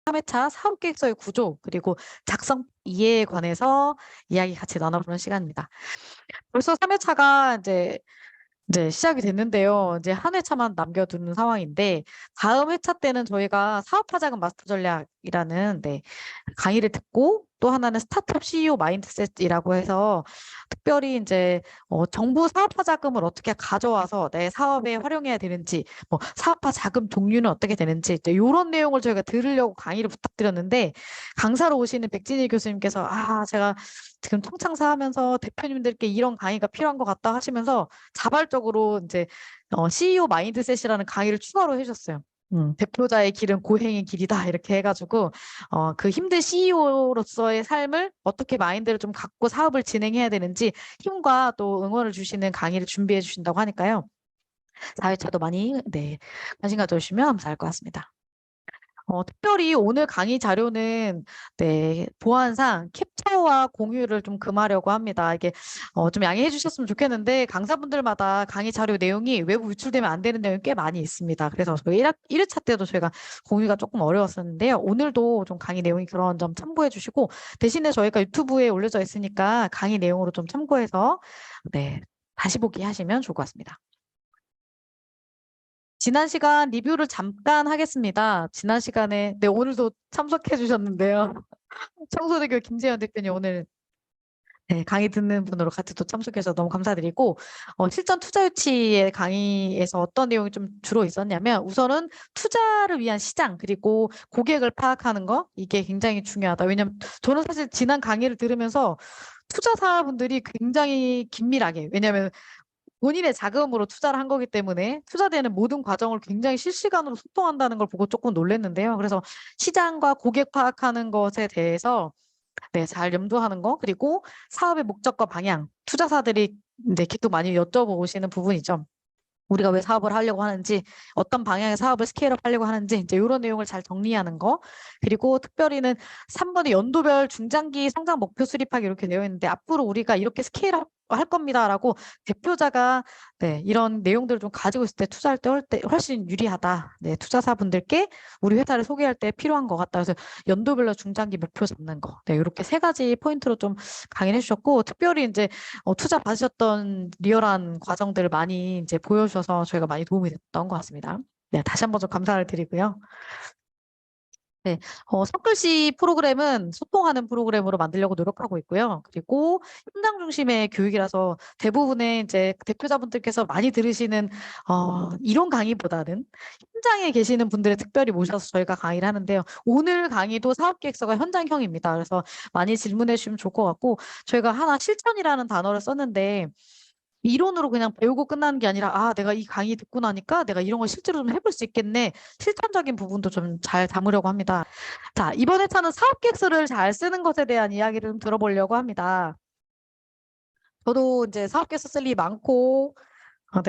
3회차 사업계획서의 구조 그리고 작성 이해에 관해서 이야기 같이 나눠보는 시간입니다. 벌써 3회차가 이제 시작이 됐는데요. 이제 한 회차만 남겨두는 상황인데 다음 회차 때는 저희가 사업화자금 마스터 전략이라는 강의를 듣고 또 하나는 스타트업 CEO 마인드셋이라고 해서 특별히 이제 정부 사업화 자금을 어떻게 가져와서 내 사업에 활용해야 되는지, 뭐 사업화 자금 종류는 어떻게 되는지 이제 이런 내용을 저희가 들으려고 강의를 부탁드렸는데 강사로 오시는 백진희 교수님께서 제가 지금 통창사하면서 대표님들께 이런 강의가 필요한 것 같다 하시면서 자발적으로 이제 CEO 마인드셋이라는 강의를 추가로 해주셨어요. 대표자의 길은 고행의 길이다 이렇게 해가지고 그 힘든 CEO로서의 삶을 어떻게 마인드를 좀 갖고 사업을 진행해야 되는지 힘과 또 응원을 주시는 강의를 준비해 주신다고 하니까요. 4회차도 많이 관심 가져주시면 감사할 것 같습니다. 특별히 오늘 강의 자료는 보안상 캡처와 공유를 좀 금하려고 합니다. 이게 좀 양해해 주셨으면 좋겠는데 강사분들마다 강의 자료 내용이 외부 유출되면 안 되는 내용이 꽤 많이 있습니다. 그래서 저희 1회차 때도 저희가 공유가 조금 어려웠었는데요. 오늘도 좀 강의 내용이 그런 점 참고해 주시고 대신에 저희가 유튜브에 올려져 있으니까 강의 내용으로 좀 참고해서 다시 보기 하시면 좋을 것 같습니다. 지난 시간 리뷰를 잠깐 하겠습니다. 지난 시간에, 오늘도 참석해 주셨는데요. 청소대교 김재현 대표님 오늘 강의 듣는 분으로 같이 또 참석해서 너무 감사드리고, 실전 투자 유치의 강의에서 어떤 내용이 좀 주로 있었냐면, 우선은 투자를 위한 시장, 그리고 고객을 파악하는 거, 이게 굉장히 중요하다. 왜냐면 저는 사실 지난 강의를 들으면서 투자사분들이 굉장히 긴밀하게, 왜냐면 본인의 자금으로 투자를 한 거기 때문에 투자되는 모든 과정을 굉장히 실시간으로 소통한다는 걸 보고 조금 놀랐는데요. 그래서 시장과 고객 파악하는 것에 대해서 잘 염두하는 거, 그리고 사업의 목적과 방향, 투자사들이 이제 계속 많이 여쭤보시는 부분이죠. 우리가 왜 사업을 하려고 하는지, 어떤 방향의 사업을 스케일업 하려고 하는지, 이제 이런 내용을 잘 정리하는 거. 그리고 특별히는 3번의 연도별 중장기 성장 목표 수립하기 이렇게 되어 있는데, 앞으로 우리가 이렇게 스케일업 할 겁니다라고 대표자가 이런 내용들을 좀 가지고 있을 때 투자할 때 훨씬 유리하다. 투자사분들께 우리 회사를 소개할 때 필요한 것 같다. 그래서 연도별로 중장기 목표 잡는 거. 이렇게 세 가지 포인트로 좀 강의를 해주셨고, 특별히 이제 투자 받으셨던 리얼한 과정들을 많이 이제 보여주셔서 저희가 많이 도움이 됐던 것 같습니다. 다시 한번 좀 감사를 드리고요. 손글씨 프로그램은 소통하는 프로그램으로 만들려고 노력하고 있고요. 그리고 현장 중심의 교육이라서 대부분의 이제 대표자분들께서 많이 들으시는 이론 강의보다는 현장에 계시는 분들을 특별히 모셔서 저희가 강의를 하는데요. 오늘 강의도 사업계획서가 현장형입니다. 그래서 많이 질문해 주시면 좋을 것 같고 저희가 하나 실천이라는 단어를 썼는데 이론으로 그냥 배우고 끝나는 게 아니라 내가 이 강의 듣고 나니까 내가 이런 걸 실제로 좀 해볼 수 있겠네. 실천적인 부분도 좀 잘 담으려고 합니다. 자, 이번 회차는 사업계획서를 잘 쓰는 것에 대한 이야기를 좀 들어보려고 합니다. 저도 이제 사업계획서 쓸 일이 많고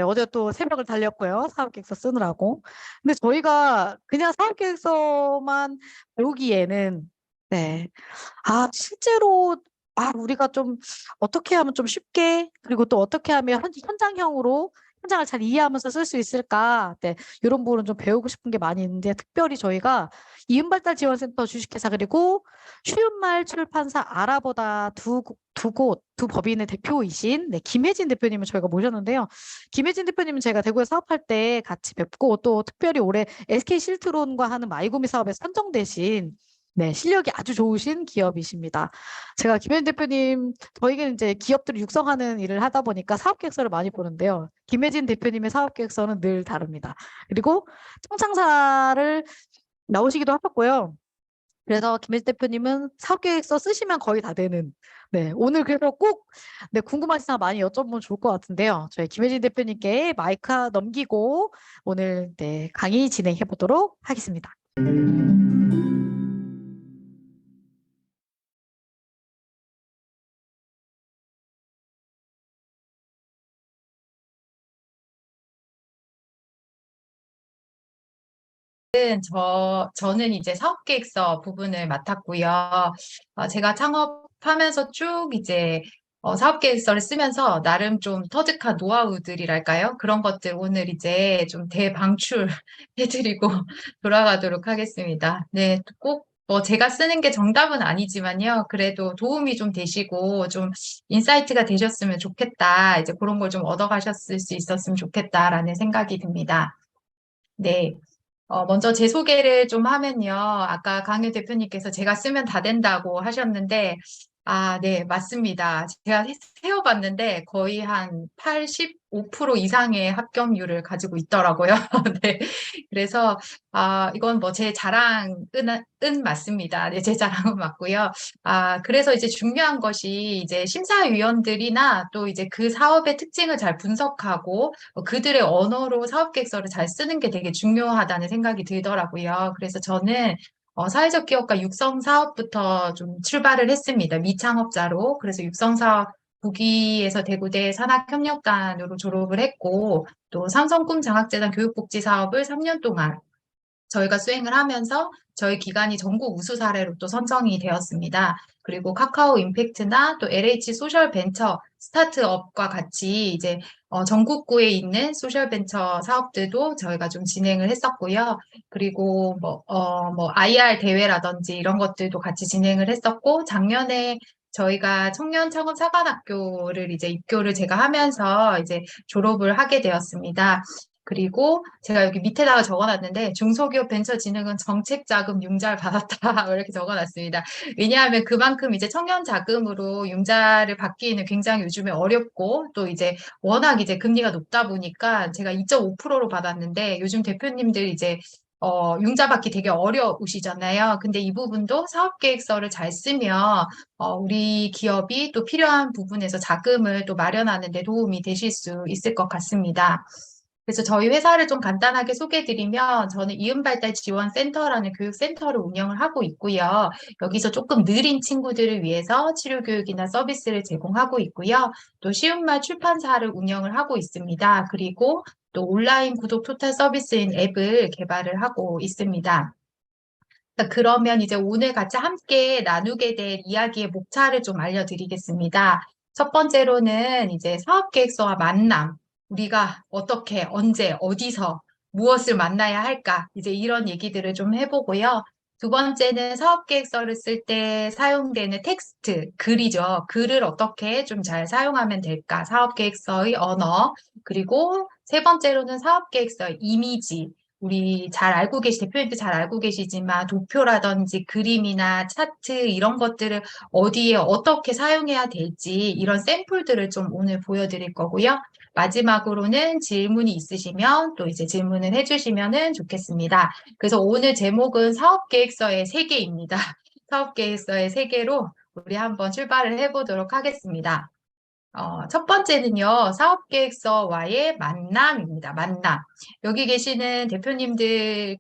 어제 또 새벽을 달렸고요. 사업계획서 쓰느라고. 근데 저희가 그냥 사업계획서만 배우기에는 실제로 우리가 좀 어떻게 하면 좀 쉽게 그리고 또 어떻게 하면 현장형으로 현장을 잘 이해하면서 쓸 수 있을까? 이런 부분은 좀 배우고 싶은 게 많이 있는데 특별히 저희가 이음발달지원센터 주식회사 그리고 쉬운말 출판사 알아보다 두 법인의 대표이신 김혜진 대표님을 저희가 모셨는데요. 김혜진 대표님은 제가 대구에 사업할 때 같이 뵙고 또 특별히 올해 SK 실트론과 하는 마이구미 사업에 선정되신 실력이 아주 좋으신 기업이십니다. 제가 김현 대표님, 저희는 이제 기업들을 육성하는 일을 하다 보니까 사업계획서를 많이 보는데요. 김혜진 대표님의 사업계획서는 늘 다릅니다. 그리고 청창사를 나오시기도 하셨고요. 그래서 김혜진 대표님은 사업계획서 쓰시면 거의 다 되는. 오늘 그래서 꼭 궁금하신 사항 많이 여쭤보면 좋을 것 같은데요. 저희 김혜진 대표님께 마이크 넘기고 오늘 강의 진행해 보도록 하겠습니다. 저는 이제 사업계획서 부분을 맡았고요. 제가 창업하면서 쭉 이제 사업 계획서를 쓰면서 나름 좀 터득한 노하우들이랄까요? 그런 것들 오늘 이제 좀 대방출해드리고 돌아가도록 하겠습니다. 네, 꼭 뭐 제가 쓰는 게 정답은 아니지만요. 그래도 도움이 좀 되시고 좀 인사이트가 되셨으면 좋겠다. 이제 그런 걸 좀 얻어가셨을 수 있었으면 좋겠다라는 생각이 듭니다. 네. 먼저 제 소개를 좀 하면요. 아까 강유 대표님께서 제가 쓰면 다 된다고 하셨는데, 아, 네, 맞습니다. 제가 세어봤는데 거의 한 85% 이상의 합격률을 가지고 있더라고요. 네. 그래서, 이건 뭐 제 자랑은 맞습니다. 네, 제 자랑은 맞고요. 그래서 이제 중요한 것이 이제 심사위원들이나 또 이제 그 사업의 특징을 잘 분석하고 그들의 언어로 사업 계획서를 잘 쓰는 게 되게 중요하다는 생각이 들더라고요. 그래서 저는 사회적 기업가 육성 사업부터 좀 출발을 했습니다. 미창업자로. 그래서 육성 사업 부기에서 대구대 산학협력관으로 졸업을 했고 또 삼성꿈 장학재단 교육복지 사업을 3년 동안 저희가 수행을 하면서 저희 기관이 전국 우수 사례로 또 선정이 되었습니다. 그리고 카카오 임팩트나 또 LH 소셜 벤처 스타트업과 같이 이제 전국구에 있는 소셜 벤처 사업들도 저희가 좀 진행을 했었고요. 그리고 뭐 IR 대회라든지 이런 것들도 같이 진행을 했었고 작년에 저희가 청년 창업 사관학교를 이제 입교를 제가 하면서 이제 졸업을 하게 되었습니다. 그리고 제가 여기 밑에다가 적어놨는데 중소기업 벤처진흥은 정책자금 융자를 받았다 이렇게 적어놨습니다. 왜냐하면 그만큼 이제 청년 자금으로 융자를 받기에는 굉장히 요즘에 어렵고 또 이제 워낙 이제 금리가 높다 보니까 제가 2.5%로 받았는데 요즘 대표님들 이제 융자 받기 되게 어려우시잖아요. 근데 이 부분도 사업계획서를 잘 쓰면 우리 기업이 또 필요한 부분에서 자금을 또 마련하는 데 도움이 되실 수 있을 것 같습니다. 그래서 저희 회사를 좀 간단하게 소개해드리면 저는 이음발달 지원센터라는 교육센터를 운영을 하고 있고요. 여기서 조금 느린 친구들을 위해서 치료교육이나 서비스를 제공하고 있고요. 또 쉬운말 출판사를 운영을 하고 있습니다. 그리고 또 온라인 구독 토탈 서비스인 앱을 개발을 하고 있습니다. 그러면 이제 오늘 같이 함께 나누게 될 이야기의 목차를 좀 알려드리겠습니다. 첫 번째로는 이제 사업계획서와 만남, 우리가 어떻게, 언제, 어디서 무엇을 만나야 할까, 이제 이런 얘기들을 좀 해보고요. 두 번째는 사업계획서를 쓸 때 사용되는 텍스트, 글이죠. 글을 어떻게 좀 잘 사용하면 될까, 사업계획서의 언어, 그리고 세 번째로는 사업계획서의 이미지, 우리 잘 알고 대표님도 잘 알고 계시지만 도표라든지 그림이나 차트 이런 것들을 어디에 어떻게 사용해야 될지 이런 샘플들을 좀 오늘 보여드릴 거고요. 마지막으로는 질문이 있으시면 또 이제 질문을 해주시면 좋겠습니다. 그래서 오늘 제목은 사업계획서의 세계입니다. 사업계획서의 세계로 우리 한번 출발을 해보도록 하겠습니다. 첫 번째는요, 사업계획서와의 만남입니다. 만남. 여기 계시는 대표님들이나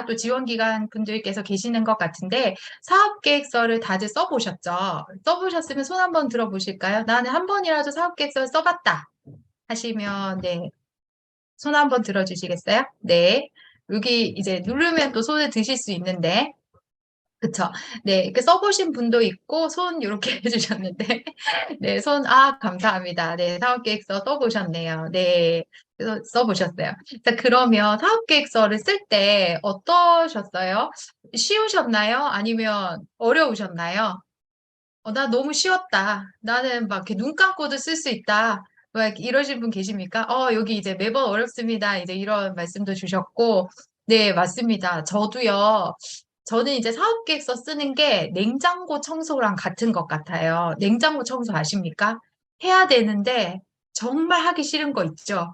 또 지원기관 분들께서 계시는 것 같은데, 사업계획서를 다들 써보셨죠? 써보셨으면 손 한번 들어보실까요? 나는 한 번이라도 사업계획서를 써봤다 하시면, 네, 손 한번 들어주시겠어요? 네. 여기 이제 누르면 또 손을 드실 수 있는데, 그쵸. 네, 이렇게 써보신 분도 있고, 손 이렇게 해주셨는데, 네, 감사합니다. 네, 사업계획서 써보셨네요. 네, 그래서 써보셨어요. 자, 그러면 사업계획서를 쓸 때 어떠셨어요? 쉬우셨나요? 아니면 어려우셨나요? 나 너무 쉬웠다. 나는 막 이렇게 눈 감고도 쓸 수 있다. 막 이러신 분 계십니까? 여기 이제 매번 어렵습니다. 이제 이런 말씀도 주셨고, 네, 맞습니다. 저는 이제 사업계획서 쓰는 게 냉장고 청소랑 같은 것 같아요. 냉장고 청소 아십니까? 해야 되는데 정말 하기 싫은 거 있죠?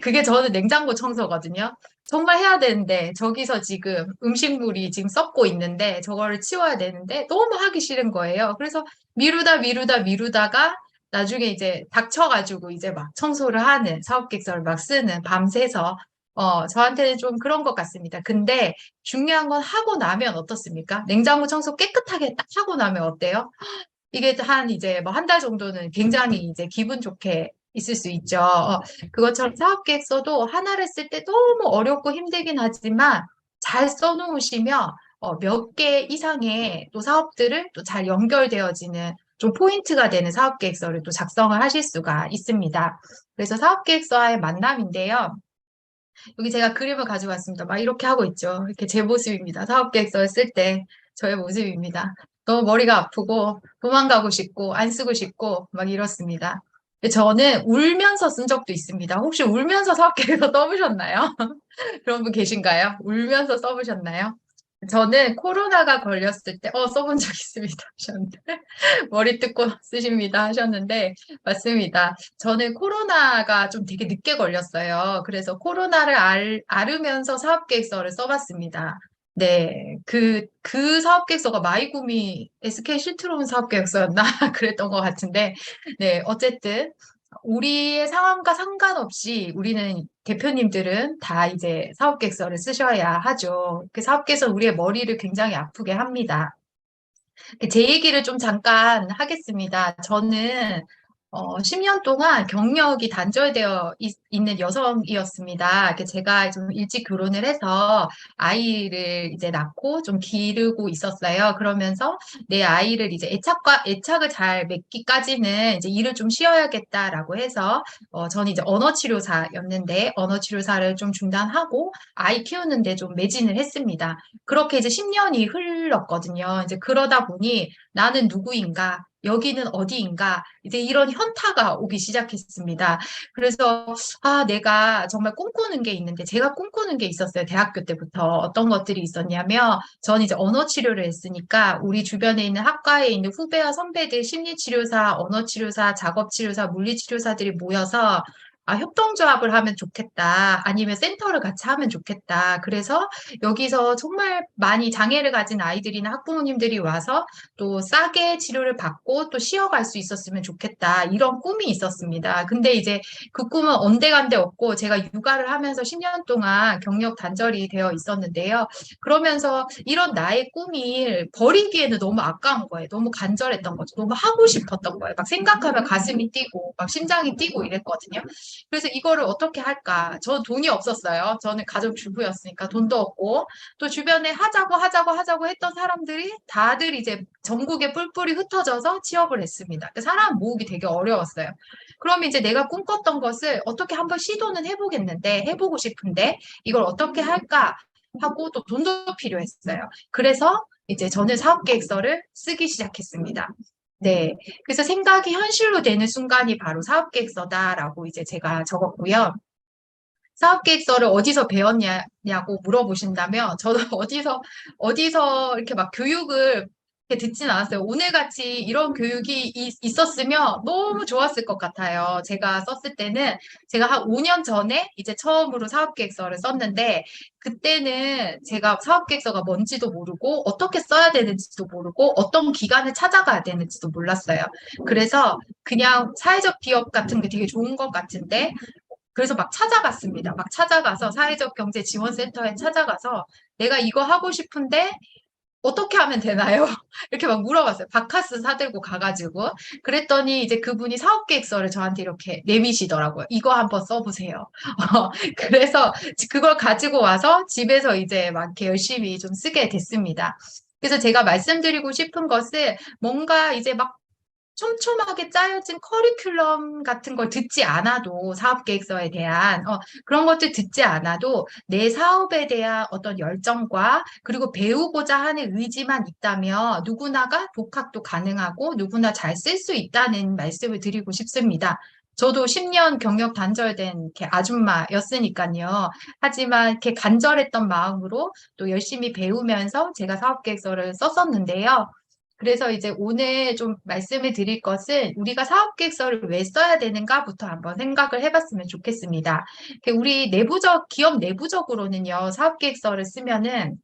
그게 저는 냉장고 청소거든요. 정말 해야 되는데 저기서 지금 음식물이 지금 썩고 있는데 저거를 치워야 되는데 너무 하기 싫은 거예요. 그래서 미루다가 나중에 이제 닥쳐가지고 이제 막 청소를 하는 사업계획서를 막 쓰는 밤새서 저한테는 좀 그런 것 같습니다. 근데 중요한 건 하고 나면 어떻습니까? 냉장고 청소 깨끗하게 딱 하고 나면 어때요? 이게 이제 뭐 한 달 정도는 굉장히 이제 기분 좋게 있을 수 있죠. 그것처럼 사업 계획서도 하나를 쓸 때 너무 어렵고 힘들긴 하지만 잘 써놓으시면 몇 개 이상의 또 사업들을 또 잘 연결되어지는 좀 포인트가 되는 사업계획서를 또 작성을 하실 수가 있습니다. 그래서 사업계획서와의 만남인데요. 여기 제가 그림을 가지고 왔습니다. 막 이렇게 하고 있죠. 이렇게 제 모습입니다. 사업계획서를 쓸 때 저의 모습입니다. 너무 머리가 아프고 도망가고 싶고 안 쓰고 싶고 막 이렇습니다. 근데 저는 울면서 쓴 적도 있습니다. 혹시 울면서 사업계획서 써보셨나요? 그런 분 계신가요? 울면서 써보셨나요? 저는 코로나가 걸렸을 때, 써본 적 있습니다. 하셨는데. 머리 뜯고 쓰십니다. 하셨는데, 맞습니다. 저는 코로나가 좀 되게 늦게 걸렸어요. 그래서 코로나를 앓으면서 사업계획서를 써봤습니다. 네. 그 사업계획서가 마이구미 SK 실트론 사업계획서였나? 그랬던 것 같은데, 네. 어쨌든, 우리의 상황과 상관없이 우리는 대표님들은 다 이제 사업계획서를 쓰셔야 하죠. 그 사업계획서 우리의 머리를 굉장히 아프게 합니다. 제 얘기를 좀 잠깐 하겠습니다. 저는 10년 동안 경력이 단절되어 있는 여성이었습니다. 제가 좀 일찍 결혼을 해서 아이를 이제 낳고 좀 기르고 있었어요. 그러면서 내 아이를 이제 애착을 잘 맺기까지는 이제 일을 좀 쉬어야겠다라고 해서 저는 이제 언어치료사였는데 언어치료사를 좀 중단하고 아이 키우는데 좀 매진을 했습니다. 그렇게 이제 10년이 흘렀거든요. 이제 그러다 보니 나는 누구인가? 여기는 어디인가? 이제 이런 현타가 오기 시작했습니다. 그래서, 내가 정말 꿈꾸는 게 있는데, 제가 꿈꾸는 게 있었어요. 대학교 때부터. 어떤 것들이 있었냐면, 전 이제 언어 치료를 했으니까, 우리 주변에 있는 학과에 있는 후배와 선배들, 심리치료사, 언어치료사, 작업치료사, 물리치료사들이 모여서, 협동조합을 하면 좋겠다. 아니면 센터를 같이 하면 좋겠다. 그래서 여기서 정말 많이 장애를 가진 아이들이나 학부모님들이 와서 또 싸게 치료를 받고 또 쉬어갈 수 있었으면 좋겠다. 이런 꿈이 있었습니다. 근데 이제 그 꿈은 온데간데 없고 제가 육아를 하면서 10년 동안 경력 단절이 되어 있었는데요. 그러면서 이런 나의 꿈을 버리기에는 너무 아까운 거예요. 너무 간절했던 거죠. 너무 하고 싶었던 거예요. 막 생각하면 가슴이 뛰고 막 심장이 뛰고 이랬거든요. 그래서 이거를 어떻게 할까? 저 돈이 없었어요. 저는 가정주부였으니까 돈도 없고 또 주변에 하자고 했던 사람들이 다들 이제 전국에 뿔뿔이 흩어져서 취업을 했습니다. 사람 모으기 되게 어려웠어요. 그럼 이제 내가 꿈꿨던 것을 어떻게 한번 시도는 해보고 싶은데 이걸 어떻게 할까 하고 또 돈도 필요했어요. 그래서 이제 저는 사업계획서를 쓰기 시작했습니다. 네. 그래서 생각이 현실로 되는 순간이 바로 사업계획서다라고 이제 제가 적었고요. 사업계획서를 어디서 배웠냐고 물어보신다면, 저도 어디서 이렇게 막 교육을 이렇게 듣진 않았어요. 오늘같이 이런 교육이 있었으면 너무 좋았을 것 같아요. 제가 썼을 때는 제가 한 5년 전에 이제 처음으로 사업계획서를 썼는데, 그때는 제가 사업계획서가 뭔지도 모르고, 어떻게 써야 되는지도 모르고, 어떤 기관을 찾아가야 되는지도 몰랐어요. 그래서 그냥 사회적 기업 같은 게 되게 좋은 것 같은데, 그래서 막 찾아갔습니다. 막 찾아가서 사회적 경제 지원센터에 찾아가서 내가 이거 하고 싶은데 어떻게 하면 되나요? 이렇게 막 물어봤어요. 바카스 사들고 가가지고. 그랬더니 이제 그분이 사업계획서를 저한테 이렇게 내미시더라고요. 이거 한번 써보세요. 그래서 그걸 가지고 와서 집에서 이제 막 이렇게 열심히 좀 쓰게 됐습니다. 그래서 제가 말씀드리고 싶은 것은 뭔가 이제 막 촘촘하게 짜여진 커리큘럼 같은 걸 듣지 않아도 사업 계획서에 대한 그런 것들 듣지 않아도 내 사업에 대한 어떤 열정과 그리고 배우고자 하는 의지만 있다면 누구나가 독학도 가능하고 누구나 잘 쓸 수 있다는 말씀을 드리고 싶습니다. 저도 10년 경력 단절된 이렇게 아줌마였으니까요. 하지만 이렇게 간절했던 마음으로 또 열심히 배우면서 제가 사업 계획서를 썼었는데요. 그래서 이제 오늘 좀 말씀을 드릴 것은 우리가 사업계획서를 왜 써야 되는가부터 한번 생각을 해봤으면 좋겠습니다. 우리 기업 내부적으로는요, 사업계획서를 쓰면은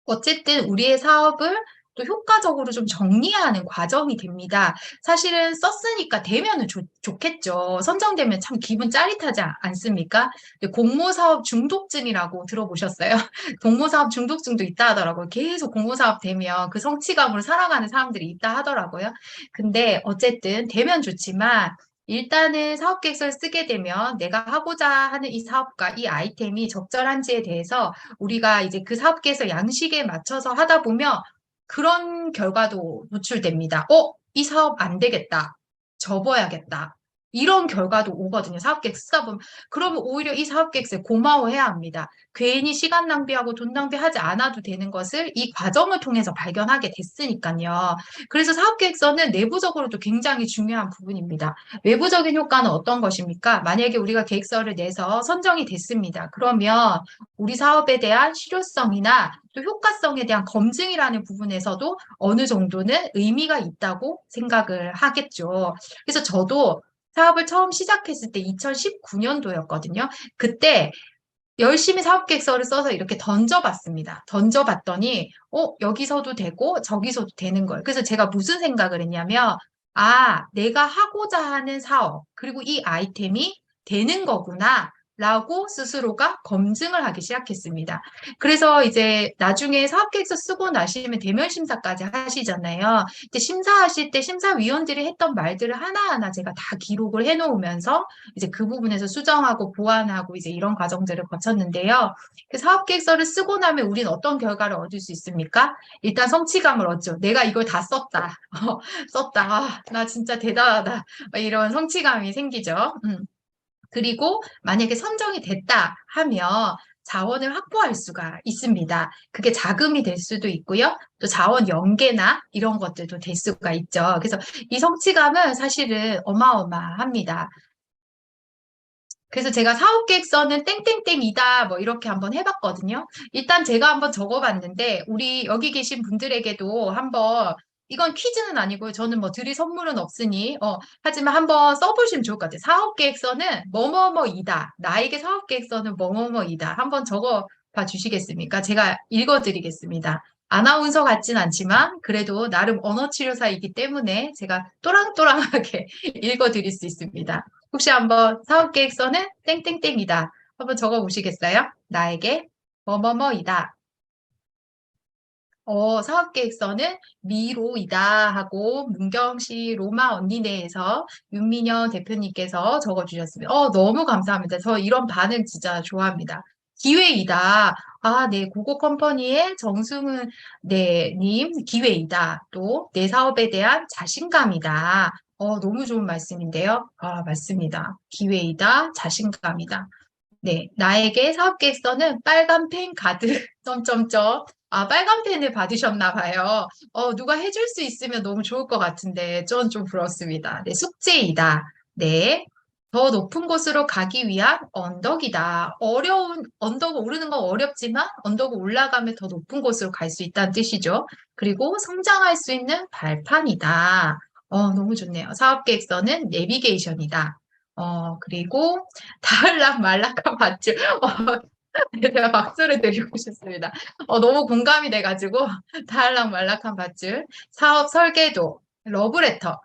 어쨌든 우리의 사업을 또 효과적으로 좀 정리하는 과정이 됩니다. 사실은 썼으니까 되면은 좋겠죠. 선정되면 참 기분 짜릿하지 않습니까? 공모사업 중독증이라고 들어보셨어요? 공모사업 중독증도 있다 하더라고요. 계속 공모사업 되면 그 성취감으로 살아가는 사람들이 있다 하더라고요. 근데 어쨌든 되면 좋지만 일단은 사업 계획서를 쓰게 되면 내가 하고자 하는 이 사업과 이 아이템이 적절한지에 대해서 우리가 이제 그 사업계에서 양식에 맞춰서 하다 보면 그런 결과도 노출됩니다. 이 사업 안 되겠다. 접어야겠다. 이런 결과도 오거든요. 사업계획 쓰다 보면. 그러면 오히려 이 사업계획서에 고마워해야 합니다. 괜히 시간 낭비하고 돈 낭비하지 않아도 되는 것을 이 과정을 통해서 발견하게 됐으니까요. 그래서 사업계획서는 내부적으로도 굉장히 중요한 부분입니다. 외부적인 효과는 어떤 것입니까? 만약에 우리가 계획서를 내서 선정이 됐습니다. 그러면 우리 사업에 대한 실효성이나 또 효과성에 대한 검증이라는 부분에서도 어느 정도는 의미가 있다고 생각을 하겠죠. 그래서 저도 사업을 처음 시작했을 때 2019년도였거든요. 그때 열심히 사업계획서를 써서 이렇게 던져봤습니다. 던져봤더니, 여기서도 되고 저기서도 되는 거예요. 그래서 제가 무슨 생각을 했냐면, 내가 하고자 하는 사업, 그리고 이 아이템이 되는 거구나. 라고 스스로가 검증을 하기 시작했습니다. 그래서 이제 나중에 사업계획서 쓰고 나시면 대면 심사까지 하시잖아요. 근데 심사하실 때 심사위원들이 했던 말들을 하나하나 제가 다 기록을 해놓으면서 이제 그 부분에서 수정하고 보완하고 이제 이런 과정들을 거쳤는데요. 그 사업계획서를 쓰고 나면 우리는 어떤 결과를 얻을 수 있습니까? 일단 성취감을 얻죠. 내가 이걸 다 썼다. 썼다. 나 진짜 대단하다. 이런 성취감이 생기죠. 그리고 만약에 선정이 됐다 하면 자원을 확보할 수가 있습니다. 그게 자금이 될 수도 있고요. 또 자원 연계나 이런 것들도 될 수가 있죠. 그래서 이 성취감은 사실은 어마어마합니다. 그래서 제가 사업계획서는 땡땡땡이다 뭐 이렇게 한번 해봤거든요. 일단 제가 한번 적어봤는데 우리 여기 계신 분들에게도 한번 이건 퀴즈는 아니고요. 저는 뭐 드릴 선물은 없으니 하지만 한번 써보시면 좋을 것 같아요. 사업계획서는 뭐뭐뭐이다. 나에게 사업계획서는 뭐뭐뭐이다. 한번 적어봐 주시겠습니까? 제가 읽어드리겠습니다. 아나운서 같진 않지만 그래도 나름 언어치료사이기 때문에 제가 또랑또랑하게 읽어드릴 수 있습니다. 혹시 한번 사업계획서는 땡땡땡이다. 한번 적어보시겠어요? 나에게 뭐뭐뭐이다. 사업계획서는 미로이다 하고 문경시 로마 언니네에서 윤민영 대표님께서 적어주셨습니다. 너무 감사합니다. 저 이런 반응 진짜 좋아합니다. 기회이다. 네, 고고 컴퍼니의 정승은 네, 님 기회이다. 또 내 사업에 대한 자신감이다. 너무 좋은 말씀인데요. 맞습니다. 기회이다. 자신감이다. 네, 나에게 사업계획서는 빨간 펜 가득, 점점점. 빨간 펜을 받으셨나 봐요. 누가 해줄 수 있으면 너무 좋을 것 같은데, 전 좀 부럽습니다. 네, 숙제이다. 네, 더 높은 곳으로 가기 위한 언덕이다. 언덕을 오르는 건 어렵지만, 언덕을 올라가면 더 높은 곳으로 갈 수 있다는 뜻이죠. 그리고 성장할 수 있는 발판이다. 너무 좋네요. 사업계획서는 내비게이션이다. 그리고 다을락 말락한 밧줄. 제가 박수를 드리고 싶습니다. 너무 공감이 돼가지고 다을락 말락한 밧줄. 사업 설계도, 러브레터.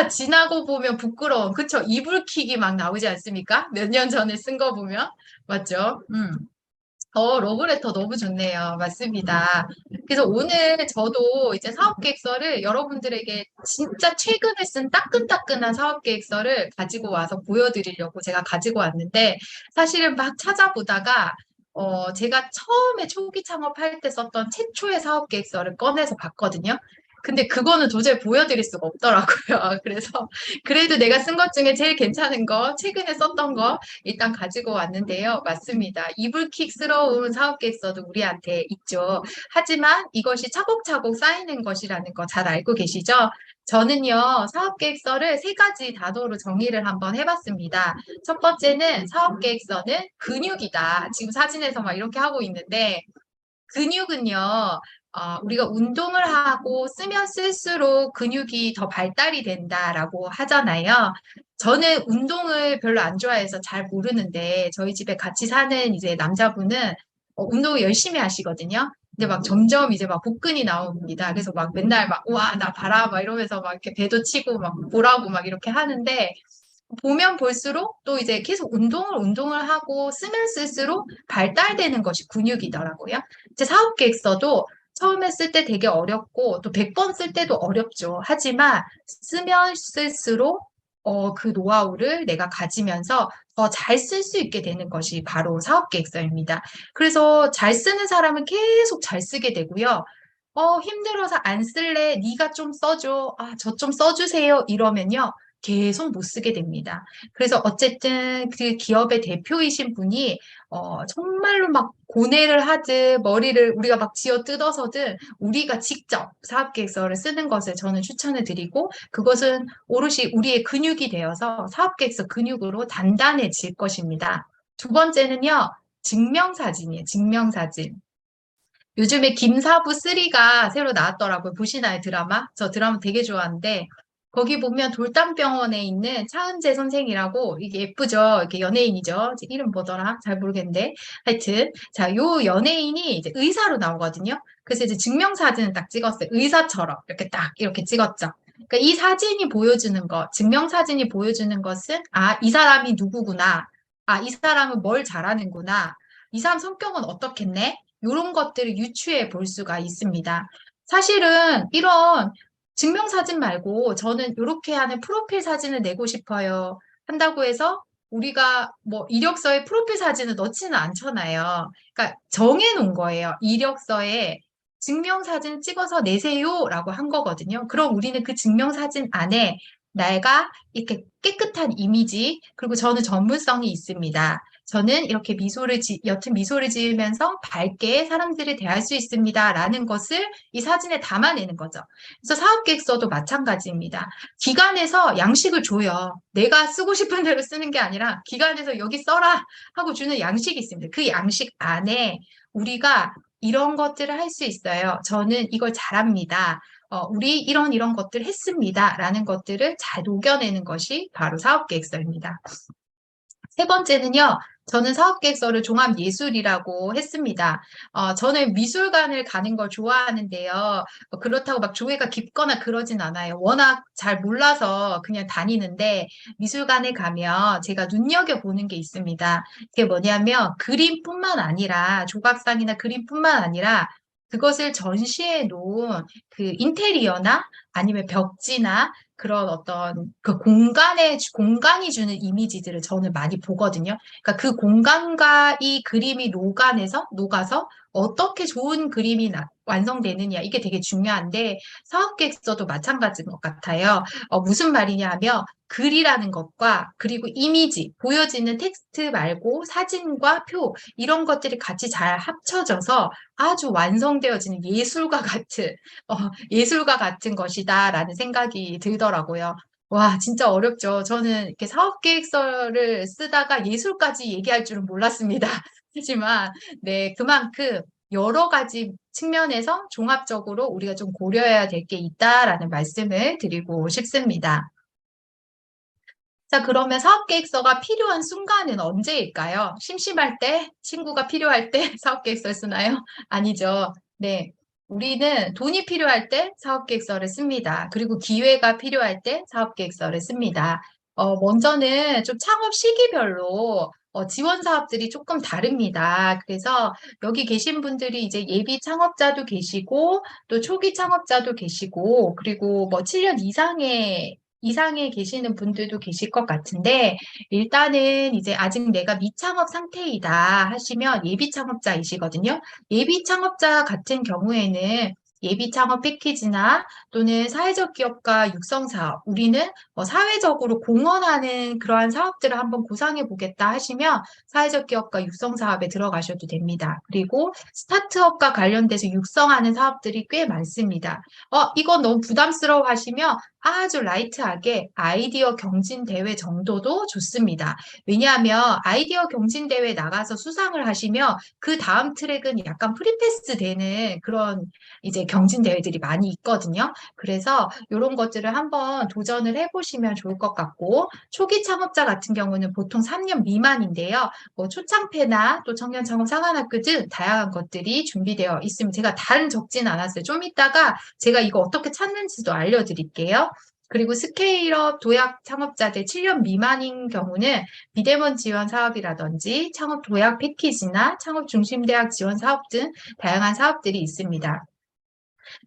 지나고 보면 부끄러운. 그쵸? 이불킥이 막 나오지 않습니까? 몇 년 전에 쓴 거 보면. 맞죠? 러브레터 너무 좋네요. 맞습니다. 그래서 오늘 저도 이제 사업계획서를 여러분들에게 진짜 최근에 쓴 따끈따끈한 사업계획서를 가지고 와서 보여드리려고 제가 가지고 왔는데 사실은 막 찾아보다가 제가 처음에 초기 창업할 때 썼던 최초의 사업계획서를 꺼내서 봤거든요. 근데 그거는 도저히 보여드릴 수가 없더라고요. 그래서 그래도 내가 쓴 것 중에 제일 괜찮은 거, 최근에 썼던 거 일단 가지고 왔는데요. 맞습니다. 이불킥스러운 사업계획서도 우리한테 있죠. 하지만 이것이 차곡차곡 쌓이는 것이라는 거 잘 알고 계시죠? 저는요, 사업계획서를 세 가지 단어로 정의를 한번 해봤습니다. 첫 번째는 사업계획서는 근육이다. 지금 사진에서 막 이렇게 하고 있는데, 근육은요, 우리가 운동을 하고 쓰면 쓸수록 근육이 더 발달이 된다라고 하잖아요. 저는 운동을 별로 안 좋아해서 잘 모르는데, 저희 집에 같이 사는 이제 남자분은 운동을 열심히 하시거든요. 근데 막 점점 이제 막 복근이 나옵니다. 그래서 막 맨날 막, 우와, 나 봐라, 막 이러면서 막 이렇게 배도 치고 막 보라고 막 이렇게 하는데, 보면 볼수록 또 이제 계속 운동을 하고 쓰면 쓸수록 발달되는 것이 근육이더라고요. 제 사업 계획서도 처음에 쓸 때 되게 어렵고 또 100번 쓸 때도 어렵죠. 하지만 쓰면 쓸수록 그 노하우를 내가 가지면서 더 잘 쓸 수 있게 되는 것이 바로 사업 계획서입니다. 그래서 잘 쓰는 사람은 계속 잘 쓰게 되고요. 힘들어서 안 쓸래. 네가 좀 써줘. 아, 저 좀 써주세요. 이러면요. 계속 못 쓰게 됩니다. 그래서 어쨌든 그 기업의 대표이신 분이 정말로 막 고뇌를 하듯 머리를 우리가 막 쥐어 뜯어서든 우리가 직접 사업계획서를 쓰는 것을 저는 추천을 드리고 그것은 오롯이 우리의 근육이 되어서 사업계획서 근육으로 단단해질 것입니다. 두 번째는요, 증명사진이에요. 증명사진. 요즘에 김사부 3가 새로 나왔더라고요. 보시나요, 드라마? 저 드라마 되게 좋아하는데, 거기 보면 돌담병원에 있는 차은재 선생이라고, 이게 예쁘죠? 이렇게 연예인이죠? 제 이름 뭐더라? 잘 모르겠는데. 하여튼, 자, 요 연예인이 이제 의사로 나오거든요. 그래서 이제 증명사진을 딱 찍었어요. 의사처럼. 이렇게 딱, 이렇게 찍었죠. 그러니까 이 사진이 보여주는 것, 증명사진이 보여주는 것은, 아, 이 사람이 누구구나. 아, 이 사람은 뭘 잘하는구나. 이 사람 성격은 어떻겠네? 이런 것들을 유추해 볼 수가 있습니다. 사실은 이런 증명사진 말고 저는 이렇게 하는 프로필 사진을 내고 싶어요. 한다고 해서 우리가 뭐 이력서에 프로필 사진을 넣지는 않잖아요. 그러니까 정해 놓은 거예요. 이력서에 증명사진 찍어서 내세요라고 한 거거든요. 그럼 우리는 그 증명사진 안에 내가 이렇게 깨끗한 이미지, 그리고 저는 전문성이 있습니다. 저는 이렇게 옅은 미소를 지으면서 밝게 사람들을 대할 수 있습니다. 라는 것을 이 사진에 담아내는 거죠. 그래서 사업계획서도 마찬가지입니다. 기관에서 양식을 줘요. 내가 쓰고 싶은 대로 쓰는 게 아니라 기관에서 여기 써라 하고 주는 양식이 있습니다. 그 양식 안에 우리가 이런 것들을 할 수 있어요. 저는 이걸 잘합니다. 우리 이런 것들 했습니다. 라는 것들을 잘 녹여내는 것이 바로 사업계획서입니다. 세 번째는요, 저는 사업계획서를 종합예술이라고 했습니다. 저는 미술관을 가는 걸 좋아하는데요. 그렇다고 막 조예가 깊거나 그러진 않아요. 워낙 잘 몰라서 그냥 다니는데, 미술관에 가면 제가 눈여겨보는 게 있습니다. 그게 뭐냐면, 그림뿐만 아니라, 조각상이나 그림뿐만 아니라, 그것을 전시해 놓은 그 인테리어나 아니면 벽지나 그런 어떤 그 공간이 주는 이미지들을 저는 많이 보거든요. 그러니까 그 공간과 이 그림이 녹아서 어떻게 좋은 그림이 완성되느냐, 이게 되게 중요한데, 사업계획서도 마찬가지인 것 같아요. 무슨 말이냐 하면, 글이라는 것과, 그리고 이미지, 보여지는 텍스트 말고 사진과 표, 이런 것들이 같이 잘 합쳐져서 아주 완성되어지는 예술과 같은 것이다라는 생각이 들더라고요. 와, 진짜 어렵죠. 저는 이렇게 사업 계획서를 쓰다가 예술까지 얘기할 줄은 몰랐습니다. 하지만, 네, 그만큼 여러 가지 측면에서 종합적으로 우리가 좀 고려해야 될 게 있다라는 말씀을 드리고 싶습니다. 자, 그러면 사업 계획서가 필요한 순간은 언제일까요? 심심할 때, 친구가 필요할 때 사업 계획서 쓰나요? 아니죠. 네. 우리는 돈이 필요할 때 사업 계획서를 씁니다. 그리고 기회가 필요할 때 사업 계획서를 씁니다. 먼저는 좀 창업 시기별로 지원 사업들이 조금 다릅니다. 그래서 여기 계신 분들이 이제 예비 창업자도 계시고, 또 초기 창업자도 계시고, 그리고 뭐 7년 이상에 계시는 분들도 계실 것 같은데, 일단은 이제 아직 내가 미창업 상태이다 하시면 예비 창업자이시거든요. 예비 창업자 같은 경우에는 예비 창업 패키지나 또는 사회적 기업가 육성 사업, 우리는 사회적으로 공헌하는 그러한 사업들을 한번 구상해 보겠다 하시면 사회적 기업가 육성 사업에 들어가셔도 됩니다. 그리고 스타트업과 관련돼서 육성하는 사업들이 꽤 많습니다. 이건 너무 부담스러워 하시면 아주 라이트하게 아이디어 경진 대회 정도도 좋습니다. 왜냐하면 아이디어 경진 대회 나가서 수상을 하시면 그 다음 트랙은 약간 프리패스 되는 그런 이제 경진 대회들이 많이 있거든요. 그래서 이런 것들을 한번 도전을 해보시면 좋을 것 같고, 초기 창업자 같은 경우는 보통 3년 미만인데요. 뭐 초창패나 또 청년 창업 상한학교 등 다양한 것들이 준비되어 있습니다. 제가 다른 적진 않았어요. 좀 이따가 제가 이거 어떻게 찾는지도 알려드릴게요. 그리고 스케일업 도약 창업자들 7년 미만인 경우는 비대면 지원 사업이라든지 창업 도약 패키지나 창업 중심 대학 지원 사업 등 다양한 사업들이 있습니다.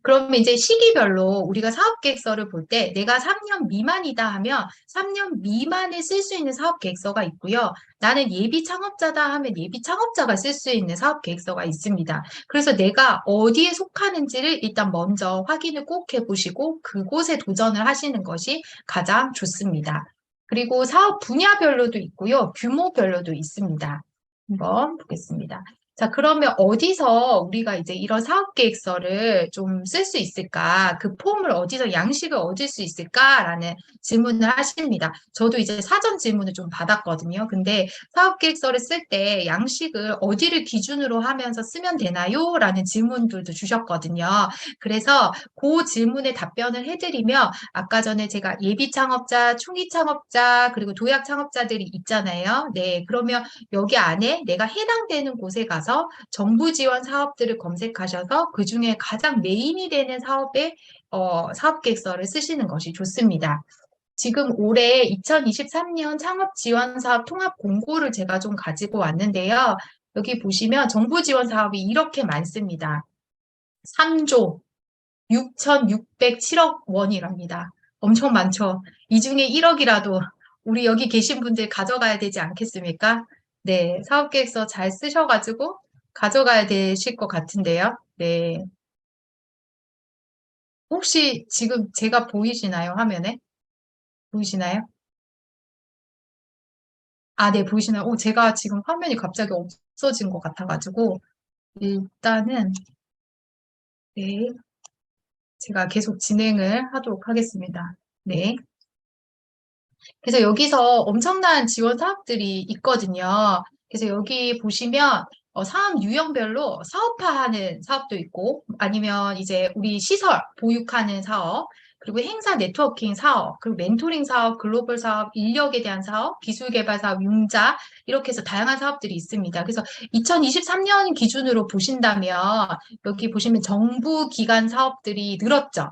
그러면 이제 시기별로 우리가 사업계획서를 볼 때 내가 3년 미만이다 하면 3년 미만에 쓸 수 있는 사업계획서가 있고요. 나는 예비 창업자다 하면 예비 창업자가 쓸 수 있는 사업계획서가 있습니다. 그래서 내가 어디에 속하는지를 일단 먼저 확인을 꼭 해보시고 그곳에 도전을 하시는 것이 가장 좋습니다. 그리고 사업 분야별로도 있고요. 규모별로도 있습니다. 한번 보겠습니다. 자, 그러면 어디서 우리가 이제 이런 사업 계획서를 좀 쓸 수 있을까? 그 폼을 어디서 양식을 얻을 수 있을까라는 질문을 하십니다. 저도 이제 사전 질문을 좀 받았거든요. 근데 사업 계획서를 쓸 때 양식을 어디를 기준으로 하면서 쓰면 되나요? 라는 질문들도 주셨거든요. 그래서 그 질문에 답변을 해드리며 아까 전에 제가 예비 창업자, 초기 창업자, 그리고 도약 창업자들이 있잖아요. 네, 그러면 여기 안에 내가 해당되는 곳에 가서 정부 지원 사업들을 검색하셔서 그 중에 가장 메인이 되는 사업의 사업 계획서를 쓰시는 것이 좋습니다. 지금 올해 2023년 창업 지원 사업 통합 공고를 제가 좀 가지고 왔는데요. 여기 보시면 정부 지원 사업이 이렇게 많습니다. 3조 6,607억 원이랍니다. 엄청 많죠. 이 중에 1억이라도 우리 여기 계신 분들 가져가야 되지 않겠습니까? 네, 사업계획서 잘 쓰셔가지고 가져가야 되실 것 같은데요. 네. 혹시 지금 제가 보이시나요? 화면에? 보이시나요? 아, 네, 보이시나요? 제가 지금 화면이 갑자기 없어진 것 같아가지고 일단은 네, 제가 계속 진행을 하도록 하겠습니다. 네. 그래서 여기서 엄청난 지원 사업들이 있거든요. 그래서 여기 보시면 사업 유형별로 사업화하는 사업도 있고 아니면 이제 우리 시설 보육하는 사업 그리고 행사 네트워킹 사업 그리고 멘토링 사업 글로벌 사업 인력에 대한 사업 기술 개발 사업 융자 이렇게 해서 다양한 사업들이 있습니다. 그래서 2023년 기준으로 보신다면 여기 보시면 정부 기관 사업들이 늘었죠.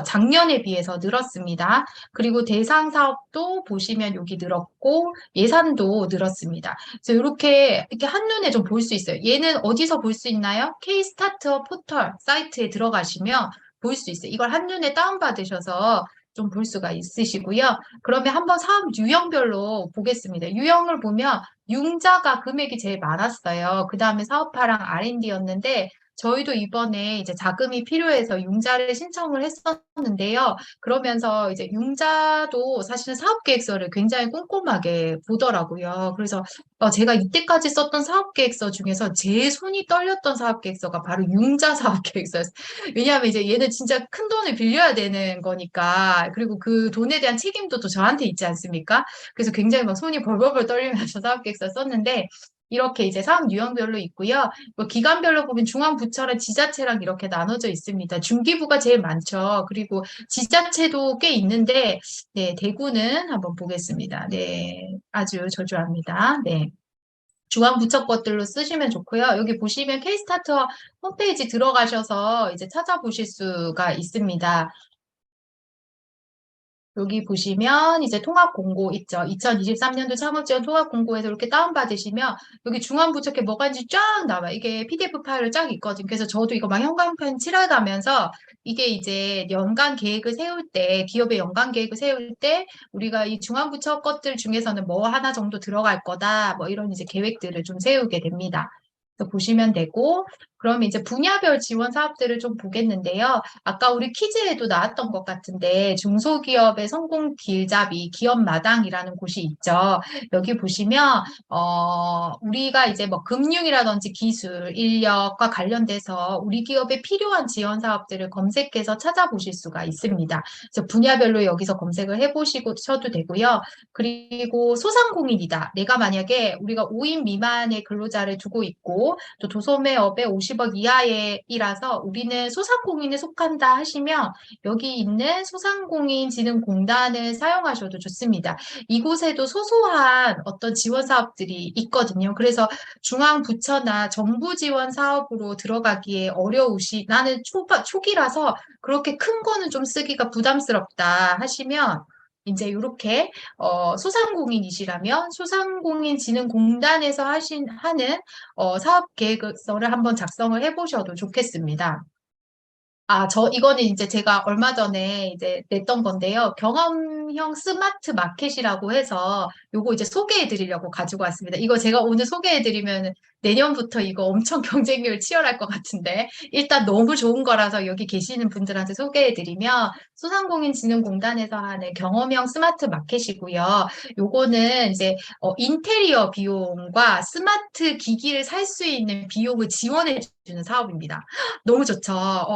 작년에 비해서 늘었습니다. 그리고 대상 사업도 보시면 여기 늘었고 예산도 늘었습니다. 그래서 이렇게 한눈에 좀 볼 수 있어요. 얘는 어디서 볼 수 있나요? K-스타트업 포털 사이트에 들어가시면 볼 수 있어요. 이걸 한눈에 다운받으셔서 좀 볼 수가 있으시고요. 그러면 한번 사업 유형별로 보겠습니다. 유형을 보면 융자가 금액이 제일 많았어요. 그 다음에 사업화랑 R&D였는데 저희도 이번에 이제 자금이 필요해서 융자를 신청을 했었는데요. 그러면서 이제 융자도 사실은 사업계획서를 굉장히 꼼꼼하게 보더라고요. 그래서 제가 이때까지 썼던 사업계획서 중에서 제일 손이 떨렸던 사업계획서가 바로 융자 사업계획서였어요. 왜냐하면 이제 얘는 진짜 큰 돈을 빌려야 되는 거니까 그리고 그 돈에 대한 책임도 또 저한테 있지 않습니까? 그래서 굉장히 막 손이 벌벌벌 떨리면서 사업계획서 썼는데 이렇게 이제 사업 유형별로 있고요. 뭐 기관별로 보면 중앙부처랑 지자체랑 이렇게 나눠져 있습니다. 중기부가 제일 많죠. 그리고 지자체도 꽤 있는데, 네, 대구는 한번 보겠습니다. 네, 아주 저조합니다. 네. 중앙부처 것들로 쓰시면 좋고요. 여기 보시면 K-스타터 홈페이지 들어가셔서 이제 찾아보실 수가 있습니다. 여기 보시면 이제 통합 공고 있죠. 2023년도 창업지원 통합 공고에서 이렇게 다운받으시면 여기 중앙부처에 뭐가 있는지 쫙 나와요. 이게 PDF 파일로 쫙 있거든요. 그래서 저도 이거 막 현관편 칠해가면서 이게 이제 연간 계획을 세울 때, 기업의 연간 계획을 세울 때 우리가 이 중앙부처 것들 중에서는 뭐 하나 정도 들어갈 거다. 뭐 이런 이제 계획들을 좀 세우게 됩니다. 그래서 보시면 되고, 그럼 이제 분야별 지원 사업들을 좀 보겠는데요. 아까 우리 퀴즈에도 나왔던 것 같은데 중소기업의 성공 길잡이 기업마당이라는 곳이 있죠. 여기 보시면 우리가 이제 뭐 금융이라든지 기술, 인력과 관련돼서 우리 기업에 필요한 지원 사업들을 검색해서 찾아보실 수가 있습니다. 그래서 분야별로 여기서 검색을 해보셔도 되고요. 그리고 소상공인이다. 내가 만약에 우리가 5인 미만의 근로자를 두고 있고 또 도소매업에 50억 이하이라서 우리는 소상공인에 속한다 하시면 여기 있는 소상공인진흥공단을 사용하셔도 좋습니다. 이곳에도 소소한 어떤 지원 사업들이 있거든요. 그래서 중앙부처나 정부 지원 사업으로 들어가기에 나는 초기라서 그렇게 큰 거는 좀 쓰기가 부담스럽다 하시면 이제 이렇게 소상공인이시라면 소상공인진흥공단에서 하는 사업 계획서를 한번 작성을 해보셔도 좋겠습니다. 이거는 이제 제가 얼마 전에 이제 냈던 건데요. 경험형 스마트 마켓이라고 해서 요거 이제 소개해 드리려고 가지고 왔습니다. 이거 제가 오늘 소개해 드리면 내년부터 이거 엄청 경쟁률 치열할 것 같은데 일단 너무 좋은 거라서 여기 계시는 분들한테 소개해 드리면 소상공인진흥공단에서 하는 경험형 스마트 마켓이고요. 요거는 이제 인테리어 비용과 스마트 기기를 살 수 있는 비용을 지원해 주는 사업입니다. 너무 좋죠.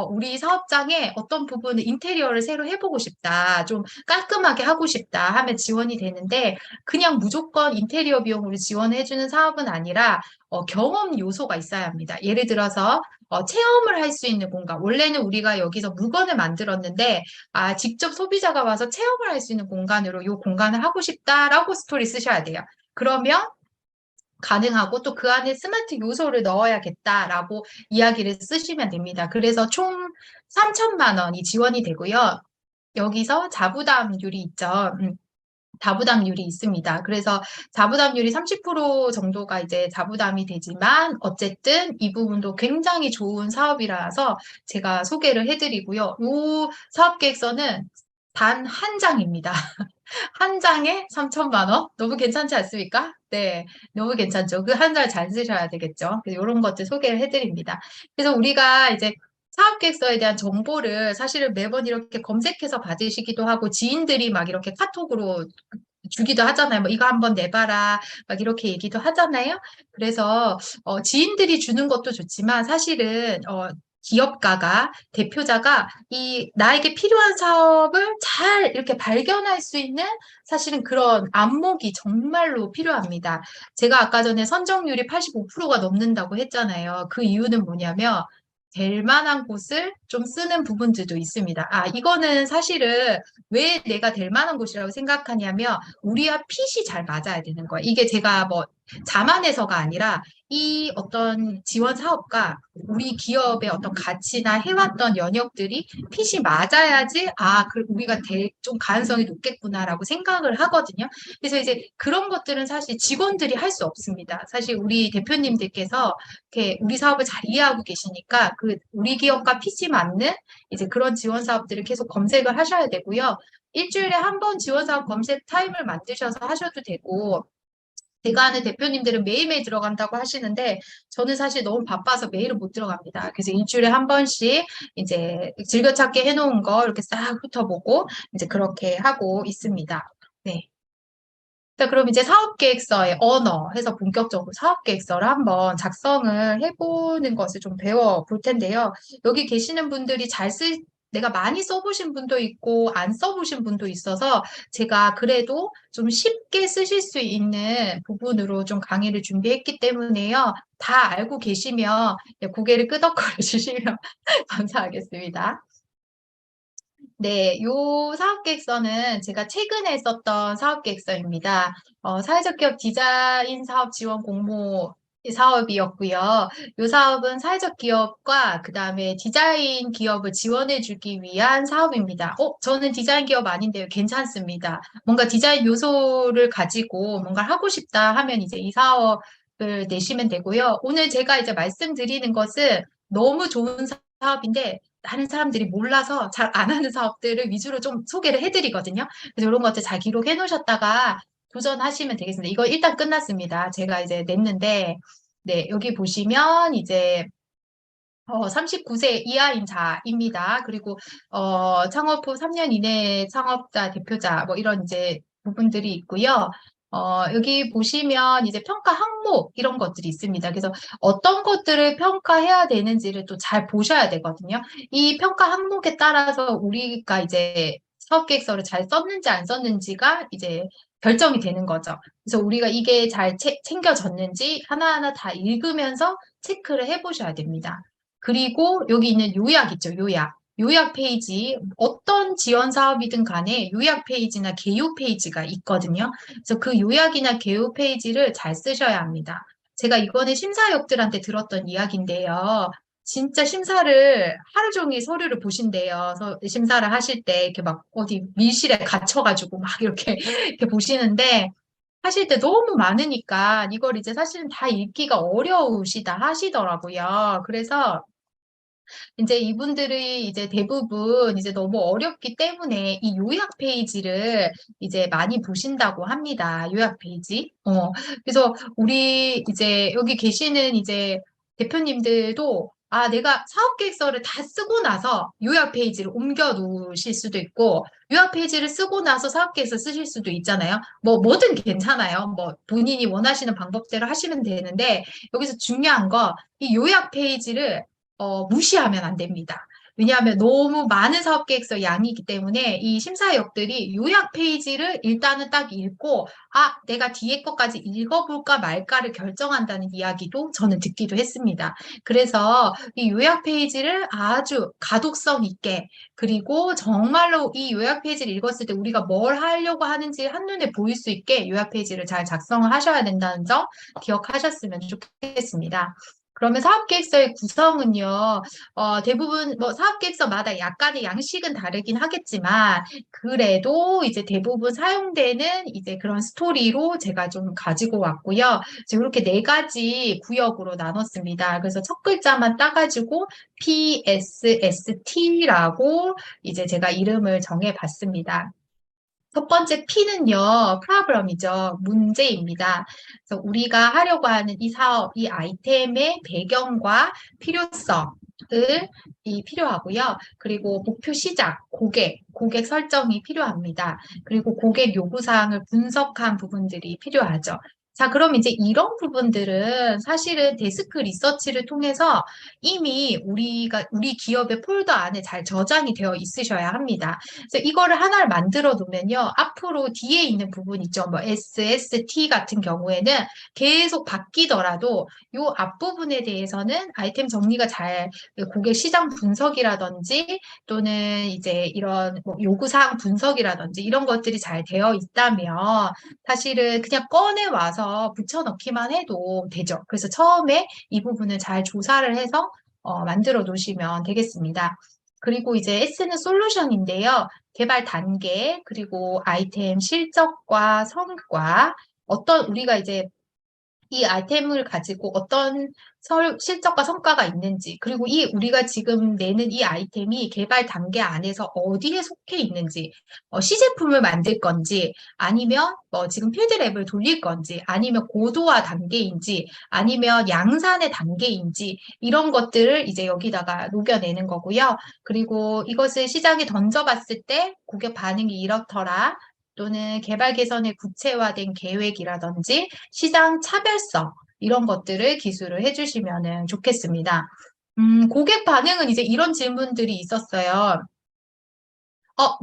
우리 사업장에 어떤 부분을 인테리어를 새로 해보고 싶다, 좀 깔끔하게 하고 싶다 하면 지원이 되는데, 그냥 무조건 인테리어 비용으로 지원해주는 사업은 아니라, 경험 요소가 있어야 합니다. 예를 들어서, 체험을 할 수 있는 공간. 원래는 우리가 여기서 물건을 만들었는데, 직접 소비자가 와서 체험을 할 수 있는 공간으로 이 공간을 하고 싶다라고 스토리 쓰셔야 돼요. 그러면 가능하고 또 그 안에 스마트 요소를 넣어야겠다라고 이야기를 쓰시면 됩니다. 그래서 총 3천만 원이 지원이 되고요. 여기서 자부담률이 있죠. 자부담률이 있습니다. 그래서 자부담률이 30% 정도가 이제 자부담이 되지만 어쨌든 이 부분도 굉장히 좋은 사업이라서 제가 소개를 해드리고요. 이 사업 계획서는 단 한 장입니다. 한 장에 3천만 원? 너무 괜찮지 않습니까? 네, 너무 괜찮죠. 그 한 달 잘 쓰셔야 되겠죠. 그래서 이런 것들 소개를 해드립니다. 그래서 우리가 이제 사업계획서에 대한 정보를 사실은 매번 이렇게 검색해서 받으시기도 하고 지인들이 막 이렇게 카톡으로 주기도 하잖아요. 뭐 이거 한번 내봐라. 막 이렇게 얘기도 하잖아요. 그래서 지인들이 주는 것도 좋지만 사실은 기업가가 대표자가 이 나에게 필요한 사업을 잘 이렇게 발견할 수 있는 사실은 그런 안목이 정말로 필요합니다. 제가 아까 전에 선정률이 85%가 넘는다고 했잖아요. 그 이유는 뭐냐면 될 만한 곳을 좀 쓰는 부분들도 있습니다. 이거는 사실은 왜 내가 될 만한 곳이라고 생각하냐면 우리와 핏이 잘 맞아야 되는 거예요. 이게 제가 뭐 자만해서가 아니라 이 어떤 지원 사업과 우리 기업의 어떤 가치나 해왔던 영역들이 핏이 맞아야지 우리가 좀 가능성이 높겠구나라고 생각을 하거든요. 그래서 이제 그런 것들은 사실 직원들이 할 수 없습니다. 사실 우리 대표님들께서 이렇게 우리 사업을 잘 이해하고 계시니까 그 우리 기업과 핏이 맞는 이제 그런 지원 사업들을 계속 검색을 하셔야 되고요. 일주일에 한 번 지원 사업 검색 타임을 만드셔서 하셔도 되고 제가 아는 대표님들은 매일매일 들어간다고 하시는데 저는 사실 너무 바빠서 매일은 못 들어갑니다. 그래서 일주일에 한 번씩 이제 즐겨찾기 해놓은 거 이렇게 싹 훑어보고 이제 그렇게 하고 있습니다. 네. 자, 그럼 이제 사업계획서의 언어 해서 본격적으로 사업계획서를 한번 작성을 해보는 것을 좀 배워볼 텐데요. 여기 계시는 분들이 내가 많이 써보신 분도 있고 안 써보신 분도 있어서 제가 그래도 좀 쉽게 쓰실 수 있는 부분으로 좀 강의를 준비했기 때문에요. 다 알고 계시면 고개를 끄덕거려 주시면 감사하겠습니다. 네, 요 사업계획서는 제가 최근에 썼던 사업계획서입니다. 사회적 기업 디자인 사업 지원 공모 사업이었고요. 요 사업은 사회적 기업과 그 다음에 디자인 기업을 지원해 주기 위한 사업입니다. 저는 디자인 기업 아닌데요. 괜찮습니다. 뭔가 디자인 요소를 가지고 뭔가 하고 싶다 하면 이제 이 사업을 내시면 되고요. 오늘 제가 이제 말씀드리는 것은 너무 좋은 사업인데 다른 사람들이 몰라서 잘 안 하는 사업들을 위주로 좀 소개를 해드리거든요. 그래서 이런 것들 잘 기록해 놓으셨다가 도전하시면 되겠습니다. 이거 일단 끝났습니다. 제가 이제 냈는데, 네, 여기 보시면 이제 39세 이하인 자입니다. 그리고 창업 후 3년 이내 창업자 대표자 뭐 이런 이제 부분들이 있고요. 여기 보시면 이제 평가 항목 이런 것들이 있습니다. 그래서 어떤 것들을 평가해야 되는지를 또 잘 보셔야 되거든요. 이 평가 항목에 따라서 우리가 이제 사업계획서를 잘 썼는지 안 썼는지가 이제 결정이 되는 거죠. 그래서 우리가 이게 잘 챙겨졌는지 하나하나 다 읽으면서 체크를 해보셔야 됩니다. 그리고 여기 있는 요약 있죠, 요약. 요약 페이지, 어떤 지원 사업이든 간에 요약 페이지나 개요 페이지가 있거든요. 그래서 그 요약이나 개요 페이지를 잘 쓰셔야 합니다. 제가 이번에 심사역들한테 들었던 이야기인데요. 진짜 심사를 하루 종일 서류를 보신대요. 심사를 하실 때 이렇게 막 어디 밀실에 갇혀가지고 막 이렇게, 이렇게 보시는데 하실 때 너무 많으니까 이걸 이제 사실은 다 읽기가 어려우시다 하시더라고요. 그래서 이제 이분들이 이제 대부분 이제 너무 어렵기 때문에 이 요약 페이지를 이제 많이 보신다고 합니다. 요약 페이지. 그래서 우리 이제 여기 계시는 이제 대표님들도 내가 사업 계획서를 다 쓰고 나서 요약 페이지를 옮겨 놓으실 수도 있고, 요약 페이지를 쓰고 나서 사업 계획서 쓰실 수도 있잖아요. 뭐든 괜찮아요. 뭐 본인이 원하시는 방법대로 하시면 되는데, 여기서 중요한 거, 이 요약 페이지를 무시하면 안 됩니다. 왜냐하면 너무 많은 사업 계획서 양이기 때문에 이 심사역들이 요약 페이지를 일단은 딱 읽고, 내가 뒤에 것까지 읽어볼까 말까를 결정한다는 이야기도 저는 듣기도 했습니다. 그래서 이 요약 페이지를 아주 가독성 있게, 그리고 정말로 이 요약 페이지를 읽었을 때 우리가 뭘 하려고 하는지 한눈에 보일 수 있게 요약 페이지를 잘 작성을 하셔야 된다는 점 기억하셨으면 좋겠습니다. 그러면 사업계획서의 구성은요, 대부분 뭐 사업계획서마다 약간의 양식은 다르긴 하겠지만, 그래도 이제 대부분 사용되는 이제 그런 스토리로 제가 좀 가지고 왔고요. 이제 이렇게 네 가지 구역으로 나눴습니다. 그래서 첫 글자만 따가지고 PSST라고 이제 제가 이름을 정해봤습니다. 첫 번째 P는요, problem이죠. 문제입니다. 그래서 우리가 하려고 하는 이 사업, 이 아이템의 배경과 필요성을 필요하고요. 그리고 목표 시작, 고객 설정이 필요합니다. 그리고 고객 요구사항을 분석한 부분들이 필요하죠. 자, 그럼 이제 이런 부분들은 사실은 데스크 리서치를 통해서 이미 우리 기업의 폴더 안에 잘 저장이 되어 있으셔야 합니다. 그래서 이거를 하나를 만들어 놓으면요. 앞으로 뒤에 있는 부분 있죠. 뭐 SST 같은 경우에는 계속 바뀌더라도 이 앞부분에 대해서는 아이템 정리가 잘 고객 시장 분석이라든지 또는 이제 이런 뭐 요구사항 분석이라든지 이런 것들이 잘 되어 있다면 사실은 그냥 꺼내 와서 붙여넣기만 해도 되죠. 그래서 처음에 이 부분을 잘 조사를 해서 만들어 놓으시면 되겠습니다. 그리고 이제 S는 솔루션인데요. 개발 단계, 그리고 아이템 실적과 성과, 우리가 이제 이 아이템을 가지고 어떤 실적과 성과가 있는지, 그리고 우리가 지금 내는 이 아이템이 개발 단계 안에서 어디에 속해 있는지, 시제품을 만들 건지, 아니면 지금 필드랩을 돌릴 건지, 아니면 고도화 단계인지, 아니면 양산의 단계인지, 이런 것들을 이제 여기다가 녹여내는 거고요. 그리고 이것을 시장에 던져봤을 때 고객 반응이 이렇더라. 또는 개발 개선의 구체화된 계획이라든지 시장 차별성 이런 것들을 기술을 해주시면 좋겠습니다. 고객 반응은 이제 이런 질문들이 있었어요.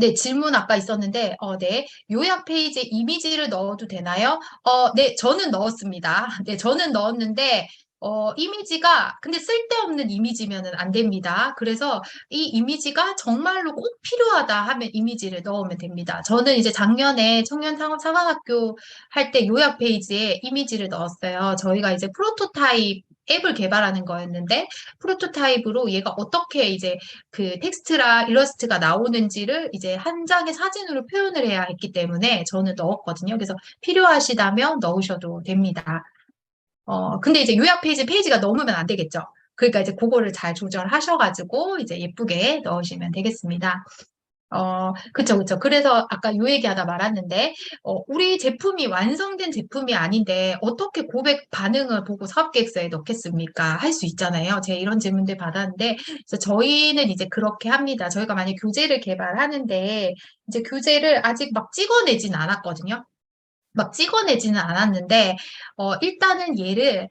네, 질문 아까 있었는데, 네, 요약 페이지에 이미지를 넣어도 되나요? 네, 저는 넣었습니다. 네, 저는 넣었는데, 이미지가, 근데 쓸데없는 이미지면은 안 됩니다. 그래서 이 이미지가 정말로 꼭 필요하다 하면 이미지를 넣으면 됩니다. 저는 이제 작년에 청년상업사관학교 할 때 요약 페이지에 이미지를 넣었어요. 저희가 이제 프로토타입 앱을 개발하는 거였는데, 프로토타입으로 얘가 어떻게 이제 그 텍스트랑 일러스트가 나오는지를 이제 한 장의 사진으로 표현을 해야 했기 때문에 저는 넣었거든요. 그래서 필요하시다면 넣으셔도 됩니다. 근데 이제 요약 페이지가 넘으면 안 되겠죠. 그러니까 이제 그거를 잘 조절하셔가지고 이제 예쁘게 넣으시면 되겠습니다. 그쵸, 그쵸. 그래서 아까 요 얘기하다 말았는데, 우리 제품이 완성된 제품이 아닌데, 어떻게 고객 반응을 보고 사업계획서에 넣겠습니까? 할 수 있잖아요. 제가 이런 질문들 받았는데, 그래서 저희는 이제 그렇게 합니다. 저희가 만약 교재를 개발하는데, 이제 교재를 아직 막 찍어내진 않았거든요. 막 찍어내지는 않았는데, 일단은 얘를,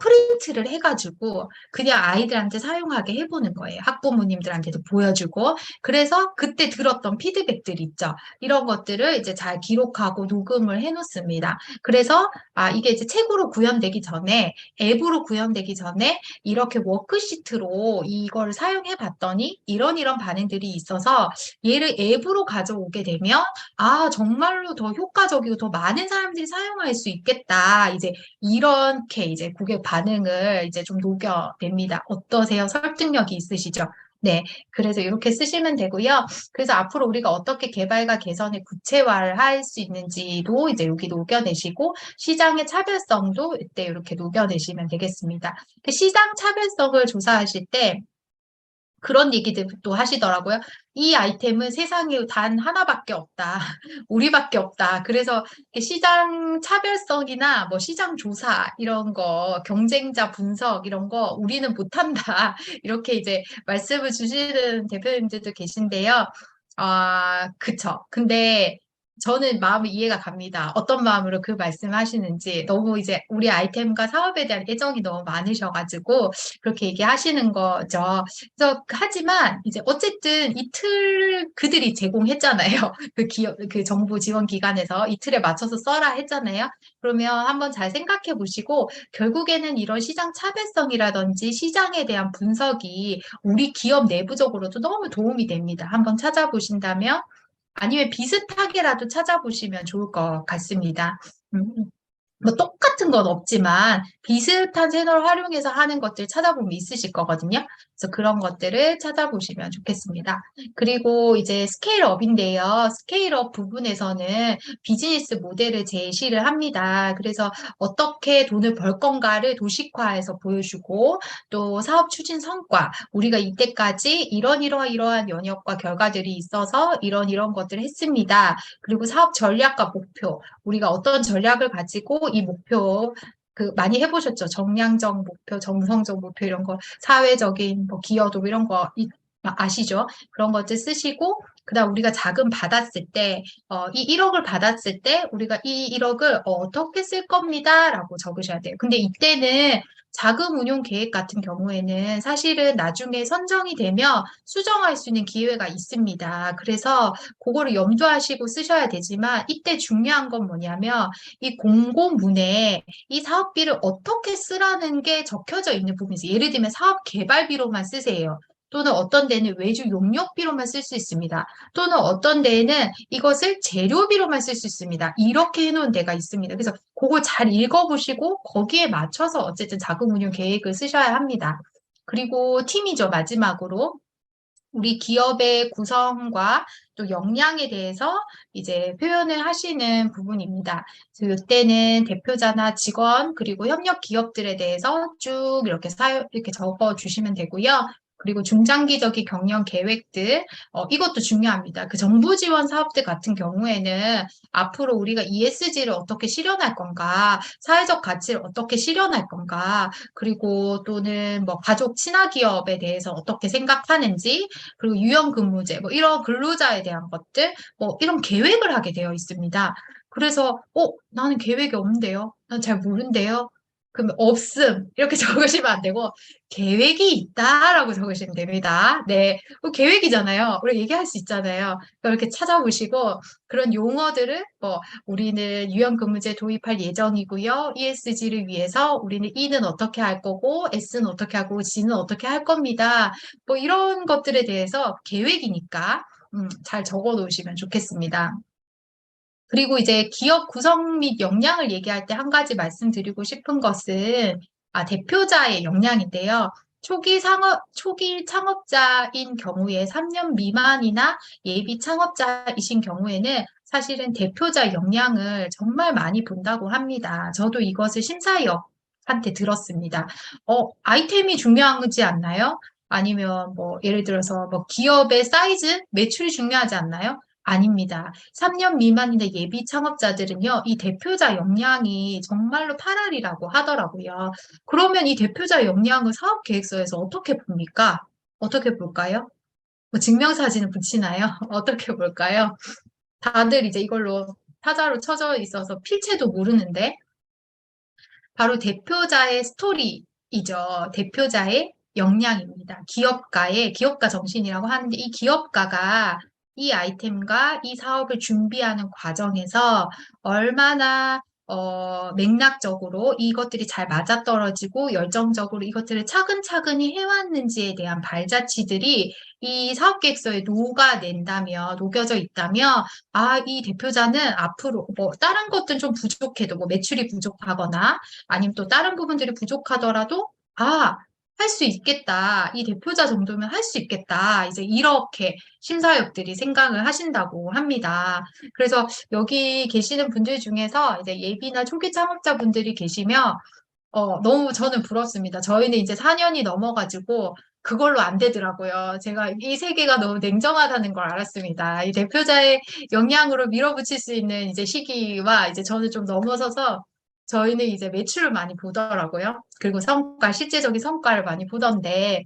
프린트를 해가지고, 그냥 아이들한테 사용하게 해보는 거예요. 학부모님들한테도 보여주고. 그래서 그때 들었던 피드백들 있죠. 이런 것들을 이제 잘 기록하고 녹음을 해놓습니다. 그래서, 이게 이제 책으로 구현되기 전에, 앱으로 구현되기 전에, 이렇게 워크시트로 이걸 사용해 봤더니, 이런 반응들이 있어서, 얘를 앱으로 가져오게 되면, 정말로 더 효과적이고 더 많은 사람들이 사용할 수 있겠다. 이제 이렇게 이제 고객 반응을 이제 좀 녹여냅니다. 어떠세요? 설득력이 있으시죠? 네. 그래서 이렇게 쓰시면 되고요. 그래서 앞으로 우리가 어떻게 개발과 개선의 구체화를 할 수 있는지도 이제 여기 녹여내시고 시장의 차별성도 이때 이렇게 녹여내시면 되겠습니다. 그 시장 차별성을 조사하실 때 그런 얘기들도 하시더라고요. 이 아이템은 세상에 단 하나밖에 없다. 우리밖에 없다. 그래서 시장 차별성이나 뭐 시장 조사 이런 거, 경쟁자 분석 이런 거 우리는 못한다. 이렇게 이제 말씀을 주시는 대표님들도 계신데요. 아, 그쵸. 근데 저는 마음이 이해가 갑니다. 어떤 마음으로 그 말씀하시는지. 너무 이제 우리 아이템과 사업에 대한 애정이 너무 많으셔가지고 그렇게 얘기하시는 거죠. 그래서 하지만 이제 어쨌든 이 틀 그들이 제공했잖아요. 그 기업 그 정부 지원 기관에서 이 틀에 맞춰서 써라 했잖아요. 그러면 한번 잘 생각해 보시고 결국에는 이런 시장 차별성이라든지 시장에 대한 분석이 우리 기업 내부적으로도 너무 도움이 됩니다. 한번 찾아보신다면 아니면 비슷하게라도 찾아보시면 좋을 것 같습니다. 음. 뭐 똑같은 건 없지만 비슷한 채널을 활용해서 하는 것들 찾아보면 있으실 거거든요. 그래서 그런 것들을 찾아보시면 좋겠습니다. 그리고 이제 스케일업인데요. 스케일업 부분에서는 비즈니스 모델을 제시를 합니다. 그래서 어떻게 돈을 벌 건가를 도식화해서 보여주고 또 사업 추진 성과, 우리가 이때까지 이러한 연역과 결과들이 있어서 이런 것들을 했습니다. 그리고 사업 전략과 목표, 우리가 어떤 전략을 가지고 이 목표 그 많이 해보셨죠? 정량적 목표, 정성적 목표 이런 거 사회적인 뭐 기여도 이런 거 아시죠? 그런 것들 쓰시고 그다음 우리가 자금 받았을 때 이 1억을 받았을 때 우리가 이 1억을 어떻게 쓸 겁니다라고 적으셔야 돼요. 근데 이때는 자금 운용 계획 같은 경우에는 사실은 나중에 선정이 되면 수정할 수 있는 기회가 있습니다. 그래서 그거를 염두하시고 쓰셔야 되지만 이때 중요한 건 뭐냐면 이 공고문에 이 사업비를 어떻게 쓰라는 게 적혀져 있는 부분이 있어요. 예를 들면 사업 개발비로만 쓰세요. 또는 어떤 데는 외주 용역비로만 쓸 수 있습니다. 또는 어떤 데에는 이것을 재료비로만 쓸 수 있습니다. 이렇게 해놓은 데가 있습니다. 그래서 그거 잘 읽어보시고 거기에 맞춰서 어쨌든 자금 운용 계획을 쓰셔야 합니다. 그리고 팀이죠. 마지막으로. 우리 기업의 구성과 또 역량에 대해서 이제 표현을 하시는 부분입니다. 그래서 이때는 대표자나 직원 그리고 협력 기업들에 대해서 쭉 이렇게 적어 주시면 되고요. 그리고 중장기적인 경영 계획들, 이것도 중요합니다. 그 정부 지원 사업들 같은 경우에는 앞으로 우리가 ESG를 어떻게 실현할 건가, 사회적 가치를 어떻게 실현할 건가, 그리고 또는 뭐 가족 친화 기업에 대해서 어떻게 생각하는지, 그리고 유연근무제, 뭐 이런 근로자에 대한 것들, 뭐 이런 계획을 하게 되어 있습니다. 그래서, 나는 계획이 없는데요? 난 잘 모른대요? 그러면 없음. 이렇게 적으시면 안 되고, 계획이 있다라고 적으시면 됩니다. 네. 계획이잖아요. 우리 얘기할 수 있잖아요. 이렇게 찾아보시고, 그런 용어들을, 우리는 유연근무제 도입할 예정이고요. ESG를 위해서 우리는 E는 어떻게 할 거고, S는 어떻게 하고, G는 어떻게 할 겁니다. 뭐 이런 것들에 대해서 계획이니까 잘 적어 놓으시면 좋겠습니다. 그리고 이제 기업 구성 및 역량을 얘기할 때 한 가지 말씀드리고 싶은 것은 대표자의 역량인데요. 초기 창업자인 경우에 3년 미만이나 예비 창업자이신 경우에는 사실은 대표자 역량을 정말 많이 본다고 합니다. 저도 이것을 심사위원한테 들었습니다. 아이템이 중요하지 않나요? 아니면 뭐 예를 들어서 뭐 기업의 사이즈, 매출이 중요하지 않나요? 아닙니다. 3년 미만인데 예비 창업자들은요, 이 대표자 역량이 정말로 8알이라고 하더라고요. 그러면 이 대표자 역량을 사업 계획서에서 어떻게 봅니까? 어떻게 볼까요? 뭐 증명사진을 붙이나요? 어떻게 볼까요? 다들 이제 이걸로 타자로 쳐져 있어서 필체도 모르는데, 바로 대표자의 스토리이죠. 대표자의 역량입니다. 기업가 정신이라고 하는데 이 기업가가 이 아이템과 이 사업을 준비하는 과정에서 얼마나 맥락적으로 이것들이 잘 맞아떨어지고 열정적으로 이것들을 차근차근히 해왔는지에 대한 발자취들이 이 사업계획서에 녹여져 있다면 이 대표자는 앞으로 뭐 다른 것들은 좀 부족해도 뭐 매출이 부족하거나 아니면 또 다른 부분들이 부족하더라도 할 수 있겠다. 이 대표자 정도면 할 수 있겠다. 이제 이렇게 심사위원들이 생각을 하신다고 합니다. 그래서 여기 계시는 분들 중에서 이제 예비나 초기 창업자분들이 계시면 너무 저는 부럽습니다. 저희는 이제 4년이 넘어가지고 그걸로 안 되더라고요. 제가 이 세계가 너무 냉정하다는 걸 알았습니다. 이 대표자의 역량으로 밀어붙일 수 있는 이제 시기와 이제 저는 좀 넘어서서 저희는 이제 매출을 많이 보더라고요. 그리고 성과, 실제적인 성과를 많이 보던데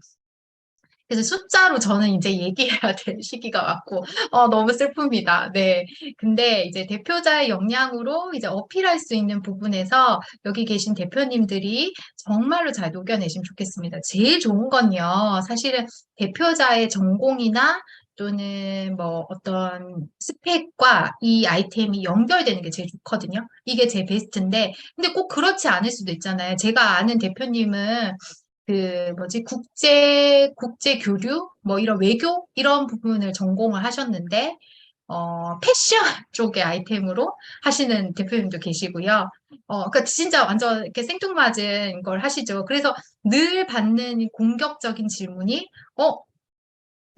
그래서 숫자로 저는 이제 얘기해야 될 시기가 왔고, 너무 슬픕니다. 네. 근데 이제 대표자의 역량으로 이제 어필할 수 있는 부분에서 여기 계신 대표님들이 정말로 잘 녹여내시면 좋겠습니다. 제일 좋은 건요, 사실은 대표자의 전공이나 또는 뭐 어떤 스펙과 이 아이템이 연결되는 게 제일 좋거든요. 이게 제 베스트인데, 근데 꼭 그렇지 않을 수도 있잖아요. 제가 아는 대표님은 그 뭐지 국제 교류 뭐 이런 외교 이런 부분을 전공을 하셨는데 패션 쪽의 아이템으로 하시는 대표님도 계시고요. 그러니까 진짜 완전 이렇게 생뚱맞은 걸 하시죠. 그래서 늘 받는 이 공격적인 질문이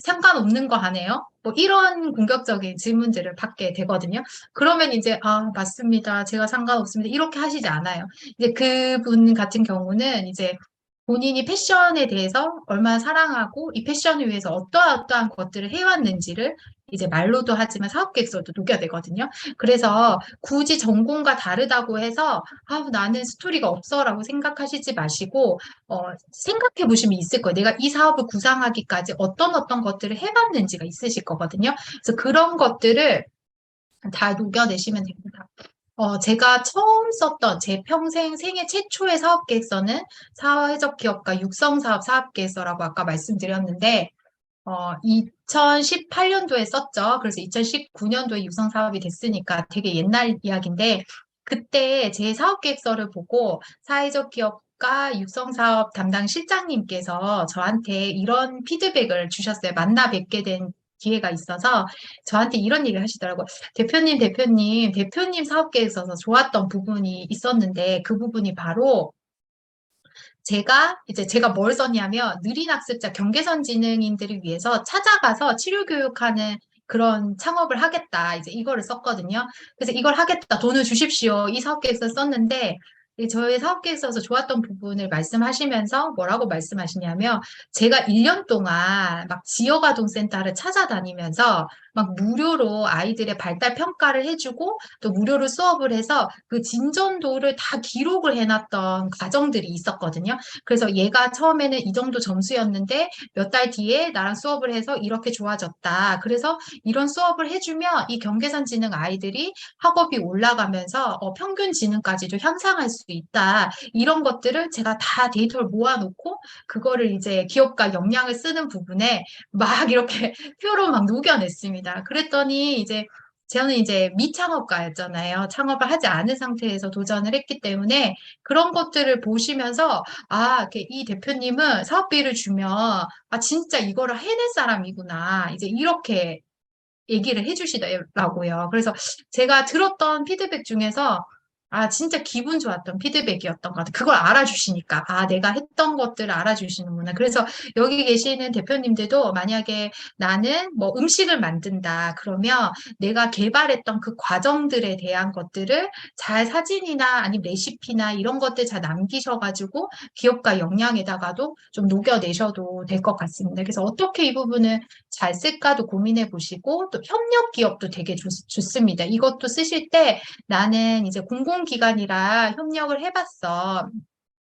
상관없는 거 하네요. 뭐 이런 공격적인 질문들을 받게 되거든요. 그러면 이제 맞습니다. 제가 상관없습니다. 이렇게 하시지 않아요. 이제 그분 같은 경우는 이제 본인이 패션에 대해서 얼마나 사랑하고 이 패션을 위해서 어떠한 것들을 해왔는지를 이제 말로도 하지만 사업 계획서도 녹여내거든요. 그래서 굳이 전공과 다르다고 해서 나는 스토리가 없어라고 생각하시지 마시고 생각해 보시면 있을 거예요. 내가 이 사업을 구상하기까지 어떤 것들을 해봤는지가 있으실 거거든요. 그래서 그런 것들을 다 녹여내시면 됩니다. 제가 처음 썼던 제 평생 생애 최초의 사업 계획서는 사회적 기업가 육성 사업 사업 계획서라고 아까 말씀드렸는데, 2018년도에 썼죠. 그래서 2019년도에 육성 사업이 됐으니까 되게 옛날 이야기인데, 그때 제 사업 계획서를 보고 사회적 기업가 육성 사업 담당 실장님께서 저한테 이런 피드백을 주셨어요. 만나 뵙게 된 기회가 있어서 저한테 이런 얘기를 하시더라고요. 대표님 사업 계획서에서 좋았던 부분이 있었는데 그 부분이 바로 제가 뭘 썼냐면 느린 학습자 경계선 지능인들을 위해서 찾아가서 치료 교육하는 그런 창업을 하겠다. 이제 이거를 썼거든요. 그래서 이걸 하겠다. 돈을 주십시오. 이 사업 계획서 썼는데 저의 사업 계획서에서 좋았던 부분을 말씀하시면서 뭐라고 말씀하시냐면 제가 1년 동안 막 지역아동센터를 찾아다니면서 막 무료로 아이들의 발달 평가를 해주고 또 무료로 수업을 해서 그 진전도를 다 기록을 해놨던 과정들이 있었거든요. 그래서 얘가 처음에는 이 정도 점수였는데 몇 달 뒤에 나랑 수업을 해서 이렇게 좋아졌다. 그래서 이런 수업을 해주면 이 경계선 지능 아이들이 학업이 올라가면서 평균 지능까지도 향상할 수 있다. 이런 것들을 제가 다 데이터를 모아놓고 그거를 이제 기업가 역량을 쓰는 부분에 막 이렇게 표로 막 녹여냈습니다. 그랬더니 저는 이제 미창업가였잖아요. 창업을 하지 않은 상태에서 도전을 했기 때문에 그런 것들을 보시면서 이렇게 이 대표님은 사업비를 주면 진짜 이거를 해낼 사람이구나. 이제 이렇게 얘기를 해주시더라고요. 그래서 제가 들었던 피드백 중에서 진짜 기분 좋았던 피드백이었던 것 같아요. 그걸 알아주시니까. 내가 했던 것들을 알아주시는구나. 그래서 여기 계시는 대표님들도 만약에 나는 뭐 음식을 만든다. 그러면 내가 개발했던 그 과정들에 대한 것들을 잘 사진이나 아니면 레시피나 이런 것들 잘 남기셔가지고 기업가 역량에다가도 좀 녹여내셔도 될 것 같습니다. 그래서 어떻게 이 부분을 잘 쓸까도 고민해 보시고 또 협력 기업도 되게 좋습니다. 이것도 쓰실 때 나는 이제 공공기관이라 협력을 해봤어.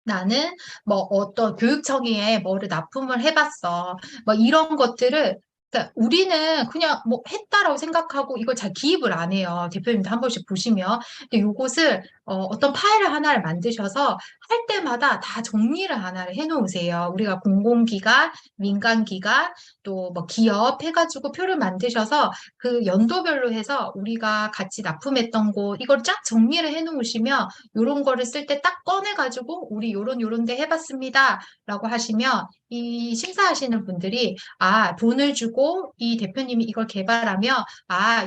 나는 뭐 어떤 교육청에 뭐를 납품을 해봤어. 뭐 이런 것들을 그러니까 우리는 그냥 뭐 했다라고 생각하고 이걸 잘 기입을 안 해요. 대표님도 한 번씩 보시면. 근데 요것을 어떤 파일을 하나를 만드셔서 할 때마다 다 정리를 하나를 해놓으세요. 우리가 공공기관, 민간기관, 또 뭐 기업 해가지고 표를 만드셔서 그 연도별로 해서 우리가 같이 납품했던 곳 이걸 쫙 정리를 해놓으시면 요런 거를 쓸 때 딱 꺼내가지고 우리 요런 데 해봤습니다. 라고 하시면 이 심사하시는 분들이 돈을 주고 이 대표님이 이걸 개발하면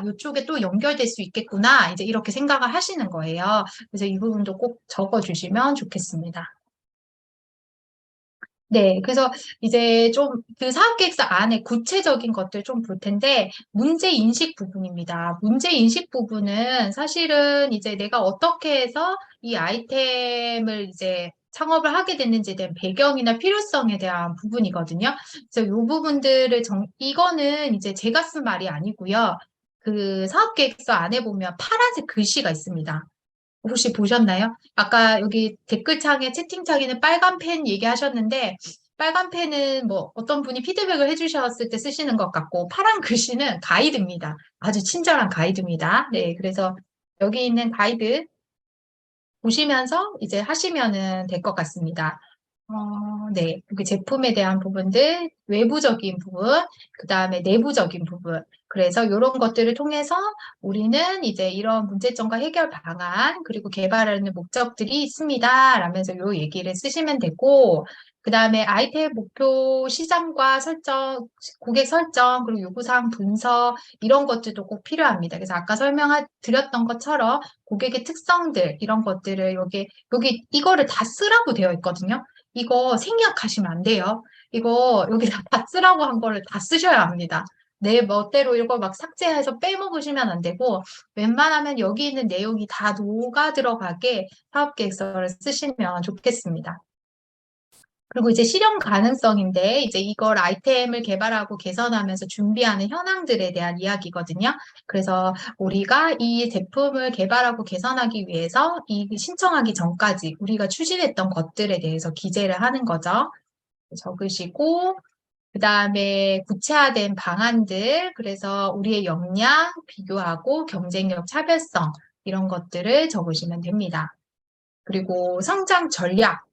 요쪽에 또 연결될 수 있겠구나. 이제 이렇게 생각을 하시는 거예요. 그래서 이 부분도 꼭 적어주시면 좋겠습니다. 네, 그래서 이제 좀 그 사업계획서 안에 구체적인 것들 좀 볼 텐데, 문제 인식 부분입니다. 문제 인식 부분은 사실은 이제 내가 어떻게 해서 이 아이템을 이제 창업을 하게 됐는지에 대한 배경이나 필요성에 대한 부분이거든요. 그래서 이 부분들을 이거는 이제 제가 쓴 말이 아니고요. 그 사업계획서 안에 보면 파란색 글씨가 있습니다. 혹시 보셨나요? 아까 여기 댓글창에 채팅창에는 빨간 펜 얘기하셨는데 빨간 펜은 뭐 어떤 분이 피드백을 해주셨을 때 쓰시는 것 같고 파란 글씨는 가이드입니다. 아주 친절한 가이드입니다. 네, 그래서 여기 있는 가이드 보시면서 이제 하시면은 될 것 같습니다. 네. 여기 제품에 대한 부분들, 외부적인 부분, 그 다음에 내부적인 부분. 그래서 이런 것들을 통해서 우리는 이제 이런 문제점과 해결 방안, 그리고 개발하는 목적들이 있습니다. 라면서 요 얘기를 쓰시면 되고, 그 다음에 아이템 목표 시장과 설정, 고객 설정, 그리고 요구사항 분석, 이런 것들도 꼭 필요합니다. 그래서 아까 드렸던 것처럼 고객의 특성들, 이런 것들을 여기 이거를 다 쓰라고 되어 있거든요. 이거 생략하시면 안 돼요. 이거 여기다 다 쓰라고 한 거를 다 쓰셔야 합니다. 내 멋대로 이거 막 삭제해서 빼먹으시면 안 되고 웬만하면 여기 있는 내용이 다 녹아 들어가게 사업계획서를 쓰시면 좋겠습니다. 그리고 이제 실현 가능성인데 이제 이걸 아이템을 개발하고 개선하면서 준비하는 현황들에 대한 이야기거든요. 그래서 우리가 이 제품을 개발하고 개선하기 위해서 이 신청하기 전까지 우리가 추진했던 것들에 대해서 기재를 하는 거죠. 적으시고 그 다음에 구체화된 방안들, 그래서 우리의 역량, 비교하고 경쟁력, 차별성 이런 것들을 적으시면 됩니다. 그리고 성장 전략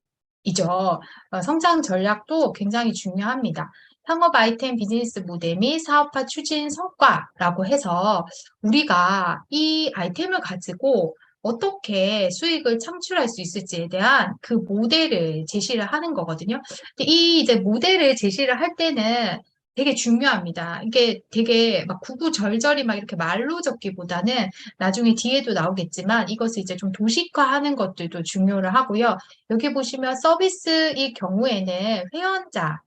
이죠. 성장 전략도 굉장히 중요합니다. 상업 아이템 비즈니스 모델 및 사업화 추진 성과라고 해서 우리가 이 아이템을 가지고 어떻게 수익을 창출할 수 있을지에 대한 그 모델을 제시를 하는 거거든요. 근데 이 이제 모델을 제시를 할 때는 되게 중요합니다. 이게 되게 막 구구절절히 막 이렇게 말로 적기보다는 나중에 뒤에도 나오겠지만 이것을 이제 좀 도식화하는 것들도 중요를 하고요. 여기 보시면 서비스의 경우에는 회원자,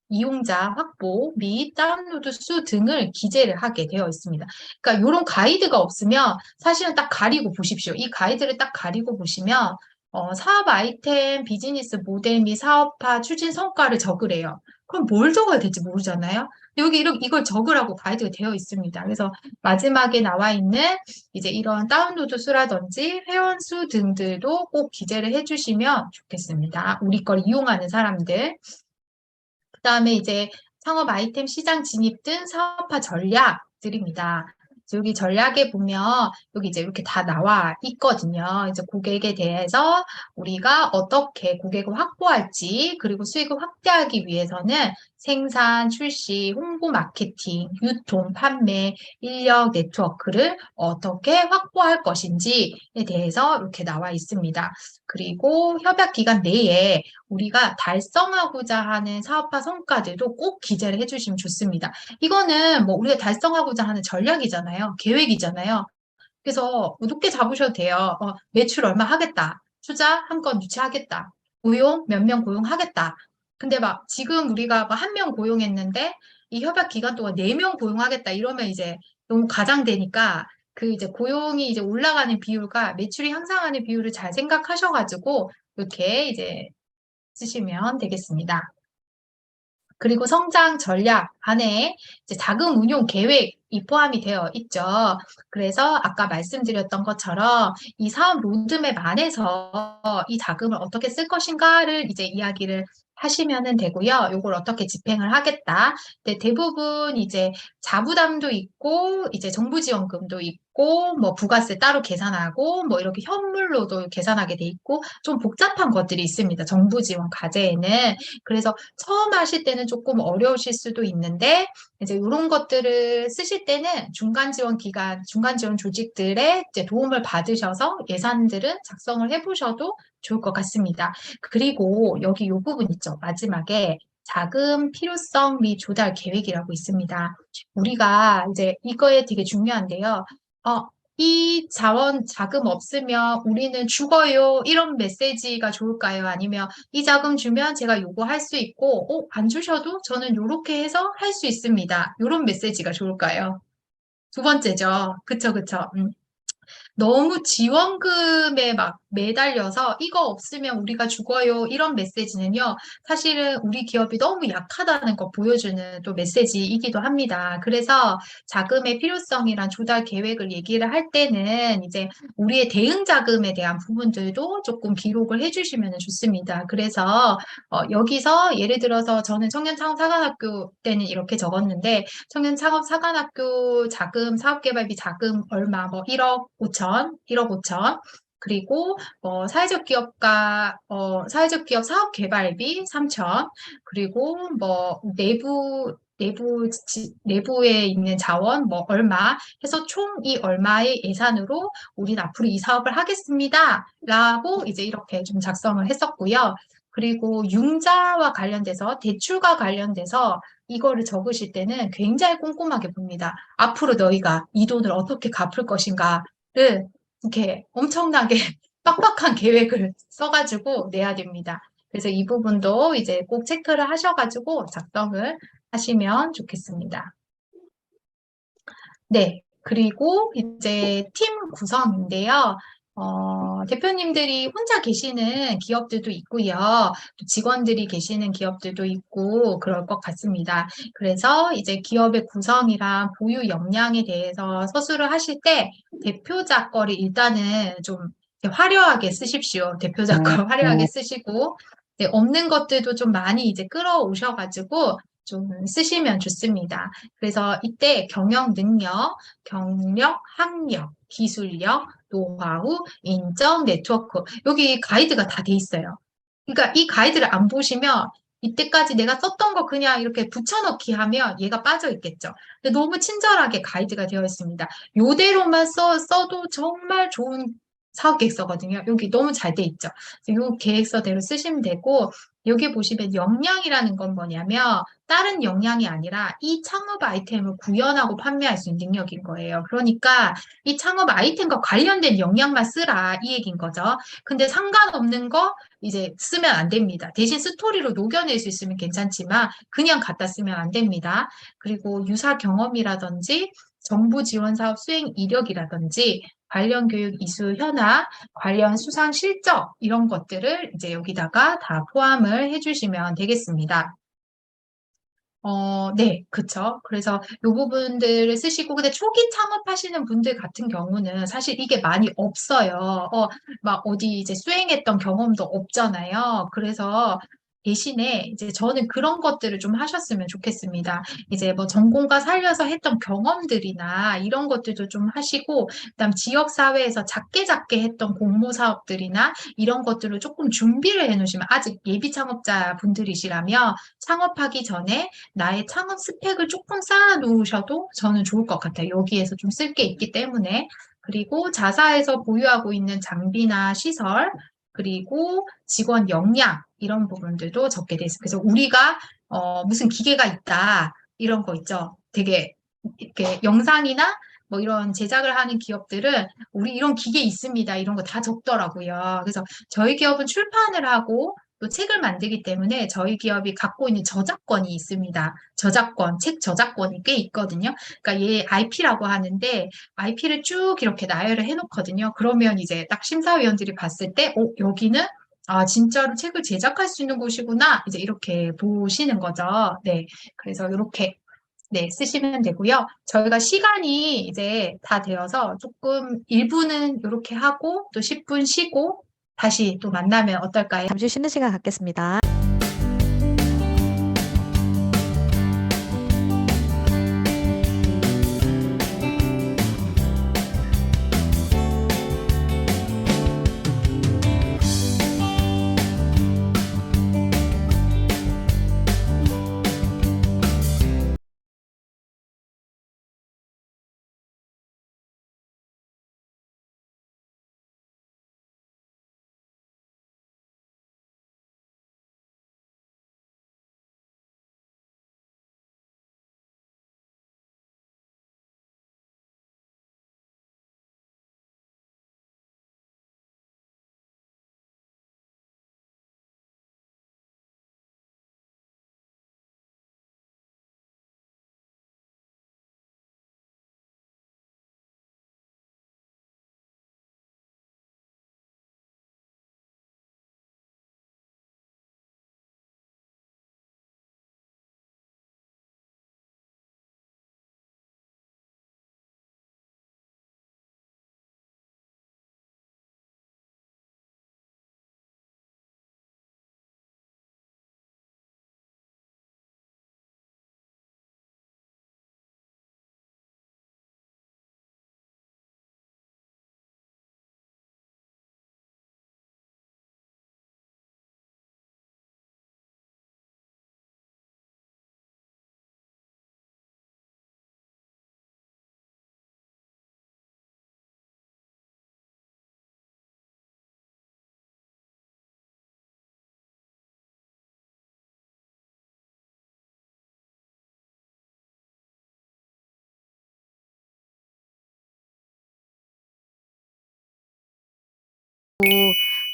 이용자 확보 및 다운로드 수 등을 기재를 하게 되어 있습니다. 그러니까 이런 가이드가 없으면 사실은 딱 가리고 보십시오. 이 가이드를 딱 가리고 보시면 사업 아이템, 비즈니스 모델 및 사업화 추진 성과를 적으래요. 그럼 뭘 적어야 될지 모르잖아요. 여기 이걸 적으라고 가이드가 되어 있습니다. 그래서 마지막에 나와 있는 이제 이런 다운로드 수라든지 회원 수 등들도 꼭 기재를 해주시면 좋겠습니다. 우리 걸 이용하는 사람들. 그 다음에 이제 창업 아이템 시장 진입 등 사업화 전략들입니다. 여기 전략에 보면 여기 이제 이렇게 다 나와 있거든요. 이제 고객에 대해서 우리가 어떻게 고객을 확보할지 그리고 수익을 확대하기 위해서는 생산, 출시, 홍보 마케팅, 유통, 판매, 인력 네트워크를 어떻게 확보할 것인지에 대해서 이렇게 나와 있습니다. 그리고 협약 기간 내에 우리가 달성하고자 하는 사업화 성과들도 꼭 기재를 해주시면 좋습니다. 이거는 뭐 우리가 달성하고자 하는 전략이잖아요. 계획이잖아요. 그래서 뭐 높게 잡으셔도 돼요. 매출 얼마 하겠다. 투자 한 건 유치하겠다. 고용 몇 명 고용하겠다. 근데 막 지금 우리가 한 명 고용했는데 이 협약 기간 동안 4명 고용하겠다. 이러면 이제 너무 과장되니까 그 이제 고용이 이제 올라가는 비율과 매출이 향상하는 비율을 잘 생각하셔가지고 이렇게 이제 쓰시면 되겠습니다. 그리고 성장 전략 안에 이제 자금 운용 계획이 포함이 되어 있죠. 그래서 아까 말씀드렸던 것처럼 이 사업 로드맵 안에서 이 자금을 어떻게 쓸 것인가를 이제 이야기를 하시면 되고요. 이걸 어떻게 집행을 하겠다. 근데 대부분 이제 자부담도 있고 이제 정부 지원금도 있고 뭐 부가세 따로 계산하고 뭐 이렇게 현물로도 계산하게 돼 있고 좀 복잡한 것들이 있습니다. 정부 지원 과제에는. 그래서 처음 하실 때는 조금 어려우실 수도 있는데 이제 이런 것들을 쓰실 때는 중간 지원 기관, 중간 지원 조직들의 이제 도움을 받으셔서 예산들은 작성을 해보셔도 좋을 것 같습니다. 그리고 여기 이 부분 있죠. 마지막에 자금 필요성 및 조달 계획이라고 있습니다. 우리가 이제 이거에 되게 중요한데요. 이 자금 없으면 우리는 죽어요. 이런 메시지가 좋을까요? 아니면 이 자금 주면 제가 요거 할 수 있고, 안 주셔도 저는 요렇게 해서 할 수 있습니다. 요런 메시지가 좋을까요? 두 번째죠. 그쵸, 그쵸. 너무 지원금에 막 매달려서 이거 없으면 우리가 죽어요. 이런 메시지는요, 사실은 우리 기업이 너무 약하다는 거 보여주는 또 메시지이기도 합니다. 그래서 자금의 필요성이란 조달 계획을 얘기를 할 때는 이제 우리의 대응 자금에 대한 부분들도 조금 기록을 해주시면 좋습니다. 그래서 여기서 예를 들어서 저는 청년창업사관학교 때는 이렇게 적었는데 청년창업사관학교 자금, 사업개발비 자금 얼마, 뭐 1억 5천, 1억 5천, 그리고 사회적 기업가, 사회적 기업 사업개발비 3천, 그리고 뭐 내부에 있는 자원 뭐 얼마 해서 총 이 얼마의 예산으로 우린 앞으로 이 사업을 하겠습니다. 라고 이제 이렇게 좀 작성을 했었고요. 그리고 융자와 관련돼서 대출과 관련돼서 이거를 적으실 때는 굉장히 꼼꼼하게 봅니다. 앞으로 너희가 이 돈을 어떻게 갚을 것인가를 이렇게 엄청나게 빡빡한 계획을 써가지고 내야 됩니다. 그래서 이 부분도 이제 꼭 체크를 하셔가지고 작성을 하시면 좋겠습니다. 네. 그리고 이제 팀 구성인데요. 대표님들이 혼자 계시는 기업들도 있고요. 또 직원들이 계시는 기업들도 있고 그럴 것 같습니다. 그래서 이제 기업의 구성이랑 보유 역량에 대해서 서술을 하실 때 대표자 거를 일단은 좀 이렇게 화려하게 쓰십시오. 대표자 거 화려하게 쓰시고 네, 없는 것들도 좀 많이 이제 끌어오셔가지고 좀 쓰시면 좋습니다. 그래서 이때 경영 능력, 경력, 학력, 기술력, 노하우, 인정, 네트워크. 여기 가이드가 다 돼 있어요. 그러니까 이 가이드를 안 보시면 이때까지 내가 썼던 거 그냥 이렇게 붙여넣기 하면 얘가 빠져 있겠죠. 근데 너무 친절하게 가이드가 되어 있습니다. 요대로만 써도 정말 좋은 사업 계획서거든요. 여기 너무 잘 돼 있죠. 이 계획서대로 쓰시면 되고, 여기 보시면 역량이라는 건 뭐냐면 다른 역량이 아니라 이 창업 아이템을 구현하고 판매할 수 있는 능력인 거예요. 그러니까 이 창업 아이템과 관련된 역량만 쓰라 이 얘기인 거죠. 근데 상관없는 거 이제 쓰면 안 됩니다. 대신 스토리로 녹여낼 수 있으면 괜찮지만 그냥 갖다 쓰면 안 됩니다. 그리고 유사 경험이라든지 정부 지원 사업 수행 이력이라든지 관련 교육 이수 현황, 관련 수상 실적 이런 것들을 이제 여기다가 다 포함을 해주시면 되겠습니다. 네, 그쵸. 그래서 이 부분들을 쓰시고, 근데 초기 창업하시는 분들 같은 경우는 사실 이게 많이 없어요. 막 어디 이제 수행했던 경험도 없잖아요. 그래서 대신에 이제 저는 그런 것들을 좀 하셨으면 좋겠습니다. 이제 뭐 전공과 살려서 했던 경험들이나 이런 것들도 좀 하시고, 그다음 지역사회에서 작게 작게 했던 공모 사업들이나 이런 것들을 조금 준비를 해 놓으시면 아직 예비 창업자 분들이시라면 창업하기 전에 나의 창업 스펙을 조금 쌓아 놓으셔도 저는 좋을 것 같아요. 여기에서 좀 쓸 게 있기 때문에. 그리고 자사에서 보유하고 있는 장비나 시설, 그리고 직원 역량, 이런 부분들도 적게 돼 있어요. 그래서 우리가, 무슨 기계가 있다, 이런 거 있죠. 되게, 이렇게 영상이나 뭐 이런 제작을 하는 기업들은 우리 이런 기계 있습니다. 이런 거 다 적더라고요. 그래서 저희 기업은 출판을 하고 또 책을 만들기 때문에 저희 기업이 갖고 있는 저작권이 있습니다. 저작권, 책 저작권이 꽤 있거든요. 그러니까 얘 IP라고 하는데 IP를 쭉 이렇게 나열을 해놓거든요. 그러면 이제 딱 심사위원들이 봤을 때, 여기는 아, 진짜로 책을 제작할 수 있는 곳이구나. 이제 이렇게 보시는 거죠. 네. 그래서 이렇게 네, 쓰시면 되고요. 저희가 시간이 이제 다 되어서 조금 1부는 이렇게 하고 또 10분 쉬고 다시 또 만나면 어떨까요? 잠시 쉬는 시간 갖겠습니다.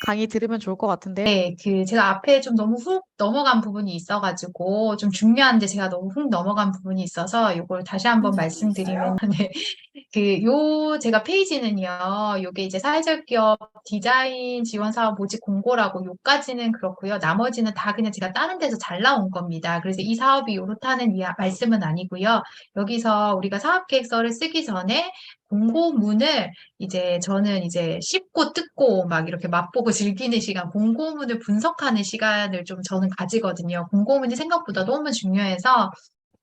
강의 들으면 좋을 것 같은데요. 네, 제가 앞에 좀 너무 훅 넘어간 부분이 있어가지고, 좀 중요한데 제가 너무 훅 넘어간 부분이 있어서, 이걸 다시 한번 말씀드리면, 네. 제가 페이지는요, 요게 이제 사회적 기업 디자인 지원 사업 모집 공고라고 요까지는 그렇고요. 나머지는 다 그냥 제가 다른 데서 잘 나온 겁니다. 그래서 이 사업이 요렇다는 말씀은 아니고요. 여기서 우리가 사업 계획서를 쓰기 전에 공고문을 저는 씹고 뜯고 막 이렇게 맛보고 즐기는 시간, 공고문을 분석하는 시간을 좀 저는 가지거든요. 공고문이 생각보다 너무 중요해서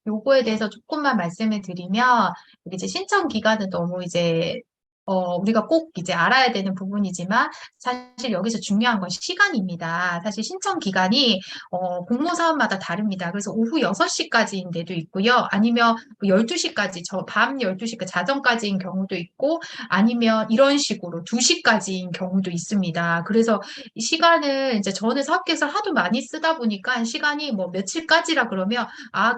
요거에 대해서 조금만 말씀을 드리면, 이제 신청 기간은 너무 우리가 꼭 알아야 되는 부분이지만, 사실 여기서 중요한 건 시간입니다. 사실 신청 기간이, 공모사업마다 다릅니다. 그래서 오후 6시까지인 데도 있고요. 아니면 12시까지, 밤 12시까지, 자정까지인 경우도 있고, 아니면 이런 식으로 2시까지인 경우도 있습니다. 그래서 이 시간을 저는 사업계획서 하도 많이 쓰다 보니까 시간이 뭐 며칠까지라 그러면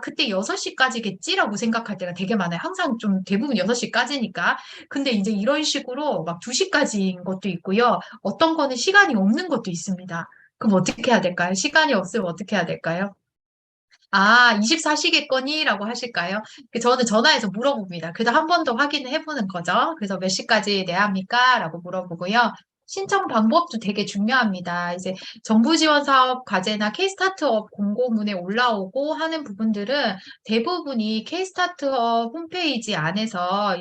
그때 6시까지겠지라고 생각할 때가 되게 많아요. 항상 좀 대부분 6시까지니까. 근데 이런 식으로 막 2시까지인 것도 있고요. 어떤 거는 시간이 없는 것도 있습니다. 그럼 어떻게 해야 될까요? 시간이 없으면 어떻게 해야 될까요? 24시겠거니? 라고 하실까요? 저는 전화해서 물어봅니다. 그래서 한 번 더 확인을 해보는 거죠. 그래서 몇 시까지 내야 합니까? 라고 물어보고요. 신청 방법도 되게 중요합니다. 정부 지원 사업 과제나 K-스타트업 공고문에 올라오고 하는 부분들은 대부분이 K-스타트업 홈페이지 안에서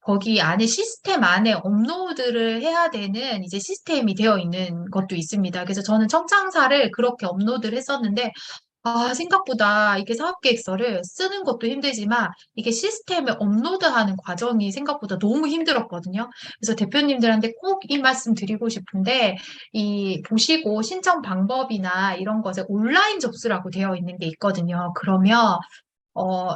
거기 안에 시스템 안에 업로드를 해야 되는 시스템이 되어 있는 것도 있습니다. 그래서 저는 청창사를 그렇게 업로드를 했었는데 생각보다 이게 사업계획서를 쓰는 것도 힘들지만 이게 시스템에 업로드하는 과정이 생각보다 너무 힘들었거든요. 그래서 대표님들한테 꼭 이 말씀 드리고 싶은데 보시고 신청 방법이나 이런 것에 온라인 접수라고 되어 있는 게 있거든요. 그러면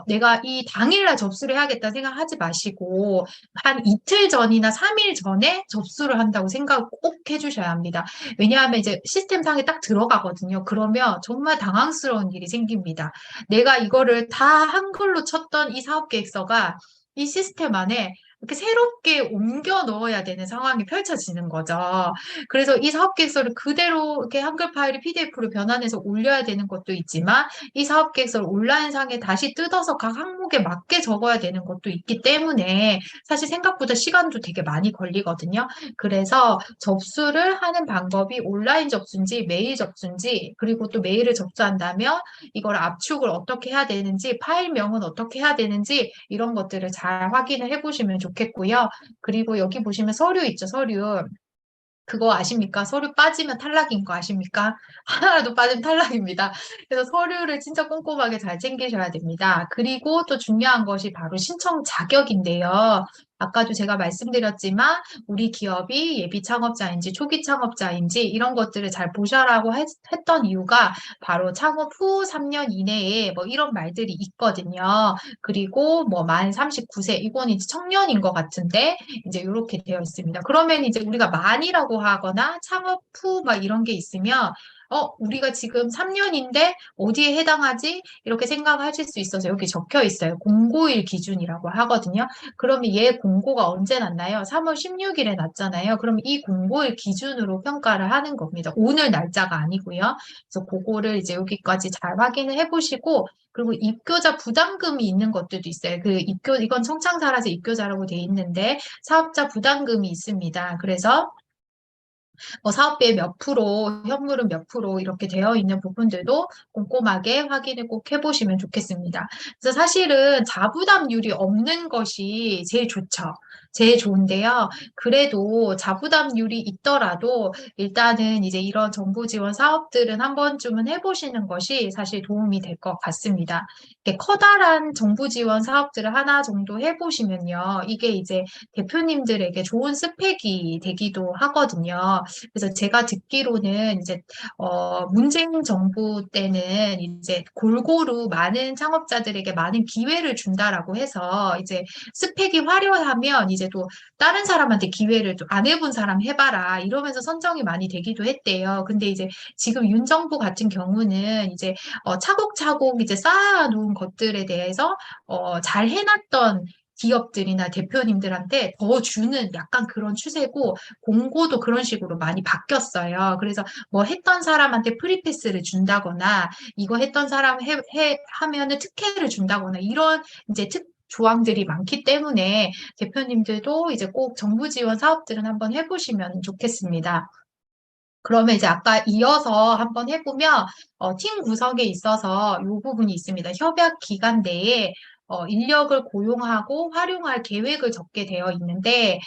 내가 이 당일날 접수를 해야겠다 생각하지 마시고, 한 이틀 전이나 3일 전에 접수를 한다고 생각 꼭 해주셔야 합니다. 왜냐하면 시스템상에 딱 들어가거든요. 그러면 정말 당황스러운 일이 생깁니다. 내가 이거를 다 한글로 쳤던 이 사업계획서가 이 시스템 안에 이렇게 새롭게 옮겨 넣어야 되는 상황이 펼쳐지는 거죠. 그래서 이 사업계획서를 그대로 이렇게 한글 파일을 PDF로 변환해서 올려야 되는 것도 있지만, 이 사업 계획서를 온라인상에 다시 뜯어서 각 항목에 맞게 적어야 되는 것도 있기 때문에 사실 생각보다 시간도 되게 많이 걸리거든요. 그래서 접수를 하는 방법이 온라인 접수인지 메일 접수인지, 그리고 또 메일을 접수한다면 이걸 압축을 어떻게 해야 되는지, 파일명은 어떻게 해야 되는지 이런 것들을 잘 확인을 해보시면 좋겠고요. 그리고 여기 보시면 서류 있죠, 서류. 그거 아십니까? 서류 빠지면 탈락인 거 아십니까? 하나라도 빠지면 탈락입니다. 그래서 서류를 진짜 꼼꼼하게 잘 챙기셔야 됩니다. 그리고 또 중요한 것이 바로 신청 자격인데요. 아까도 제가 말씀드렸지만 우리 기업이 예비 창업자인지 초기 창업자인지 이런 것들을 잘 보셔라고 했던 이유가 바로 창업 후 3년 이내에 뭐 이런 말들이 있거든요. 그리고 뭐 만 39세, 이건 이제 청년인 것 같은데 이렇게 되어 있습니다. 그러면 우리가 만이라고 하거나 창업 후 막 이런 게 있으면 우리가 지금 3년인데 어디에 해당하지? 이렇게 생각하실 수 있어서 여기 적혀 있어요. 공고일 기준이라고 하거든요. 그러면 얘 공고가 언제 났나요? 3월 16일에 났잖아요. 그럼 이 공고일 기준으로 평가를 하는 겁니다. 오늘 날짜가 아니고요. 그래서 그거를 여기까지 잘 확인을 해보시고, 그리고 입교자 부담금이 있는 것들도 있어요. 이건 청창사라서 입교자라고 돼 있는데 사업자 부담금이 있습니다. 그래서 사업비의 몇 프로, 현물은 몇 프로 이렇게 되어 있는 부분들도 꼼꼼하게 확인을 꼭 해보시면 좋겠습니다. 그래서 사실은 자부담률이 없는 것이 제일 좋죠. 제일 좋은데요. 그래도 자부담률이 있더라도 일단은 이런 정부 지원 사업들은 한 번쯤은 해보시는 것이 사실 도움이 될 것 같습니다. 이렇게 커다란 정부 지원 사업들을 하나 정도 해보시면요. 이게 대표님들에게 좋은 스펙이 되기도 하거든요. 그래서 제가 듣기로는 문재인 정부 때는 골고루 많은 창업자들에게 많은 기회를 준다라고 해서 스펙이 화려하면 또 다른 사람한테 기회를 좀 안 해본 사람 해봐라 이러면서 선정이 많이 되기도 했대요. 근데 지금 윤 정부 같은 경우는 차곡차곡 쌓아놓은 것들에 대해서 잘 해놨던 기업들이나 대표님들한테 더 주는 약간 그런 추세고 공고도 그런 식으로 많이 바뀌었어요. 그래서 뭐 했던 사람한테 프리패스를 준다거나 이거 했던 사람 하면은 특혜를 준다거나 이런 이제 조항들이 많기 때문에 대표님들도 이제 꼭 정부 지원 사업들은 한번 해보시면 좋겠습니다. 그러면 이제 아까 이어서 한번 해보면 팀 구성에 있어서 이 부분이 있습니다. 협약 기간 내에 인력을 고용하고 활용할 계획을 적게 되어 있는데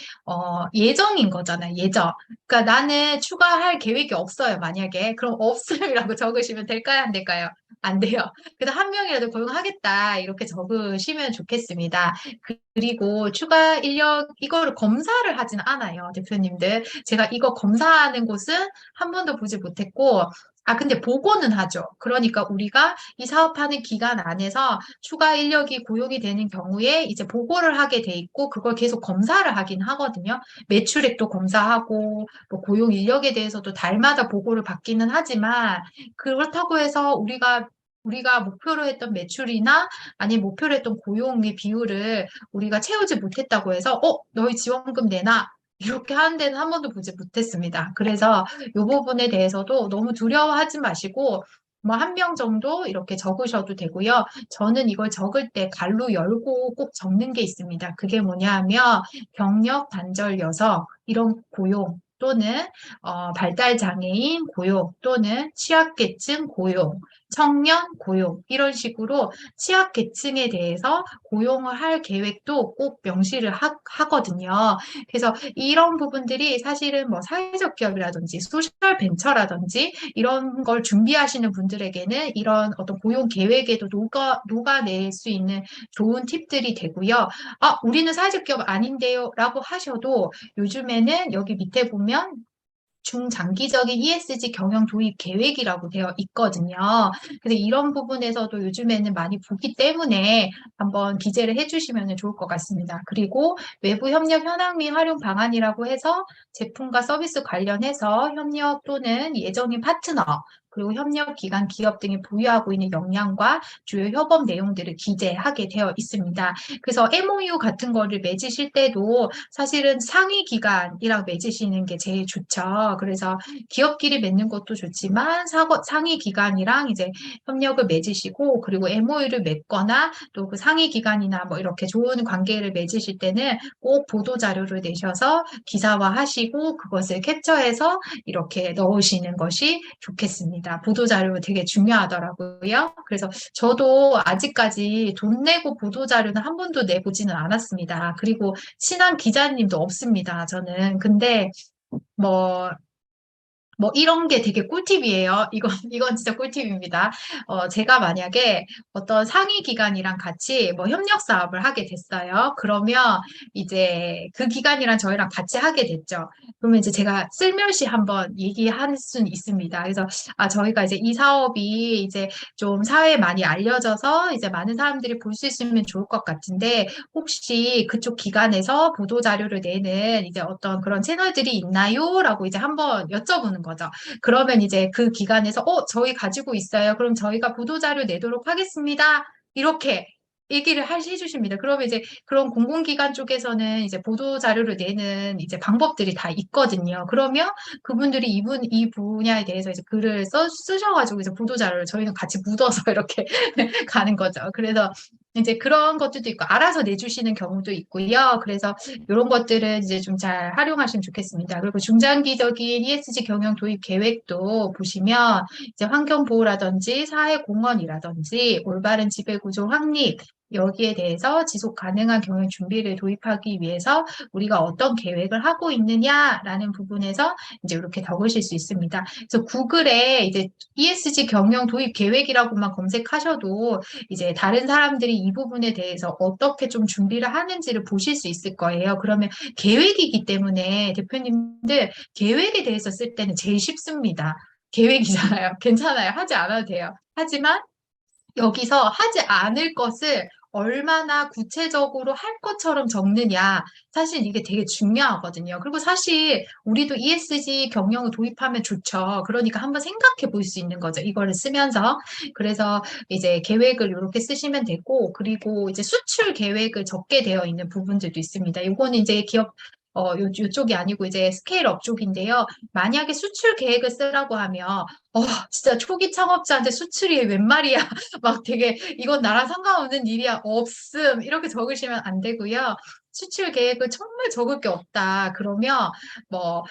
예정인 거잖아요. 예정. 그러니까 나는 추가할 계획이 없어요. 만약에 그럼 없음이라고 적으시면 될까요? 안 될까요? 안 돼요. 그래서 한 명이라도 고용하겠다 이렇게 적으시면 좋겠습니다. 그리고 추가 인력 이거를 검사를 하진 않아요. 대표님들. 제가 이거 검사하는 곳은 한 번도 보지 못했고, 근데 보고는 하죠. 그러니까 우리가 이 사업하는 기간 안에서 추가 인력이 고용이 되는 경우에 이제 보고를 하게 돼 있고, 그걸 계속 검사를 하긴 하거든요. 매출액도 검사하고, 뭐 고용 인력에 대해서도 달마다 보고를 받기는 하지만, 그렇다고 해서 우리가 목표로 했던 매출이나 아니면 목표로 했던 고용의 비율을 우리가 채우지 못했다고 해서, 너희 지원금 내놔. 이렇게 하는 데는 한 번도 보지 못했습니다. 그래서 이 부분에 대해서도 너무 두려워하지 마시고, 뭐 한 명 정도 이렇게 적으셔도 되고요. 저는 이걸 적을 때 갈로 열고 꼭 적는 게 있습니다. 그게 뭐냐 하면 경력 단절 여성 이런 고용 또는 발달 장애인 고용 또는 취약계층 고용, 청년 고용 이런 식으로 취약계층에 대해서 고용을 할 계획도 꼭 명시를 하거든요. 그래서 이런 부분들이 사실은 뭐 사회적 기업이라든지 소셜 벤처라든지 이런 걸 준비하시는 분들에게는 이런 어떤 고용 계획에도 녹아낼 수 있는 좋은 팁들이 되고요. 우리는 사회적 기업 아닌데요 라고 하셔도 요즘에는 여기 밑에 보면 중장기적인 ESG 경영 도입 계획이라고 되어 있거든요. 그래서 이런 부분에서도 요즘에는 많이 보기 때문에 한번 기재를 해주시면 좋을 것 같습니다. 그리고 외부 협력 현황 및 활용 방안이라고 해서 제품과 서비스 관련해서 협력 또는 예정인 파트너 그리고 협력 기관 기업 등이 보유하고 있는 역량과 주요 협업 내용들을 기재하게 되어 있습니다. 그래서 MOU 같은 거를 맺으실 때도 사실은 상위 기관이랑 맺으시는 게 제일 좋죠. 그래서 기업끼리 맺는 것도 좋지만 상위 기관이랑 이제 협력을 맺으시고 그리고 MOU를 맺거나 또 그 상위 기관이나 뭐 이렇게 좋은 관계를 맺으실 때는 꼭 보도 자료를 내셔서 기사화하시고 그것을 캡처해서 이렇게 넣으시는 것이 좋겠습니다. 보도 자료 되게 중요하더라고요. 그래서 저도 아직까지 돈 내고 보도 자료는 한 번도 내보지는 않았습니다. 그리고 친한 기자님도 없습니다. 저는. 근데 뭐 이런 게 되게 꿀팁이에요. 이건 진짜 꿀팁입니다. 제가 만약에 어떤 상위 기관이랑 같이 뭐 협력 사업을 하게 됐어요. 그러면 이제 그 기관이랑 저희랑 같이 하게 됐죠. 그러면 이제 제가 슬며시 한번 얘기할 수는 있습니다. 그래서, 저희가 이제 이 사업이 이제 좀 사회에 많이 알려져서 이제 많은 사람들이 볼 수 있으면 좋을 것 같은데, 혹시 그쪽 기관에서 보도 자료를 내는 이제 어떤 그런 채널들이 있나요? 라고 이제 한번 여쭤보는 거죠. 그러면 이제 그 기관에서 저희 가지고 있어요. 그럼 저희가 보도 자료 내도록 하겠습니다. 이렇게 얘기를 해주십니다. 그러면 이제 그런 공공기관 쪽에서는 이제 보도 자료를 내는 이제 방법들이 다 있거든요. 그러면 그분들이 이 분야에 대해서 이제 글을 쓰셔가지고 이제 보도 자료를 저희는 같이 묻어서 이렇게 가는 거죠. 그래서 이제 그런 것들도 있고 알아서 내주시는 경우도 있고요. 그래서 이런 것들은 이제 좀 잘 활용하시면 좋겠습니다. 그리고 중장기적인 ESG 경영 도입 계획도 보시면 이제 환경 보호라든지 사회 공헌이라든지 올바른 지배 구조 확립 여기에 대해서 지속 가능한 경영 준비를 도입하기 위해서 우리가 어떤 계획을 하고 있느냐라는 부분에서 이제 이렇게 적으실 수 있습니다. 그래서 구글에 이제 ESG 경영 도입 계획이라고만 검색하셔도 이제 다른 사람들이 이 부분에 대해서 어떻게 좀 준비를 하는지를 보실 수 있을 거예요. 그러면 계획이기 때문에 대표님들 계획에 대해서 쓸 때는 제일 쉽습니다. 계획이잖아요. 괜찮아요. 하지 않아도 돼요. 하지만 여기서 하지 않을 것을 얼마나 구체적으로 할 것처럼 적느냐. 사실 이게 되게 중요하거든요. 그리고 사실 우리도 ESG 경영을 도입하면 좋죠. 그러니까 한번 생각해 볼 수 있는 거죠. 이거를 쓰면서. 그래서 이제 계획을 이렇게 쓰시면 되고, 그리고 이제 수출 계획을 적게 되어 있는 부분들도 있습니다. 이거는 이제 기업 요쪽이 아니고 이제 스케일업 쪽인데요. 만약에 수출 계획을 쓰라고 하면, 진짜 초기 창업자한테 수출이 웬 말이야. 막 되게, 이건 나랑 상관없는 일이야. 없음. 이렇게 적으시면 안 되고요. 수출 계획을 정말 적을 게 없다. 그러면, 뭐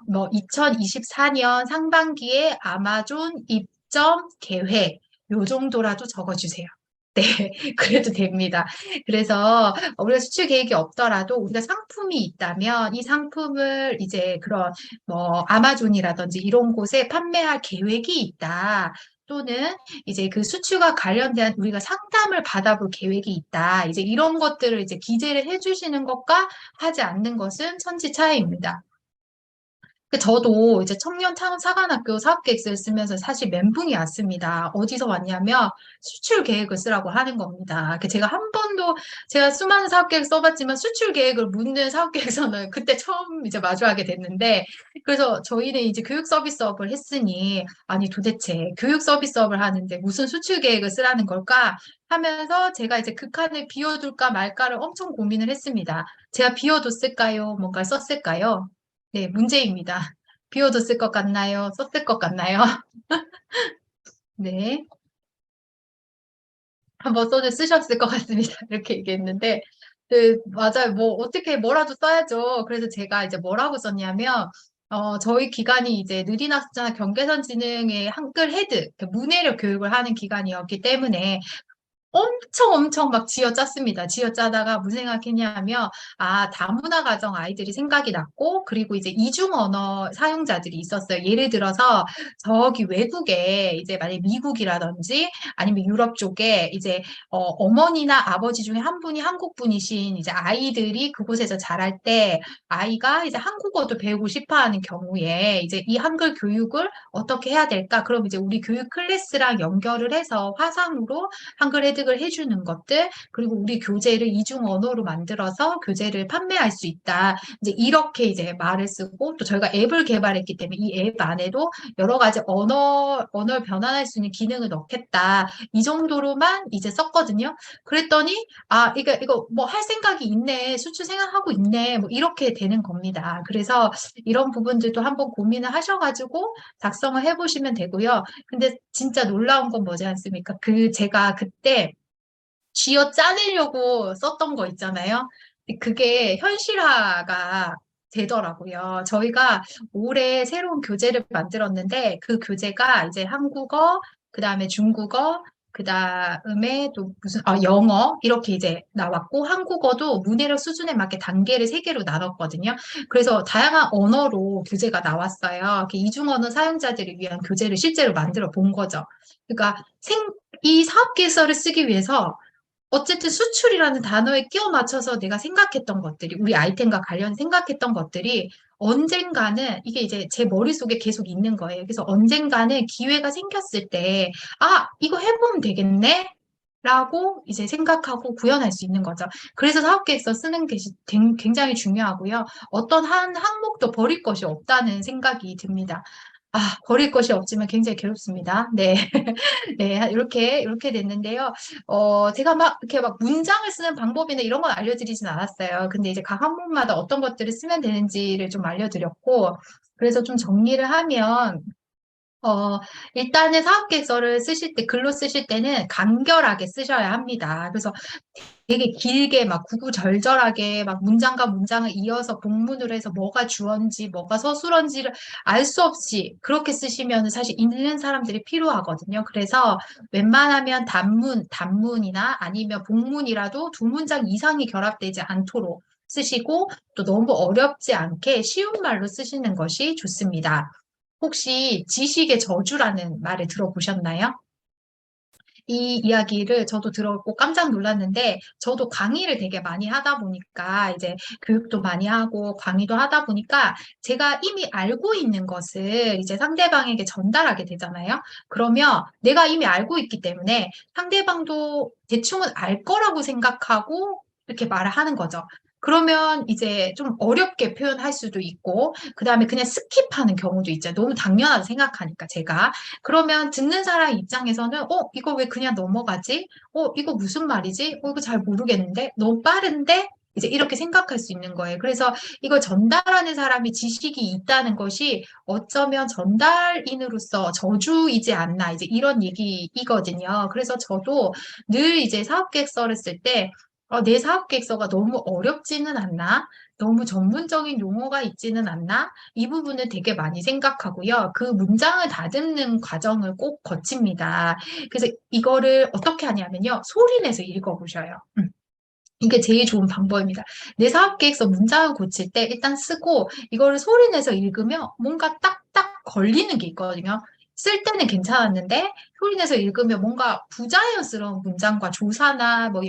2024년 상반기에 아마존 입점 계획, 요 정도라도 적어주세요. 네, 그래도 됩니다. 그래서 우리가 수출 계획이 없더라도 우리가 상품이 있다면 이 상품을 이제 그런 뭐 아마존이라든지 이런 곳에 판매할 계획이 있다. 또는 이제 그 수출과 관련된 우리가 상담을 받아볼 계획이 있다. 이제 이런 것들을 이제 기재를 해주시는 것과 하지 않는 것은 천지 차이입니다. 저도 이제 청년 사관학교 사업계획서를 쓰면서 사실 멘붕이 왔습니다. 어디서 왔냐면 수출 계획을 쓰라고 하는 겁니다. 제가 한 번도 제가 수많은 사업계획 써봤지만 수출 계획을 묻는 사업계획서는 그때 처음 이제 마주하게 됐는데 그래서 저희는 이제 교육 서비스업을 했으니 아니 도대체 교육 서비스업을 하는데 무슨 수출 계획을 쓰라는 걸까 하면서 제가 이제 그 칸을 비워둘까 말까를 엄청 고민을 했습니다. 제가 비워뒀을까요? 뭔가 썼을까요? 네, 문제입니다. 비워뒀을 것 같나요? 썼을 것 같나요? 네, 한번 쓰셨을 것 같습니다. 이렇게 얘기했는데, 네, 맞아요. 뭐, 어떻게 뭐라도 써야죠. 그래서 제가 이제 뭐라고 썼냐면, 저희 기관이 이제 느린학습자나 경계선지능의 한글 헤드, 문해력 교육을 하는 기관이었기 때문에 엄청 막 쥐어짰습니다. 쥐어짜다가 무슨 생각했냐면, 다문화 가정 아이들이 생각이 났고, 그리고 이제 이중 언어 사용자들이 있었어요. 예를 들어서, 저기 외국에, 이제 만약 미국이라든지, 아니면 유럽 쪽에, 이제, 어머니나 아버지 중에 한 분이 한국 분이신 이제 아이들이 그곳에서 자랄 때, 아이가 이제 한국어도 배우고 싶어 하는 경우에, 이제 이 한글 교육을 어떻게 해야 될까? 그럼 이제 우리 교육 클래스랑 연결을 해서 화상으로 한글 획득을 해주는 것들, 그리고 우리 교재를 이중 언어로 만들어서 교재를 판매할 수 있다. 이제 이렇게 이제 말을 쓰고 또 저희가 앱을 개발했기 때문에 이 앱 안에도 여러 가지 언어를 변환할 수 있는 기능을 넣겠다. 이 정도로만 이제 썼거든요. 그랬더니 이거 뭐 할 생각이 있네. 수출 생각하고 있네. 뭐 이렇게 되는 겁니다. 그래서 이런 부분들도 한번 고민을 하셔가지고 작성을 해보시면 되고요. 근데 진짜 놀라운 건 뭐지 않습니까? 제가 그때 쥐어 짜내려고 썼던 거 있잖아요. 그게 현실화가 되더라고요. 저희가 올해 새로운 교재를 만들었는데 그 교재가 이제 한국어, 그 다음에 중국어, 그 다음에 또 영어 이렇게 이제 나왔고 한국어도 문해력 수준에 맞게 단계를 세 개로 나눴거든요. 그래서 다양한 언어로 교재가 나왔어요. 이렇게 이중언어 사용자들을 위한 교재를 실제로 만들어 본 거죠. 그러니까 이 사업 계획서를 쓰기 위해서 어쨌든 수출이라는 단어에 끼워 맞춰서 내가 생각했던 것들이, 우리 아이템과 관련 생각했던 것들이 언젠가는 이게 이제 제 머릿속에 계속 있는 거예요. 그래서 언젠가는 기회가 생겼을 때, 이거 해보면 되겠네? 라고 이제 생각하고 구현할 수 있는 거죠. 그래서 사업계획서 쓰는 게 굉장히 중요하고요. 어떤 한 항목도 버릴 것이 없다는 생각이 듭니다. 버릴 것이 없지만 굉장히 괴롭습니다. 네. 네, 이렇게 됐는데요. 제가 이렇게 문장을 쓰는 방법이나 이런 건 알려드리진 않았어요. 근데 이제 각 항목마다 어떤 것들을 쓰면 되는지를 좀 알려드렸고, 그래서 좀 정리를 하면, 일단은 사업계획서를 쓰실 때, 글로 쓰실 때는 간결하게 쓰셔야 합니다. 그래서 되게 길게 구구절절하게 문장과 문장을 이어서 복문으로 해서 뭐가 주어인지 뭐가 서술어인지를 알 수 없이 그렇게 쓰시면 사실 읽는 사람들이 필요하거든요. 그래서 웬만하면 단문이나 아니면 복문이라도 두 문장 이상이 결합되지 않도록 쓰시고 또 너무 어렵지 않게 쉬운 말로 쓰시는 것이 좋습니다. 혹시 지식의 저주라는 말을 들어보셨나요? 이 이야기를 저도 들었고 깜짝 놀랐는데, 저도 강의를 되게 많이 하다 보니까, 이제 교육도 많이 하고 강의도 하다 보니까, 제가 이미 알고 있는 것을 이제 상대방에게 전달하게 되잖아요. 그러면 내가 이미 알고 있기 때문에 상대방도 대충은 알 거라고 생각하고 이렇게 말을 하는 거죠. 그러면 이제 좀 어렵게 표현할 수도 있고, 그 다음에 그냥 스킵하는 경우도 있죠. 너무 당연하다 생각하니까 제가. 그러면 듣는 사람 입장에서는, 이거 왜 그냥 넘어가지? 이거 무슨 말이지? 이거 잘 모르겠는데? 너무 빠른데? 이제 이렇게 생각할 수 있는 거예요. 그래서 이걸 전달하는 사람이 지식이 있다는 것이 어쩌면 전달인으로서 저주이지 않나, 이제 이런 얘기이거든요. 그래서 저도 늘 이제 사업 계획서를 쓸 때, 내 사업 계획서가 너무 어렵지는 않나? 너무 전문적인 용어가 있지는 않나? 이 부분을 되게 많이 생각하고요. 그 문장을 다듬는 과정을 꼭 거칩니다. 그래서 이거를 어떻게 하냐면요. 소리 내서 읽어보셔요. 이게 제일 좋은 방법입니다. 내 사업 계획서 문장을 고칠 때 일단 쓰고 이거를 소리 내서 읽으면 뭔가 딱딱 걸리는 게 있거든요. 쓸 때는 괜찮았는데 소리 내서 읽으면 뭔가 부자연스러운 문장과 조사나 뭐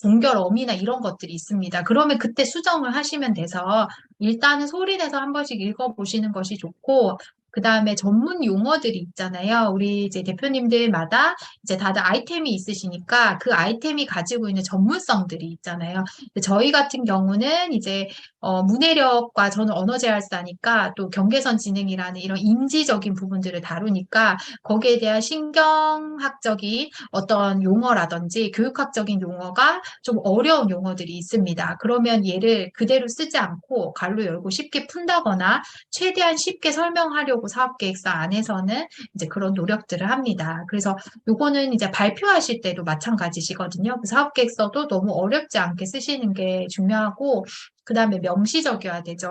종결 어미나 이런 것들이 있습니다. 그러면 그때 수정을 하시면 돼서 일단은 소리 내서 한 번씩 읽어보시는 것이 좋고, 그 다음에 전문 용어들이 있잖아요. 우리 이제 대표님들마다 이제 다들 아이템이 있으시니까 그 아이템이 가지고 있는 전문성들이 있잖아요. 근데 저희 같은 경우는 이제 문해력과 저는 언어재활사니까 또 경계선 지능이라는 이런 인지적인 부분들을 다루니까 거기에 대한 신경학적인 어떤 용어라든지 교육학적인 용어가 좀 어려운 용어들이 있습니다. 그러면 얘를 그대로 쓰지 않고 갈로 열고 쉽게 푼다거나 최대한 쉽게 설명하려고 사업계획서 안에서는 이제 그런 노력들을 합니다. 그래서 요거는 이제 발표하실 때도 마찬가지시거든요. 그 사업계획서도 너무 어렵지 않게 쓰시는 게 중요하고, 그 다음에 명시적이어야 되죠.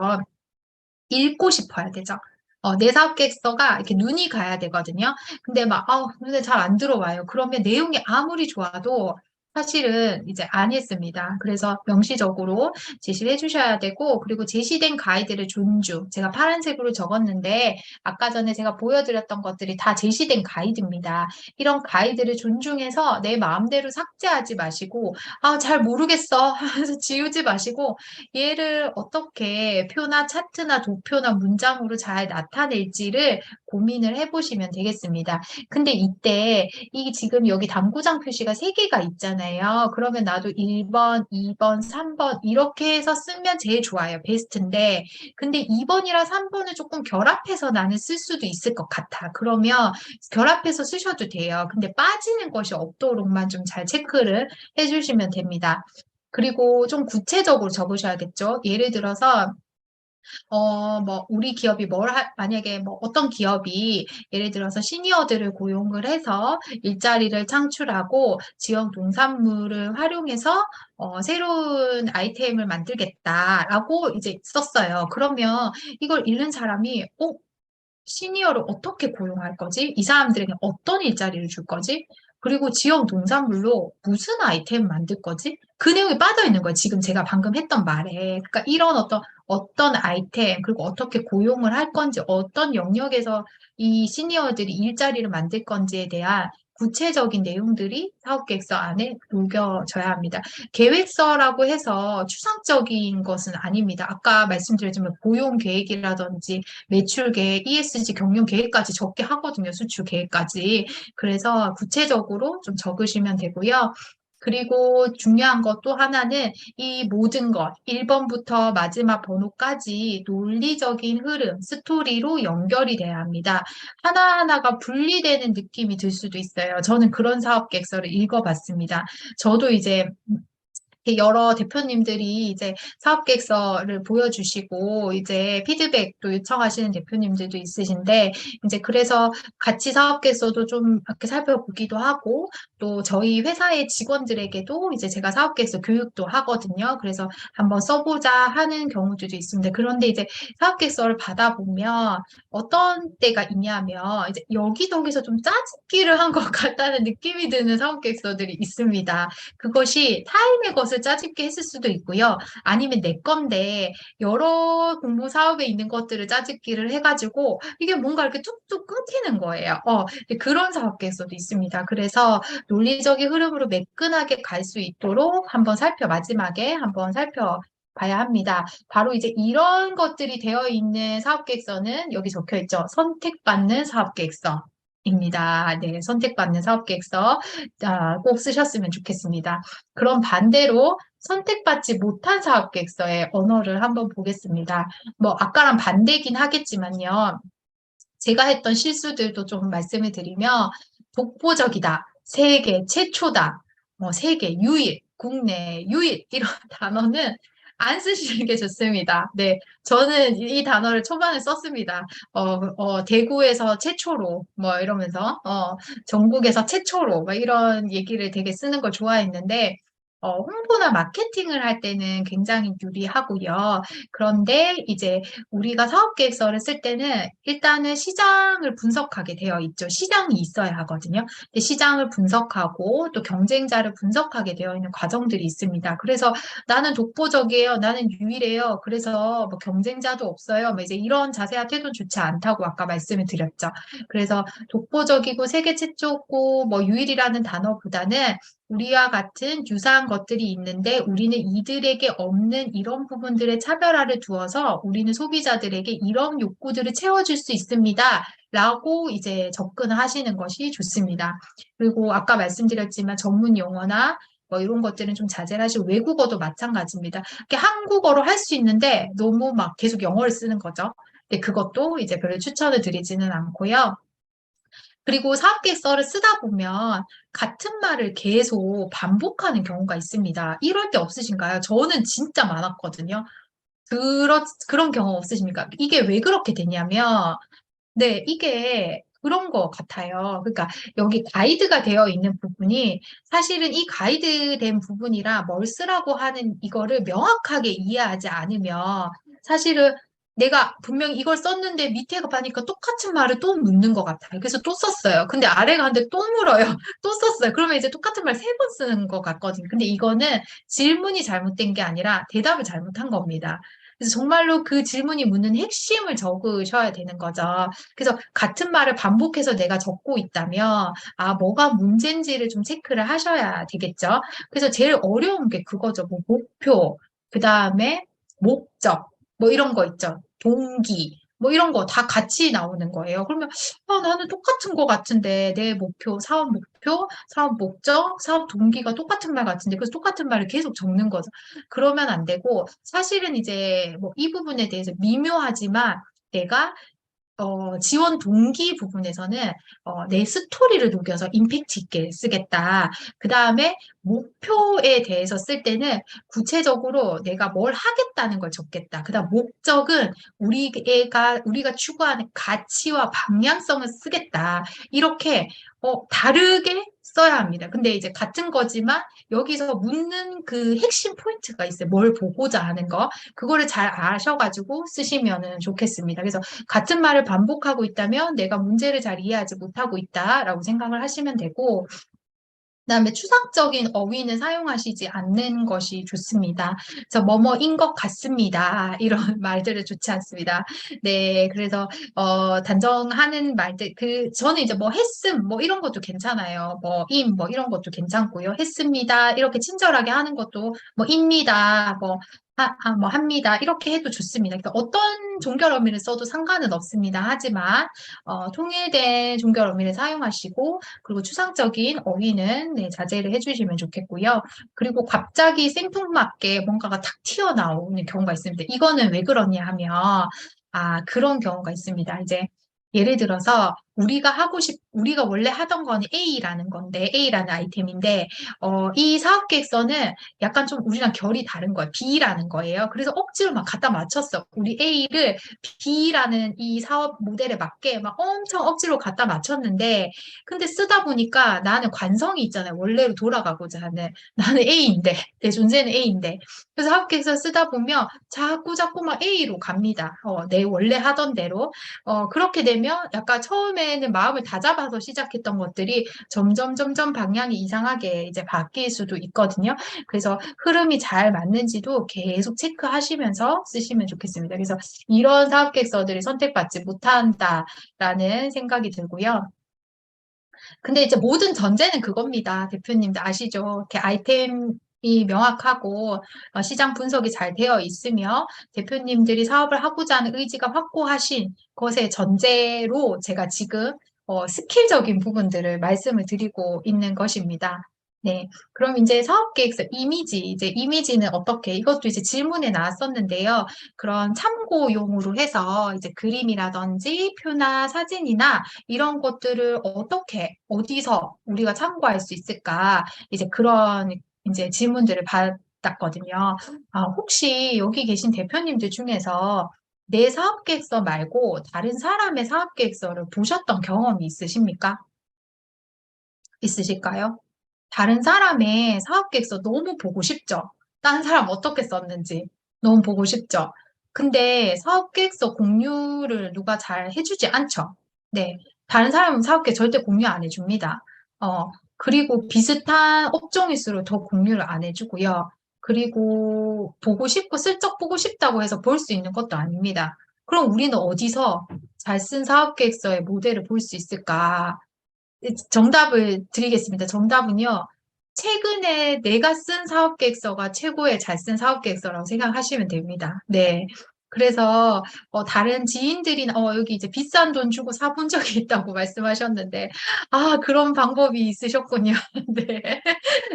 읽고 싶어야 되죠. 내 사업계획서가 이렇게 눈이 가야 되거든요. 근데 막, 눈에 잘 안 들어와요. 그러면 내용이 아무리 좋아도 사실은 이제 안 했습니다. 그래서 명시적으로 제시를 해주셔야 되고, 그리고 제시된 가이드를 존중. 제가 파란색으로 적었는데, 아까 전에 제가 보여드렸던 것들이 다 제시된 가이드입니다. 이런 가이드를 존중해서 내 마음대로 삭제하지 마시고, 잘 모르겠어 하면서 지우지 마시고, 얘를 어떻게 표나 차트나 도표나 문장으로 잘 나타낼지를 고민을 해보시면 되겠습니다. 근데 이때 이 지금 여기 당구장 표시가 3개가 있잖아요. 그러면 나도 1번, 2번, 3번 이렇게 해서 쓰면 제일 좋아요. 베스트인데 근데 2번이랑 3번을 조금 결합해서 나는 쓸 수도 있을 것 같아. 그러면 결합해서 쓰셔도 돼요. 근데 빠지는 것이 없도록만 좀 잘 체크를 해주시면 됩니다. 그리고 좀 구체적으로 적으셔야겠죠. 예를 들어서, 우리 기업이 만약에 뭐 어떤 기업이 예를 들어서 시니어들을 고용을 해서 일자리를 창출하고 지역 농산물을 활용해서 새로운 아이템을 만들겠다라고 이제 썼어요. 그러면 이걸 읽는 사람이, 시니어를 어떻게 고용할 거지? 이 사람들에게 어떤 일자리를 줄 거지? 그리고 지역 농산물로 무슨 아이템 만들 거지? 그 내용이 빠져 있는 거예요. 지금 제가 방금 했던 말에. 그러니까 이런 어떤 아이템, 그리고 어떻게 고용을 할 건지, 어떤 영역에서 이 시니어들이 일자리를 만들 건지에 대한 구체적인 내용들이 사업계획서 안에 녹여져야 합니다. 계획서라고 해서 추상적인 것은 아닙니다. 아까 말씀드렸지만 고용 계획이라든지 매출 계획, ESG 경영 계획까지 적게 하거든요. 수출 계획까지. 그래서 구체적으로 좀 적으시면 되고요. 그리고 중요한 것 또 하나는 이 모든 것, 1번부터 마지막 번호까지 논리적인 흐름, 스토리로 연결이 돼야 합니다. 하나하나가 분리되는 느낌이 들 수도 있어요. 저는 그런 사업 계획서를 읽어봤습니다. 저도 이제 여러 대표님들이 이제 사업 계획서를 보여주시고 이제 피드백도 요청하시는 대표님들도 있으신데 이제 그래서 같이 사업 계획서도 좀 이렇게 살펴보기도 하고 또 저희 회사의 직원들에게도 이제 제가 사업 계획서 교육도 하거든요. 그래서 한번 써보자 하는 경우들도 있습니다. 그런데 이제 사업 계획서를 받아보면 어떤 때가 있냐면 이제 여기저기서 좀 짜집기를 한 것 같다는 느낌이 드는 사업 계획서들이 있습니다. 그것이 타인의 것을 짜집게 했을 수도 있고요. 아니면 내 건데 여러 공모 사업에 있는 것들을 짜집기를 해가지고 이게 뭔가 이렇게 툭툭 끊기는 거예요. 그런 사업 계획서도 있습니다. 그래서 논리적인 흐름으로 매끈하게 갈 수 있도록 마지막에 한번 살펴봐야 합니다. 바로 이제 이런 것들이 되어 있는 사업계획서는 여기 적혀 있죠. 선택받는 사업계획서입니다. 네, 선택받는 사업계획서 꼭 쓰셨으면 좋겠습니다. 그럼 반대로 선택받지 못한 사업계획서의 언어를 한번 보겠습니다. 뭐 아까랑 반대긴 하겠지만요. 제가 했던 실수들도 좀 말씀을 드리면 독보적이다, 세계 최초다, 뭐 세계 유일, 국내 유일 이런 단어는 안 쓰시는 게 좋습니다. 네, 저는 이 단어를 초반에 썼습니다. 대구에서 최초로 뭐 이러면서 전국에서 최초로 막 이런 얘기를 되게 쓰는 걸 좋아했는데 홍보나 마케팅을 할 때는 굉장히 유리하고요. 그런데 이제 우리가 사업 계획서를 쓸 때는 일단은 시장을 분석하게 되어 있죠. 시장이 있어야 하거든요. 근데 시장을 분석하고 또 경쟁자를 분석하게 되어 있는 과정들이 있습니다. 그래서 나는 독보적이에요. 나는 유일해요. 그래서 뭐 경쟁자도 없어요. 뭐 이제 이런 자세와 태도는 좋지 않다고 아까 말씀을 드렸죠. 그래서 독보적이고 세계 최초고 뭐 유일이라는 단어보다는 우리와 같은 유사한 것들이 있는데 우리는 이들에게 없는 이런 부분들의 차별화를 두어서 우리는 소비자들에게 이런 욕구들을 채워줄 수 있습니다. 라고 이제 접근하시는 것이 좋습니다. 그리고 아까 말씀드렸지만 전문 용어나 뭐 이런 것들은 좀 자제를 하시고 외국어도 마찬가지입니다. 한국어로 할 수 있는데 너무 막 계속 영어를 쓰는 거죠. 근데 그것도 이제 별로 추천을 드리지는 않고요. 그리고 사업계획서를 쓰다 보면 같은 말을 계속 반복하는 경우가 있습니다. 이럴 때 없으신가요? 저는 진짜 많았거든요. 그런 경험 없으십니까? 이게 왜 그렇게 되냐면, 네, 이게 그런 것 같아요. 그러니까 여기 가이드가 되어 있는 부분이 사실은 이 가이드된 부분이라 뭘 쓰라고 하는 이거를 명확하게 이해하지 않으면 사실은 내가 분명히 이걸 썼는데 밑에 가니까 똑같은 말을 또 묻는 것 같아요. 그래서 또 썼어요. 근데 아래가 한데 또 물어요. 또 썼어요. 그러면 이제 똑같은 말 세 번 쓰는 것 같거든요. 근데 이거는 질문이 잘못된 게 아니라 대답을 잘못한 겁니다. 그래서 정말로 그 질문이 묻는 핵심을 적으셔야 되는 거죠. 그래서 같은 말을 반복해서 내가 적고 있다면, 뭐가 문제인지를 좀 체크를 하셔야 되겠죠. 그래서 제일 어려운 게 그거죠. 뭐, 목표, 그 다음에 목적, 뭐 이런 거 있죠. 동기, 뭐 이런 거 다 같이 나오는 거예요. 그러면, 나는 똑같은 거 같은데, 내 목표, 사업 목적, 사업 동기가 똑같은 말 같은데, 그래서 똑같은 말을 계속 적는 거죠. 그러면 안 되고, 사실은 이제 뭐 이 부분에 대해서 미묘하지만, 내가 지원 동기 부분에서는 내 스토리를 녹여서 임팩트 있게 쓰겠다. 그 다음에 목표에 대해서 쓸 때는 구체적으로 내가 뭘 하겠다는 걸 적겠다. 그 다음 목적은 우리가 추구하는 가치와 방향성을 쓰겠다. 이렇게 다르게 써야 합니다. 근데 이제 같은 거지만 여기서 묻는 그 핵심 포인트가 있어요. 뭘 보고자 하는 거. 그거를 잘 아셔가지고 쓰시면 좋겠습니다. 그래서 같은 말을 반복하고 있다면 내가 문제를 잘 이해하지 못하고 있다라고 생각을 하시면 되고, 그다음에 추상적인 어휘는 사용하시지 않는 것이 좋습니다. 그래서 뭐뭐인 것 같습니다. 이런 말들은 좋지 않습니다. 네, 그래서 단정하는 말들 저는 이제 뭐 했음 뭐 이런 것도 괜찮아요. 뭐 이런 것도 괜찮고요. 했습니다. 이렇게 친절하게 하는 것도 뭐 입니다. 뭐 합니다. 이렇게 해도 좋습니다. 그러니까 어떤 종결 어미를 써도 상관은 없습니다. 하지만 통일된 종결 어미를 사용하시고 그리고 추상적인 어휘는 네, 자제를 해주시면 좋겠고요. 그리고 갑자기 생뚱맞게 뭔가가 탁 튀어나오는 경우가 있습니다. 이거는 왜 그러냐 하면 그런 경우가 있습니다. 이제 예를 들어서 우리가 원래 하던 거는 A라는 건데, A라는 아이템인데, 이 사업 계획서는 약간 좀 우리랑 결이 다른 거예요. B라는 거예요. 그래서 억지로 막 갖다 맞췄어. 우리 A를 B라는 이 사업 모델에 맞게 막 엄청 억지로 갖다 맞췄는데, 근데 쓰다 보니까 나는 관성이 있잖아요. 원래로 돌아가고자 하는. 나는 A인데, 내 존재는 A인데. 그래서 사업 계획서 쓰다 보면 자꾸 막 A로 갑니다. 내 원래 하던 대로. 그렇게 되면 약간 처음에는 마음을 다잡아서 시작했던 것들이 점점 방향이 이상하게 이제 바뀔 수도 있거든요. 그래서 흐름이 잘 맞는지도 계속 체크하시면서 쓰시면 좋겠습니다. 그래서 이런 사업 계획서들이 선택받지 못한다라는 생각이 들고요. 근데 이제 모든 전제는 그겁니다. 대표님도 아시죠? 이렇게 아이템이 명확하고 시장 분석이 잘 되어 있으며 대표님들이 사업을 하고자 하는 의지가 확고하신 것의 전제로 제가 지금 스킬적인 부분들을 말씀을 드리고 있는 것입니다. 네. 그럼 이제 사업계획서 이제 이미지는 어떻게, 이것도 이제 질문에 나왔었는데요. 그런 참고용으로 해서 이제 그림이라든지 표나 사진이나 이런 것들을 어떻게, 어디서 우리가 참고할 수 있을까? 이제 그런 이제 질문들을 받았거든요. 아, 혹시 여기 계신 대표님들 중에서 내 사업계획서 말고 다른 사람의 사업계획서를 보셨던 경험이 있으십니까? 있으실까요? 다른 사람의 사업계획서 너무 보고 싶죠? 다른 사람 어떻게 썼는지 너무 보고 싶죠? 근데 사업계획서 공유를 누가 잘 해주지 않죠? 네. 다른 사람은 사업계획 절대 공유 안 해줍니다. 그리고 비슷한 업종일수록 더 공유를 안 해주고요. 그리고 보고 싶고 슬쩍 보고 싶다고 해서 볼 수 있는 것도 아닙니다. 그럼 우리는 어디서 잘 쓴 사업계획서의 모델을 볼 수 있을까? 정답을 드리겠습니다. 정답은요. 최근에 내가 쓴 사업계획서가 최고의 잘 쓴 사업계획서라고 생각하시면 됩니다. 네. 그래서 다른 지인들이나 여기 이제 비싼 돈 주고 사본 적이 있다고 말씀하셨는데 아, 그런 방법이 있으셨군요. 네.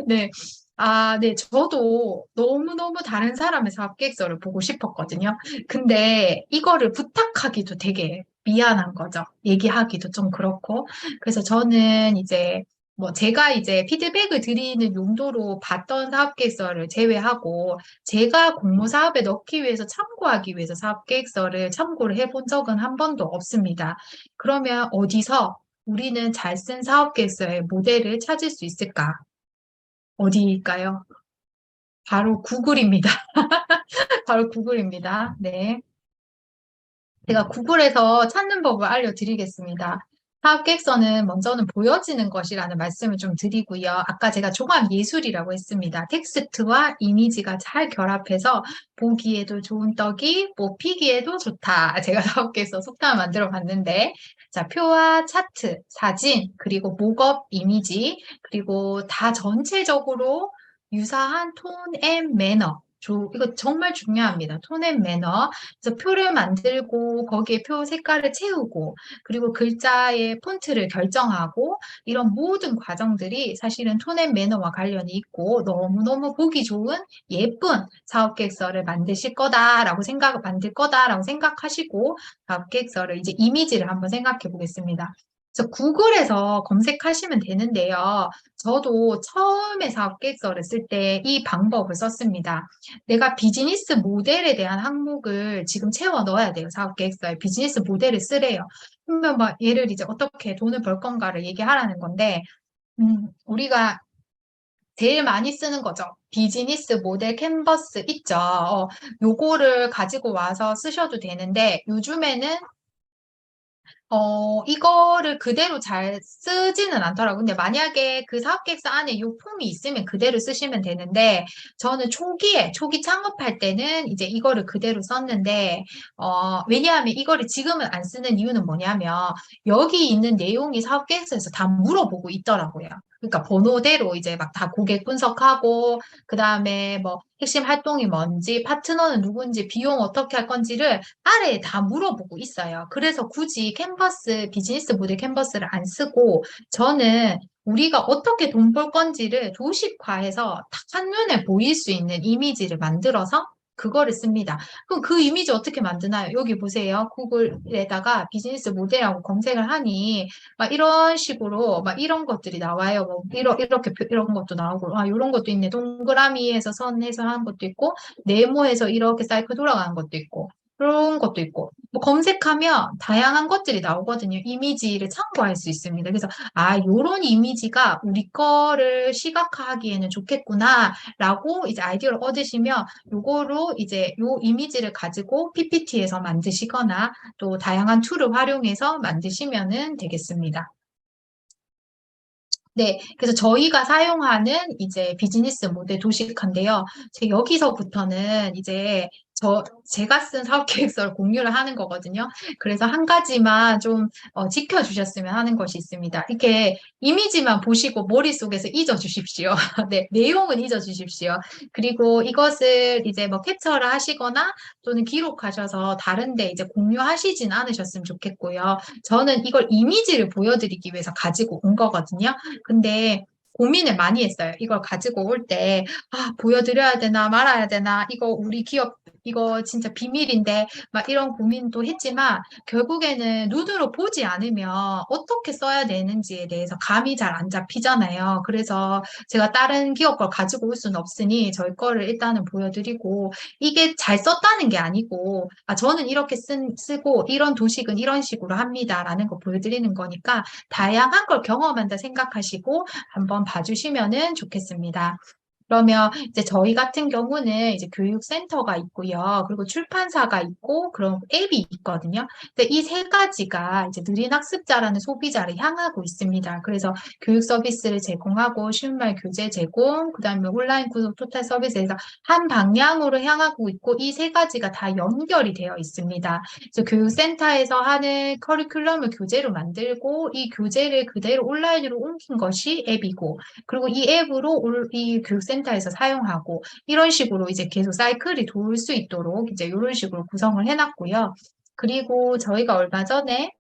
네. 아, 네. 저도 너무너무 다른 사람의 사업계획서를 보고 싶었거든요. 근데 이거를 부탁하기도 되게 미안한 거죠. 얘기하기도 좀 그렇고. 그래서 저는 이제 뭐 제가 이제 피드백을 드리는 용도로 봤던 사업계획서를 제외하고 제가 공모 사업에 넣기 위해서 참고하기 위해서 사업계획서를 참고를 해본 적은 한 번도 없습니다. 그러면 어디서 우리는 잘 쓴 사업계획서의 모델을 찾을 수 있을까? 어디일까요? 바로 구글입니다. 바로 구글입니다. 네. 제가 구글에서 찾는 법을 알려드리겠습니다. 사업계획서는 먼저는 보여지는 것이라는 말씀을 좀 드리고요. 아까 제가 종합예술이라고 했습니다. 텍스트와 이미지가 잘 결합해서 보기에도 좋은 떡이 뽑히기에도 좋다. 제가 사업계획서 속담을 만들어 봤는데, 자, 표와 차트, 사진, 그리고 목업 이미지, 그리고 다 전체적으로 유사한 톤 앤 매너. 이거 정말 중요합니다. 톤 앤 매너. 그래서 표를 만들고 거기에 표 색깔을 채우고 그리고 글자의 폰트를 결정하고 이런 모든 과정들이 사실은 톤앤 매너와 관련이 있고 너무너무 보기 좋은 예쁜 사업계획서를 만들 거다라고 생각하시고 사업계획서를 이제 이미지를 한번 생각해 보겠습니다. 그래서 구글에서 검색하시면 되는데요. 저도 처음에 사업계획서를 쓸 때 이 방법을 썼습니다. 내가 비즈니스 모델에 대한 항목을 지금 채워 넣어야 돼요. 사업계획서에 비즈니스 모델을 쓰래요. 그러면 막 얘를 이제 어떻게 돈을 벌 건가를 얘기하라는 건데, 우리가 제일 많이 쓰는 거죠. 비즈니스 모델 캔버스 있죠. 요거를 가지고 와서 쓰셔도 되는데, 요즘에는 이거를 그대로 잘 쓰지는 않더라고요. 근데 만약에 그 사업계획서 안에 요 폼이 있으면 그대로 쓰시면 되는데, 저는 초기 창업할 때는 이제 이거를 그대로 썼는데, 왜냐하면 이거를 지금은 안 쓰는 이유는 뭐냐면, 여기 있는 내용이 사업계획서에서 다 물어보고 있더라고요. 그러니까 번호대로 이제 막 다 고객 분석하고, 그 다음에 뭐 핵심 활동이 뭔지, 파트너는 누군지, 비용 어떻게 할 건지를 아래에 다 물어보고 있어요. 그래서 굳이 비즈니스 모델 캔버스를 안 쓰고 저는 우리가 어떻게 돈 벌 건지를 도식화해서 딱 한눈에 보일 수 있는 이미지를 만들어서 그거를 씁니다. 그럼 그 이미지 어떻게 만드나요? 여기 보세요. 구글에다가 비즈니스 모델하고 검색을 하니 막 이런 식으로 막 이런 것들이 나와요. 뭐 이렇게 이런 것도 나오고 이런 것도 있네. 동그라미에서 선 해서 하는 것도 있고 네모에서 이렇게 사이클 돌아가는 것도 있고 그런 것도 있고, 뭐 검색하면 다양한 것들이 나오거든요. 이미지를 참고할 수 있습니다. 그래서, 요런 이미지가 우리 거를 시각화하기에는 좋겠구나, 라고 이제 아이디어를 얻으시면, 요거로 이제 요 이미지를 가지고 PPT에서 만드시거나, 또 다양한 툴을 활용해서 만드시면 되겠습니다. 네, 그래서 저희가 사용하는 이제 비즈니스 모델 도식화인데요. 여기서부터는 이제 제가 쓴 사업 계획서를 공유를 하는 거거든요. 그래서 한 가지만 좀 지켜주셨으면 하는 것이 있습니다. 이렇게 이미지만 보시고 머릿속에서 잊어주십시오. 네, 내용은 잊어주십시오. 그리고 이것을 이제 뭐 캡처를 하시거나 또는 기록하셔서 다른데 이제 공유하시진 않으셨으면 좋겠고요. 저는 이걸 이미지를 보여드리기 위해서 가지고 온 거거든요. 근데 고민을 많이 했어요. 이걸 가지고 올 때, 보여드려야 되나 말아야 되나, 이거 우리 기업 이거 진짜 비밀인데 막 이런 고민도 했지만 결국에는 눈으로 보지 않으면 어떻게 써야 되는지에 대해서 감이 잘 안 잡히잖아요. 그래서 제가 다른 기업 걸 가지고 올 수는 없으니 저희 거를 일단은 보여드리고 이게 잘 썼다는 게 아니고 저는 이렇게 쓰고 이런 도식은 이런 식으로 합니다라는 거 보여드리는 거니까 다양한 걸 경험한다 생각하시고 한번 봐주시면은 좋겠습니다. 그러면 이제 저희 같은 경우는 이제 교육센터가 있고요. 그리고 출판사가 있고 그런 앱이 있거든요. 근데 이 세 가지가 이제 느린 학습자라는 소비자를 향하고 있습니다. 그래서 교육 서비스를 제공하고 쉬운 말 교재 제공, 그다음에 온라인 구독 토탈 서비스에서 한 방향으로 향하고 있고 이 세 가지가 다 연결이 되어 있습니다. 그래서 교육센터에서 하는 커리큘럼을 교재로 만들고 이 교재를 그대로 온라인으로 옮긴 것이 앱이고 그리고 이 앱으로 이 교육센터에서 사용하고 이런 식으로 이제 계속 사이클이 돌 수 있도록 이제 이런 식으로 구성을 해놨고요. 그리고 저희가 얼마 전에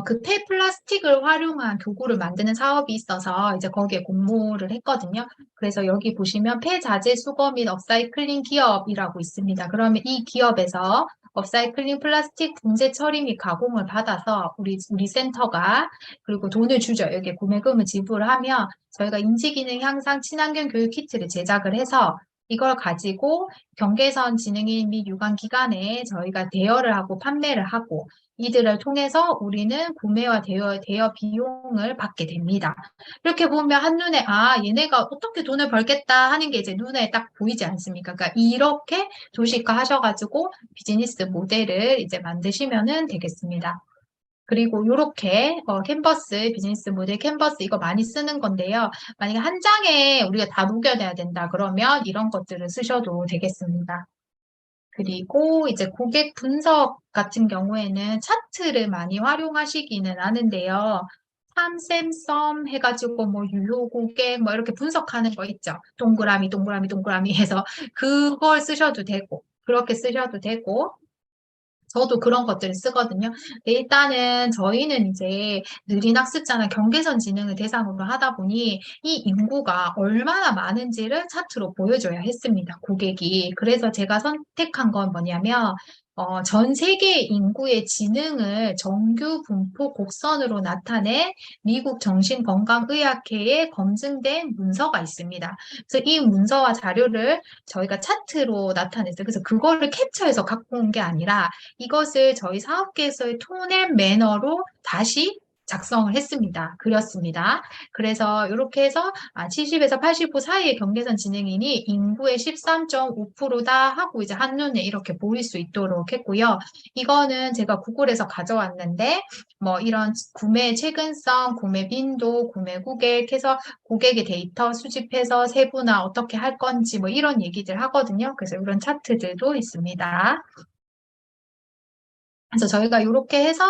그 폐플라스틱을 활용한 교구를 만드는 사업이 있어서 이제 거기에 공모를 했거든요. 그래서 여기 보시면 폐자재 수거 및 업사이클링 기업이라고 있습니다. 그러면 이 기업에서 업사이클링 플라스틱 분재 처리 및 가공을 받아서 우리 센터가 그리고 돈을 주죠. 여기에 구매금을 지불하면 저희가 인지기능 향상 친환경 교육 키트를 제작을 해서 이걸 가지고 경계선 진흥인 및 유관기관에 저희가 대여를 하고 판매를 하고 이들을 통해서 우리는 구매와 대여 비용을 받게 됩니다. 이렇게 보면 한눈에 얘네가 어떻게 돈을 벌겠다 하는 게 이제 눈에 딱 보이지 않습니까? 그러니까 이렇게 도식화 하셔가지고 비즈니스 모델을 이제 만드시면 되겠습니다. 그리고 이렇게 캔버스, 비즈니스 모델 캔버스 이거 많이 쓰는 건데요. 만약에 한 장에 우리가 다 녹여내야 된다 그러면 이런 것들을 쓰셔도 되겠습니다. 그리고 이제 고객 분석 같은 경우에는 차트를 많이 활용하시기는 하는데요. 삼샘썸 해가지고 뭐 유효 고객 뭐 이렇게 분석하는 거 있죠. 동그라미 동그라미 동그라미 해서 그걸 쓰셔도 되고 그렇게 쓰셔도 되고 저도 그런 것들을 쓰거든요. 근데 일단은 저희는 이제 느린 학습자나 경계선 지능을 대상으로 하다 보니 이 인구가 얼마나 많은지를 차트로 보여줘야 했습니다. 고객이. 그래서 제가 선택한 건 뭐냐면 전 세계 인구의 지능을 정규 분포 곡선으로 나타낸 미국 정신건강의학회에 검증된 문서가 있습니다. 그래서 이 문서와 자료를 저희가 차트로 나타냈어요. 그래서 그거를 캡처해서 갖고 온 게 아니라 이것을 저희 사업계에서의 톤앤 매너로 다시 작성을 했습니다. 그렸습니다. 그래서 이렇게 해서 70에서 85 사이의 경계선 진행인이 인구의 13.5%다 하고 이제 한눈에 이렇게 보일 수 있도록 했고요. 이거는 제가 구글에서 가져왔는데 뭐 이런 구매 최근성, 구매 빈도, 구매 고객 해서 고객의 데이터 수집해서 세분화 어떻게 할 건지 뭐 이런 얘기들 하거든요. 그래서 이런 차트들도 있습니다. 그래서 저희가 이렇게 해서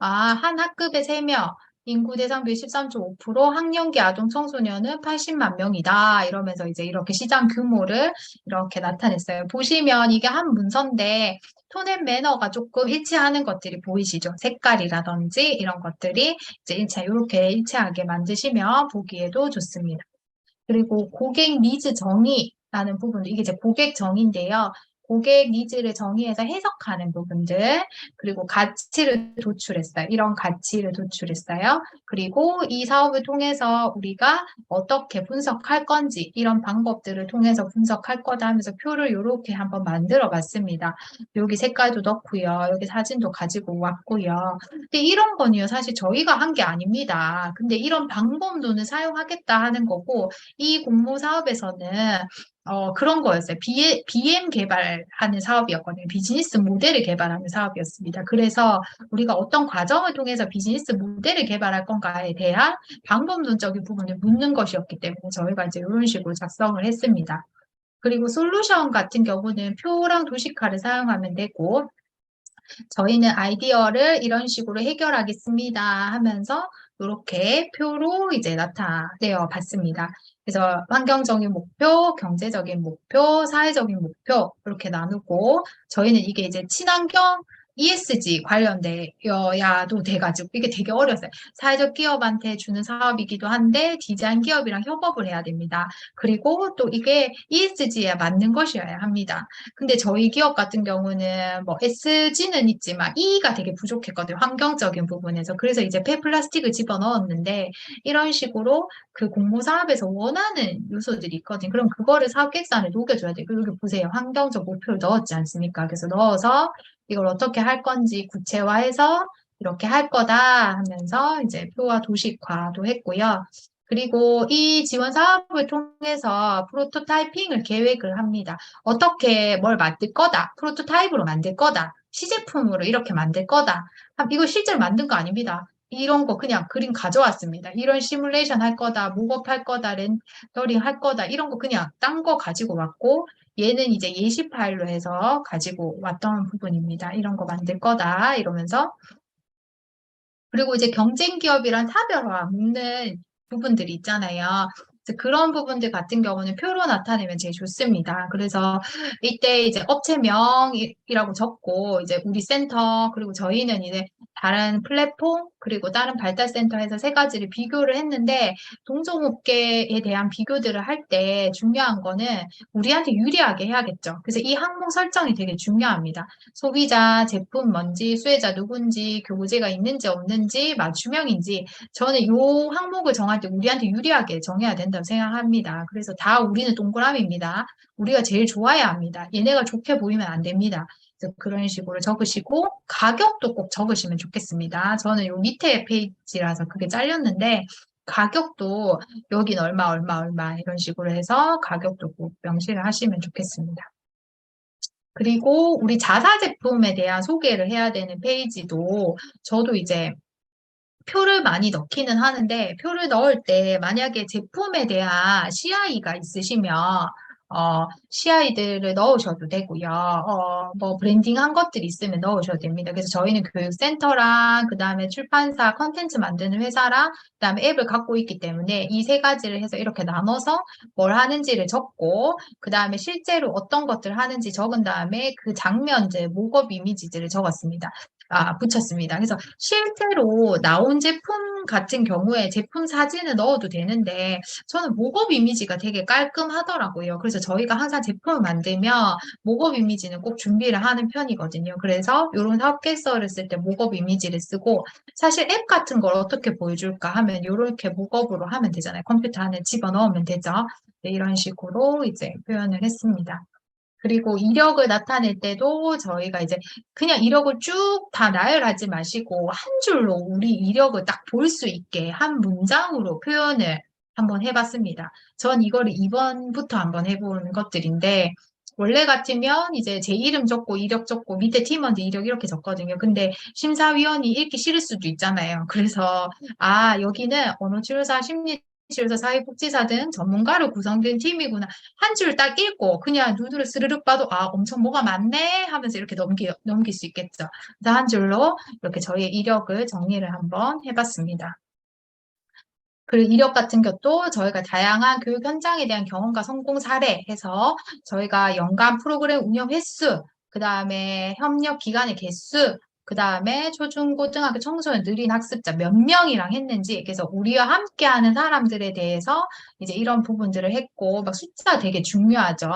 한 학급에 3명, 인구 대상비 13.5%, 학령기 아동 청소년은 80만 명이다. 이러면서 이제 이렇게 시장 규모를 이렇게 나타냈어요. 보시면 이게 한 문서인데 톤앤 매너가 조금 일치하는 것들이 보이시죠? 색깔이라든지 이런 것들이 이제 이렇게 일치하게 만드시면 보기에도 좋습니다. 그리고 고객 니즈 정의라는 부분도 이게 이제 고객 정의인데요. 고객 니즈를 정의해서 해석하는 부분들, 그리고 가치를 도출했어요. 이런 가치를 도출했어요. 그리고 이 사업을 통해서 우리가 어떻게 분석할 건지, 이런 방법들을 통해서 분석할 거다 하면서 표를 이렇게 한번 만들어 봤습니다. 여기 색깔도 넣고요. 여기 사진도 가지고 왔고요. 근데 이런 거는요, 사실 저희가 한 게 아닙니다. 근데 이런 방법론을 사용하겠다 하는 거고, 이 공모 사업에서는 그런 거였어요. BM 개발하는 사업이었거든요. 비즈니스 모델을 개발하는 사업이었습니다. 그래서 우리가 어떤 과정을 통해서 비즈니스 모델을 개발할 건가에 대한 방법론적인 부분을 묻는 것이었기 때문에 저희가 이제 이런 식으로 작성을 했습니다. 그리고 솔루션 같은 경우는 표랑 도식화를 사용하면 되고, 저희는 아이디어를 이런 식으로 해결하겠습니다 하면서 이렇게 표로 이제 나타내어 봤습니다. 그래서 환경적인 목표, 경제적인 목표, 사회적인 목표 이렇게 나누고 저희는 이게 이제 친환경 ESG 관련되어야도 돼가지고 이게 되게 어려웠어요. 사회적 기업한테 주는 사업이기도 한데 디자인 기업이랑 협업을 해야 됩니다. 그리고 또 이게 ESG에 맞는 것이어야 합니다. 근데 저희 기업 같은 경우는 뭐 SG는 있지만 E가 되게 부족했거든요. 환경적인 부분에서. 그래서 이제 폐플라스틱을 집어넣었는데 이런 식으로 그 공모 사업에서 원하는 요소들이 있거든요. 그럼 그거를 사업 계획서안에 녹여줘야 돼요. 여기 보세요. 환경적 목표를 넣었지 않습니까? 그래서 넣어서 이걸 어떻게 할 건지 구체화해서 이렇게 할 거다 하면서 이제 표와 도식화도 했고요. 그리고 이 지원 사업을 통해서 프로토타이핑을 계획을 합니다. 어떻게 뭘 만들 거다. 프로토타입으로 만들 거다. 시제품으로 이렇게 만들 거다. 이거 실제로 만든 거 아닙니다. 이런 거 그냥 그림 가져왔습니다. 이런 시뮬레이션 할 거다. 목업 할 거다. 렌더링 할 거다. 이런 거 그냥 딴 거 가지고 왔고 얘는 이제 예시 파일로 해서 가지고 왔던 부분입니다. 이런 거 만들 거다. 이러면서 그리고 이제 경쟁 기업이란 사별화 묶는 부분들이 있잖아요. 그래서 그런 부분들 같은 경우는 표로 나타내면 제일 좋습니다. 그래서 이때 이제 업체명이라고 적고 이제 우리 센터 그리고 저희는 이제 다른 플랫폼 그리고 다른 발달센터에서 세 가지를 비교를 했는데 동종업계에 대한 비교들을 할 때 중요한 거는 우리한테 유리하게 해야겠죠. 그래서 이 항목 설정이 되게 중요합니다. 소비자, 제품 뭔지, 수혜자 누군지, 교부제가 있는지 없는지, 맞춤형인지 저는 이 항목을 정할 때 우리한테 유리하게 정해야 된다고 생각합니다. 그래서 다 우리는 동그라미입니다. 우리가 제일 좋아야 합니다. 얘네가 좋게 보이면 안 됩니다. 그래서 그런 식으로 적으시고 가격도 꼭 적으시면 좋겠습니다. 저는 요 밑에 페이지라서 그게 잘렸는데 가격도 여긴 얼마 이런 식으로 해서 가격도 꼭 명시를 하시면 좋겠습니다. 그리고 우리 자사 제품에 대한 소개를 해야 되는 페이지도 저도 이제 표를 많이 넣기는 하는데 표를 넣을 때 만약에 제품에 대한 CI가 있으시면 CI들을 넣으셔도 되고요. 뭐 브랜딩한 것들이 있으면 넣으셔도 됩니다. 그래서 저희는 교육센터랑 그다음에 출판사 컨텐츠 만드는 회사랑 그다음에 앱을 갖고 있기 때문에 이 세 가지를 해서 이렇게 나눠서 뭘 하는지를 적고 그다음에 실제로 어떤 것들을 하는지 적은 다음에 그 장면들, 목업 이미지들을 적었습니다. 붙였습니다. 그래서 실제로 나온 제품 같은 경우에 제품 사진을 넣어도 되는데 저는 목업 이미지가 되게 깔끔하더라고요. 그래서 저희가 항상 제품을 만들면 목업 이미지는 꼭 준비를 하는 편이거든요. 그래서 이런 사업 계획서를 쓸 때 목업 이미지를 쓰고 사실 앱 같은 걸 어떻게 보여줄까 하면 이렇게 목업으로 하면 되잖아요. 컴퓨터 안에 집어넣으면 되죠. 네, 이런 식으로 이제 표현을 했습니다. 그리고 이력을 나타낼 때도 저희가 이제 그냥 이력을 쭉 다 나열하지 마시고 한 줄로 우리 이력을 딱 볼 수 있게 한 문장으로 표현을 한번 해봤습니다. 전 이거를 2번부터 한번 해본 것들인데 원래 같으면 이제 제 이름 적고 이력 적고 밑에 팀원들 이력 이렇게 적거든요. 근데 심사위원이 읽기 싫을 수도 있잖아요. 그래서 여기는 언어치료사 심리치료사 사회복지사 등 전문가로 구성된 팀이구나. 한 줄 딱 읽고 그냥 눈으로 스르륵 봐도 엄청 뭐가 많네 하면서 이렇게 넘길 수 있겠죠. 그래서 한 줄로 이렇게 저희의 이력을 정리를 한번 해봤습니다. 그리고 이력 같은 것도 저희가 다양한 교육 현장에 대한 경험과 성공 사례 해서 저희가 연간 프로그램 운영 횟수, 그 다음에 협력 기관의 개수, 그 다음에 초중고등학교 청소년 느린 학습자 몇 명이랑 했는지 그래서 우리와 함께하는 사람들에 대해서 이제 이런 부분들을 했고 막 숫자 되게 중요하죠.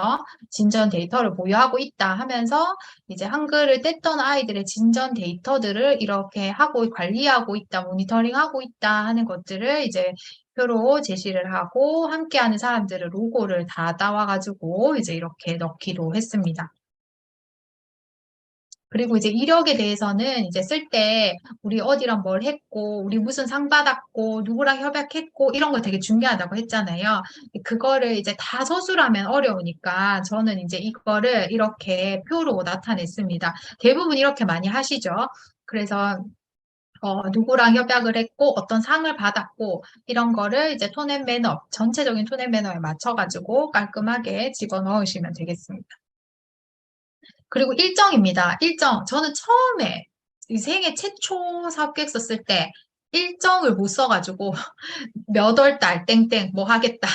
진전 데이터를 보유하고 있다 하면서 이제 한글을 뗐던 아이들의 진전 데이터들을 이렇게 하고 관리하고 있다, 모니터링하고 있다 하는 것들을 이제 표로 제시를 하고 함께하는 사람들의 로고를 다 따와가지고 이제 이렇게 넣기로 했습니다. 그리고 이제 이력에 대해서는 이제 쓸 때 우리 어디랑 뭘 했고, 우리 무슨 상 받았고, 누구랑 협약했고, 이런 거 되게 중요하다고 했잖아요. 그거를 이제 다 서술하면 어려우니까 저는 이제 이거를 이렇게 표로 나타냈습니다. 대부분 이렇게 많이 하시죠. 그래서 누구랑 협약을 했고, 어떤 상을 받았고, 이런 거를 이제 톤앤 매너, 전체적인 톤앤 매너에 맞춰가지고 깔끔하게 집어넣으시면 되겠습니다. 그리고 일정입니다. 일정. 저는 처음에 이 생애 최초 사업계획서 쓸 때 일정을 못 써가지고 몇 월 달 땡땡 뭐 하겠다.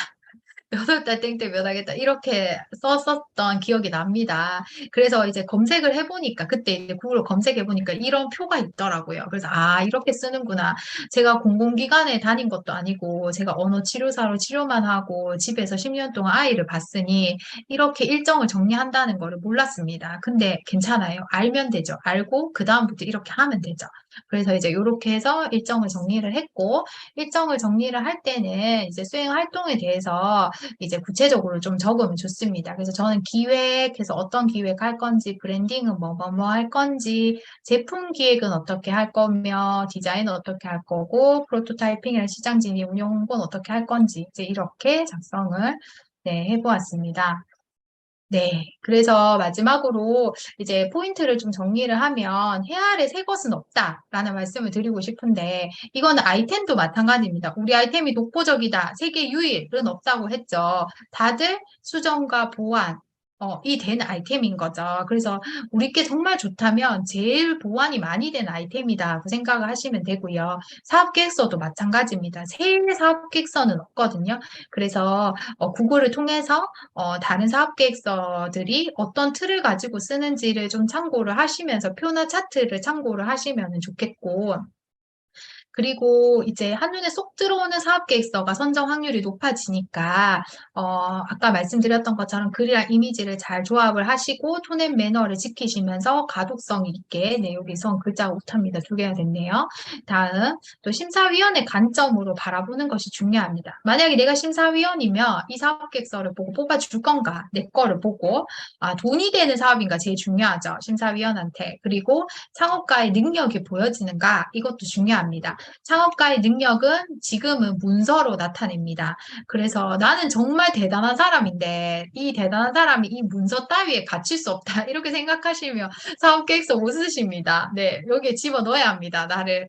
몇 월 달 땡땡 몇 하겠다. 이렇게 썼었던 기억이 납니다. 그래서 이제 검색을 해보니까, 그때 이제 구글을 검색해보니까 이런 표가 있더라고요. 그래서, 아, 이렇게 쓰는구나. 제가 공공기관에 다닌 것도 아니고, 제가 언어치료사로 치료만 하고, 집에서 10년 동안 아이를 봤으니, 이렇게 일정을 정리한다는 거를 몰랐습니다. 근데 괜찮아요. 알면 되죠. 알고, 그다음부터 이렇게 하면 되죠. 그래서 이제 이렇게 해서 일정을 정리를 했고, 일정을 정리를 할 때는 이제 수행 활동에 대해서 이제 구체적으로 좀 적으면 좋습니다. 그래서 저는 기획해서 어떤 기획 할 건지, 브랜딩은 뭐 할 건지, 제품 기획은 어떻게 할 거며, 디자인은 어떻게 할 거고, 프로토타이핑이나 시장 진입, 운영 홍보는 어떻게 할 건지, 이제 이렇게 작성을 네, 해보았습니다. 네. 그래서 마지막으로 이제 포인트를 좀 정리를 하면 해아래 새 것은 없다라는 말씀을 드리고 싶은데 이거는 아이템도 마찬가지입니다. 우리 아이템이 독보적이다. 세계 유일은 없다고 했죠. 다들 수정과 보완, 이 된 아이템인 거죠. 그래서 우리께 정말 좋다면 제일 보완이 많이 된 아이템이다고 생각을 하시면 되고요. 사업계획서도 마찬가지입니다. 새 사업계획서는 없거든요. 그래서 구글을 통해서 다른 사업 계획서들이 어떤 틀을 가지고 쓰는지를 좀 참고를 하시면서 표나 차트를 참고를 하시면 좋겠고, 그리고 이제 한눈에 쏙 들어오는 사업 계획서가 선정 확률이 높아지니까, 아까 말씀드렸던 것처럼 글이랑 이미지를 잘 조합을 하시고, 톤앤 매너를 지키시면서 가독성 있게, 네, 여기선 글자가 오탑니다. 두 개가 됐네요. 다음, 또 심사위원의 관점으로 바라보는 것이 중요합니다. 만약에 내가 심사위원이면 이 사업 계획서를 보고 뽑아줄 건가, 내 거를 보고, 아, 돈이 되는 사업인가 제일 중요하죠. 심사위원한테. 그리고 창업가의 능력이 보여지는가, 이것도 중요합니다. 창업가의 능력은 지금은 문서로 나타냅니다. 그래서 나는 정말 대단한 사람인데 이 대단한 사람이 이 문서 따위에 갇힐 수 없다. 이렇게 생각하시면 사업계획서 못 쓰십니다. 네, 여기에 집어넣어야 합니다. 나를.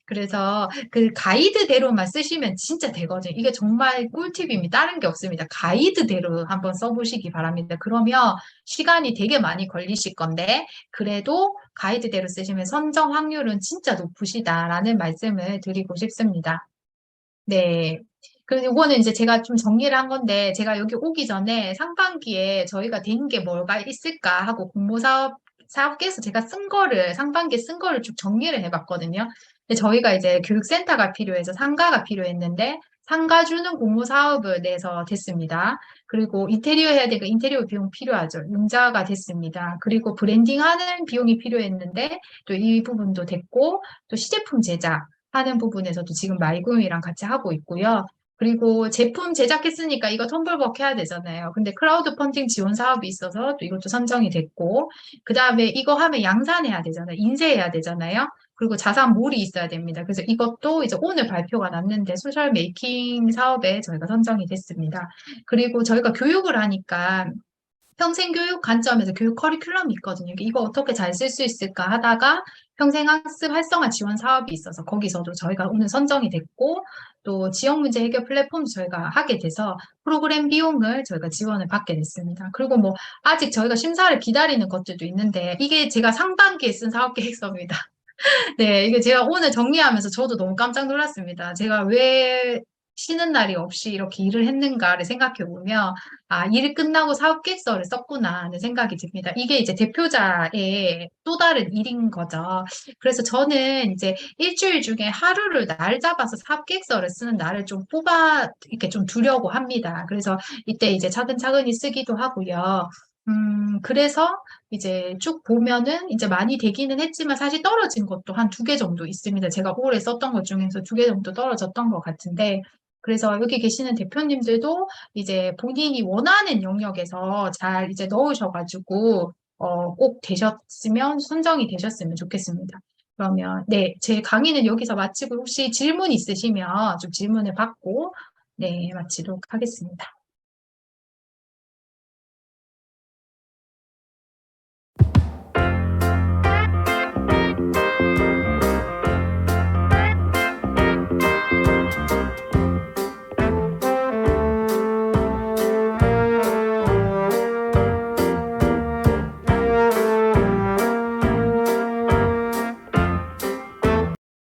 그래서 그 가이드대로만 쓰시면 진짜 되거든요. 이게 정말 꿀팁입니다. 다른 게 없습니다. 가이드대로 한번 써보시기 바랍니다. 그러면 시간이 되게 많이 걸리실 건데 그래도 가이드대로 쓰시면 선정 확률은 진짜 높으시다라는 말씀을 드리고 싶습니다. 네. 그리고 이거는 이제 제가 좀 정리를 한 건데, 제가 여기 오기 전에 상반기에 저희가 된 게 뭐가 있을까 하고 사업계에서 제가 상반기에 쓴 거를 쭉 정리를 해봤거든요. 근데 저희가 이제 교육센터가 필요해서 상가가 필요했는데, 상가 주는 공모 사업을 내서 됐습니다. 그리고 인테리어 해야 되니까 인테리어 비용 필요하죠. 융자가 됐습니다. 그리고 브랜딩 하는 비용이 필요했는데, 또 이 부분도 됐고, 또 시제품 제작, 하는 부분에서도 지금 마이구미랑 같이 하고 있고요. 그리고 제품 제작했으니까 이거 텀블벅 해야 되잖아요. 근데 크라우드 펀딩 지원 사업이 있어서 또 이것도 선정이 됐고, 그 다음에 이거 하면 양산해야 되잖아요. 인쇄해야 되잖아요. 그리고 자산몰이 있어야 됩니다. 그래서 이것도 이제 오늘 발표가 났는데 소셜 메이킹 사업에 저희가 선정이 됐습니다. 그리고 저희가 교육을 하니까 평생교육 관점에서 교육 커리큘럼이 있거든요. 이거 어떻게 잘 쓸 수 있을까 하다가 평생학습 활성화 지원 사업이 있어서 거기서도 저희가 오늘 선정이 됐고 또 지역 문제 해결 플랫폼도 저희가 하게 돼서 프로그램 비용을 저희가 지원을 받게 됐습니다. 그리고 뭐 아직 저희가 심사를 기다리는 것들도 있는데 이게 제가 상반기에 쓴 사업 계획서입니다. 네, 이게 제가 오늘 정리하면서 저도 너무 깜짝 놀랐습니다. 제가 왜 쉬는 날이 없이 이렇게 일을 했는가를 생각해 보면, 아, 일 끝나고 사업 계획서를 썼구나 하는 생각이 듭니다. 이게 이제 대표자의 또 다른 일인 거죠. 그래서 저는 이제 일주일 중에 하루를 날 잡아서 사업 계획서를 쓰는 날을 좀 이렇게 좀 두려고 합니다. 그래서 이때 이제 차근차근히 쓰기도 하고요. 그래서 이제 쭉 보면은 이제 많이 되기는 했지만 사실 떨어진 것도 한 두 개 정도 있습니다. 제가 올해 썼던 것 중에서 두 개 정도 떨어졌던 것 같은데, 그래서 여기 계시는 대표님들도 이제 본인이 원하는 영역에서 잘 이제 넣으셔가지고, 꼭 선정이 되셨으면 좋겠습니다. 그러면, 네, 제 강의는 여기서 마치고 혹시 질문 있으시면 좀 질문을 받고, 네, 마치도록 하겠습니다.